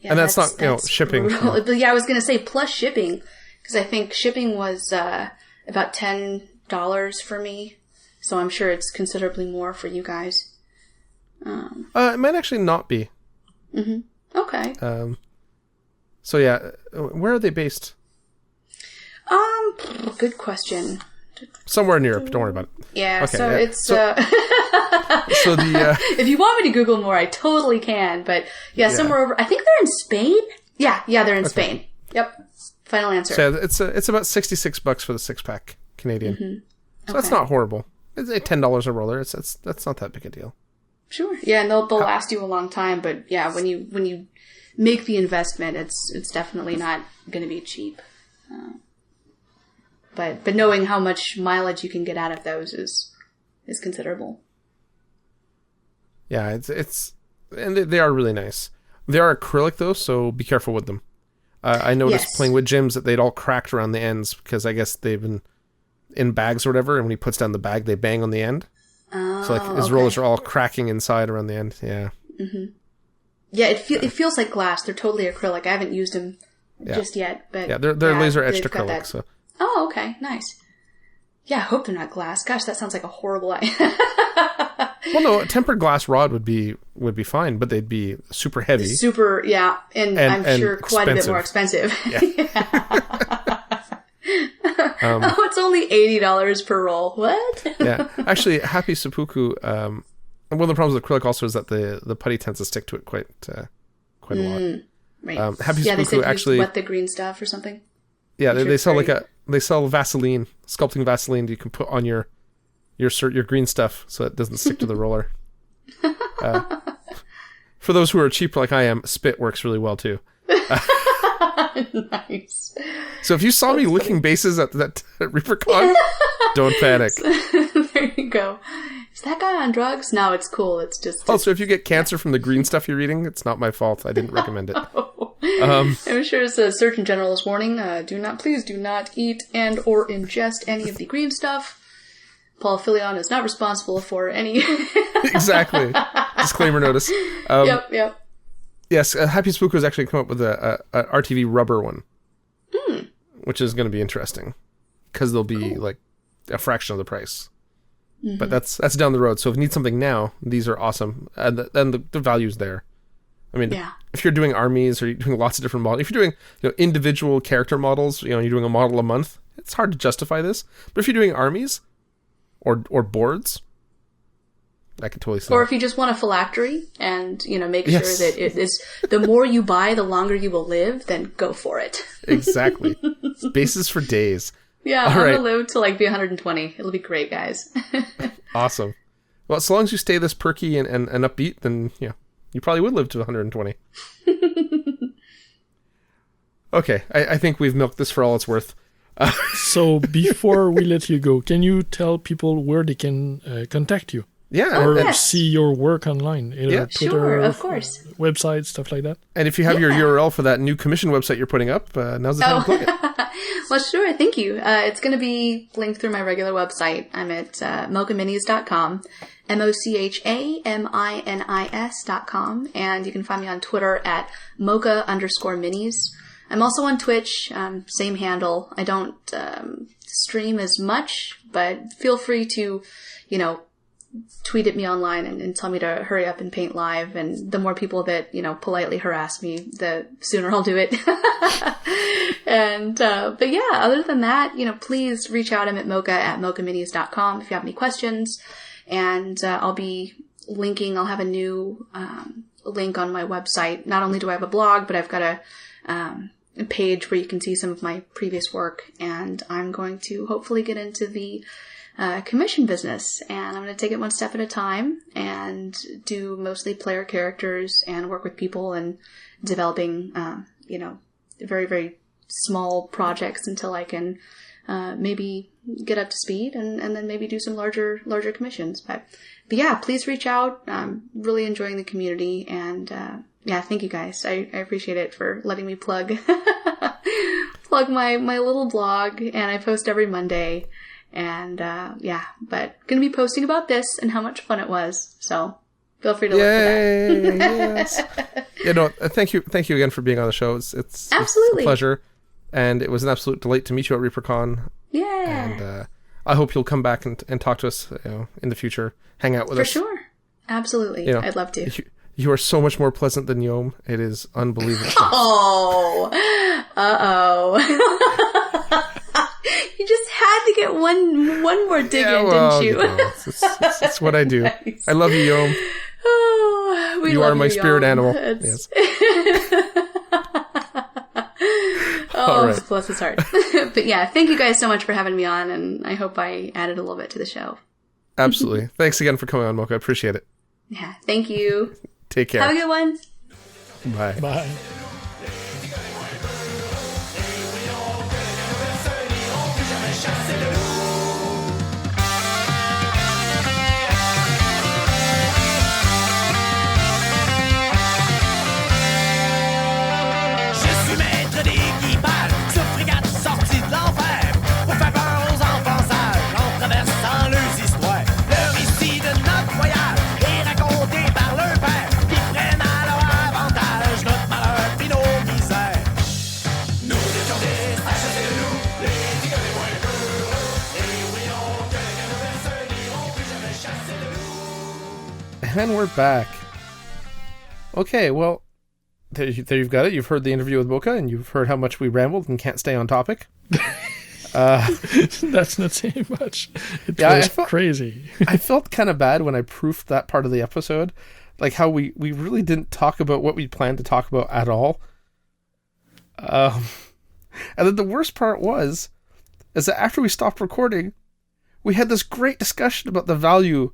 Yeah, and that's not shipping. Yeah, I was going to say plus shipping, because I think shipping was about $10 for me. So I'm sure it's considerably more for you guys. It might actually not be. Mm-hmm. Okay. So yeah, where are they based? Good question. Somewhere in Europe. Don't worry about it. Yeah. Okay, so it's. So the. If you want me to Google more, I totally can. But yeah, somewhere over. I think they're in Spain. Yeah, they're in Spain. Yep. Final answer. So it's about $66 for the 6-pack Canadian. Mm-hmm. So that's not horrible. It's $10 a roller. That's not that big a deal. Sure. Yeah, and they'll last you a long time. But yeah, when you make the investment, it's definitely not going to be cheap. But knowing how much mileage you can get out of those is considerable. Yeah, it's and they are really nice. They are acrylic though, so be careful with them. I noticed playing with Jims that they'd all cracked around the ends because I guess they've been in bags or whatever, and when he puts down the bag, they bang on the end. Oh, so like his rollers are all cracking inside around the end. Yeah. Mm-hmm. Yeah, it feels like glass. They're totally acrylic. I haven't used them just yet, but they're laser etched acrylic. So. Oh, okay, nice. Yeah, I hope they're not glass. Gosh, that sounds like a horrible idea. Well, no, a tempered glass rod would be fine, but they'd be super heavy. Super, yeah, and I'm sure quite a bit more expensive. Yeah. Oh, it's only $80 per roll. What? Yeah, actually, Happy Seppuku. One of the problems with acrylic also is that the putty tends to stick to it quite a lot. Right. Happy Seppuku they said actually wet the green stuff or something. Yeah, they sell they sell Vaseline, sculpting Vaseline that you can put on your green stuff so it doesn't stick to the roller. For those who are cheap like I am, spit works really well too. Nice. So if you saw me licking bases at Reapercon, don't panic. There you go. Is that guy on drugs? No, it's cool. It's just... Also, if you get cancer from the green stuff you're eating, it's not my fault. I didn't recommend it. I'm sure it's a Surgeon General's warning. Please do not eat and or ingest any of the green stuff. Paul Filion is not responsible for any... Exactly. Disclaimer notice. Yep. Yes, Happy Spook has actually come up with a RTV rubber one. Which is going to be interesting. Because they'll be like a fraction of the price. Mm-hmm. But that's down the road. So if you need something now, these are awesome. And the value's there. I mean, if you're doing armies or you're doing lots of different models, if you're doing individual character models, you're doing a model a month, it's hard to justify this. But if you're doing armies or boards, I could totally see Or if you just want a phylactery and, make sure that it is, the more you buy, the longer you will live, then go for it. Exactly. Bases for days. Yeah, I'm going to live to be 120. It'll be great, guys. Awesome. Well, so long as you stay this perky and upbeat, then you probably would live to 120. Okay, I think we've milked this for all it's worth. So before we let you go, can you tell people where they can contact you? Yeah. Or yes. see your work online. Either Yeah. Twitter, Sure, of course. website, stuff like that. And if you have your URL for that new commission website you're putting up, now's the time to plug it. Well, sure. Thank you. It's going to be linked through my regular website. I'm at mochaminis.com, MochaMinis.com, and you can find me on Twitter at Mocha_minis. I'm also on Twitch, same handle. I don't stream as much, but feel free to, tweet at me online and tell me to hurry up and paint live. And the more people that, politely harass me, the sooner I'll do it. And, but yeah, other than that, please reach out. I'm at mocha@mochaminis.com if you have any questions. And, I'll be linking, I'll have a new, link on my website. Not only do I have a blog, but I've got a page where you can see some of my previous work. And I'm going to hopefully get into the commission business, and I'm going to take it one step at a time and do mostly player characters and work with people and developing, very, very small projects until I can maybe get up to speed and then maybe do some larger commissions. But yeah, please reach out. I'm really enjoying the community, and yeah, thank you guys. I appreciate it for letting me plug my little blog, and I post every Monday. And, yeah, but gonna be posting about this and how much fun it was. So feel free to look for that. Yes. Thank you again for being on the show. It's Absolutely. a pleasure. And it was an absolute delight to meet you at Reapercon. Yeah. And, I hope you'll come back and talk to us, in the future. Hang out with us. For sure. Absolutely. I'd love to. You are so much more pleasant than Yom. It is unbelievable. Oh. Uh-oh. You just had to get one more dig in, didn't you? It's what I do. Nice. I love you, Yom. Oh, you are my spirit animal. Yes. Oh, right. Bless his heart. But yeah, thank you guys so much for having me on, and I hope I added a little bit to the show. Absolutely. Thanks again for coming on, Mocha. I appreciate it. Yeah, thank you. Take care. Have a good one. Bye. Bye. And we're back. Okay, well, there you've got it. You've heard the interview with Mocha, and you've heard how much we rambled and can't stay on topic. That's not saying much. It was crazy. I felt kind of bad when I proofed that part of the episode, like how we really didn't talk about what we planned to talk about at all. And then the worst part is that after we stopped recording, we had this great discussion about the value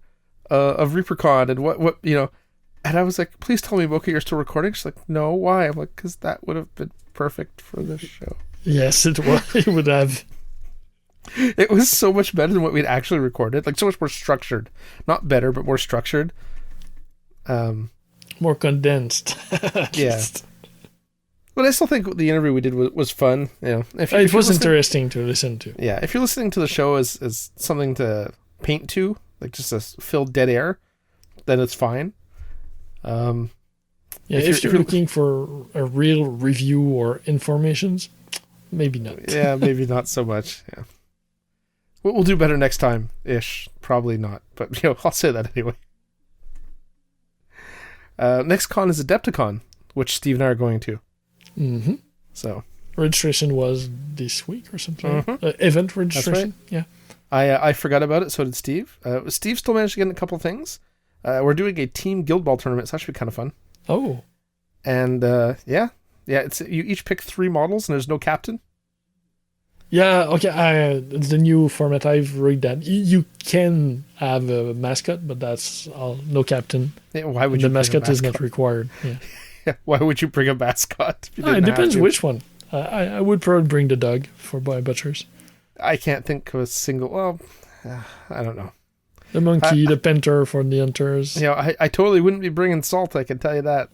of Reapercon and what and I was like, please tell me, Mocha, you're still recording? She's like, no, why? I'm like, because that would have been perfect for this show. Yes, it would have. It was so much better than what we'd actually recorded, like so much more structured. Not better, but more structured. More condensed. Yeah. But I still think the interview we did was fun. It was interesting to listen to. Yeah, if you're listening to the show as something to paint to, like just to fill dead air, then it's fine. If you're looking for a real review or informations, maybe not. Yeah, maybe not so much. Yeah, we'll do better next time, ish. Probably not, but I'll say that anyway. Next con is Adepticon, which Steve and I are going to. Mm-hmm. So registration was this week or something. Mm-hmm. Event registration. That's right. Yeah. I forgot about it. So did Steve. Steve still managed to get in a couple of things. We're doing a team Guild Ball tournament. It's actually kind of fun. Oh. And it's you each pick 3 models and there's no captain. Yeah. Okay. The new format, I've read that you can have a mascot, but that's all. No captain. Yeah, why would you? The mascot is not required. Yeah. Why would you bring a mascot? It depends which one. I would probably bring the dog by butchers. I can't think of a single. Well, I don't know. The monkey, the painter for the hunters. I totally wouldn't be bringing salt, I can tell you that.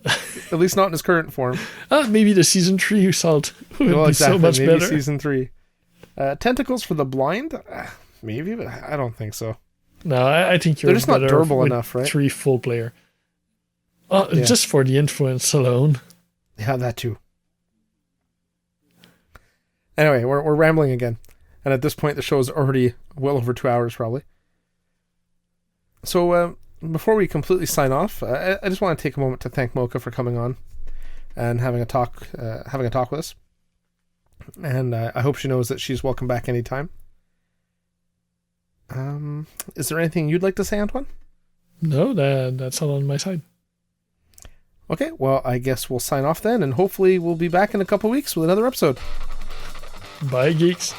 At least not in its current form. Maybe the season 3 salt would be exactly. so much Maybe better. season 3. Tentacles for the blind? Maybe, but I don't think so. No, I think you're They're just not better durable with enough, right? 3 full player. Just for the influence alone. Yeah, that too. Anyway, we're rambling again. And at this point, the show is already well over 2 hours, probably. So, before we completely sign off, I just want to take a moment to thank Mocha for coming on and having a talk with us. And I hope she knows that she's welcome back anytime. Is there anything you'd like to say, Antoine? No, that's all on my side. Okay, well, I guess we'll sign off then, and hopefully we'll be back in a couple weeks with another episode. Bye, geeks.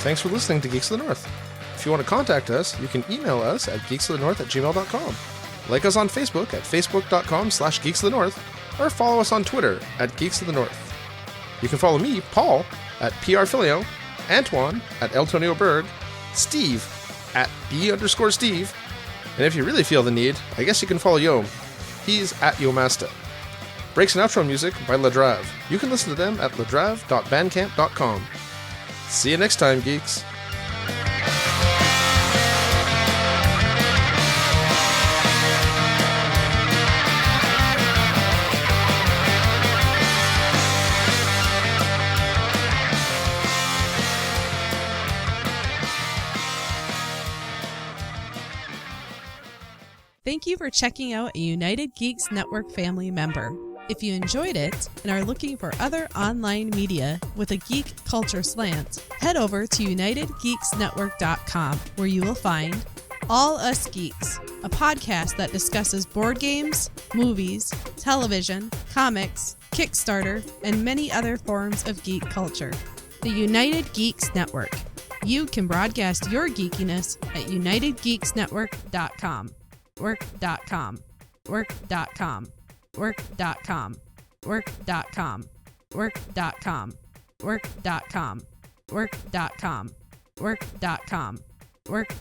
Thanks for listening to Geeks of the North. If you want to contact us, you can email us at geeksofthenorth@gmail.com. Like us on Facebook at facebook.com/geeksofthenorth, or follow us on Twitter at Geeks of the North. You can follow me, Paul, at PRFilio, Antoine at Eltonio Berg, Steve at B_Steve, and if you really feel the need, I guess you can follow Yom. He's at Yomasta. Breaks and outro music by Ladrave. You can listen to them at ladrave.bandcamp.com. See you next time, geeks. Thank you for checking out a United Geeks Network family member. If you enjoyed it and are looking for other online media with a geek culture slant, head over to UnitedGeeksNetwork.com, where you will find All Us Geeks, a podcast that discusses board games, movies, television, comics, Kickstarter, and many other forms of geek culture. The United Geeks Network. You can broadcast your geekiness at UnitedGeeksNetwork.com. Work.com. Work.com. Work.com. Work.com. Work.com. Work.com. Work.com. Work.com. Work.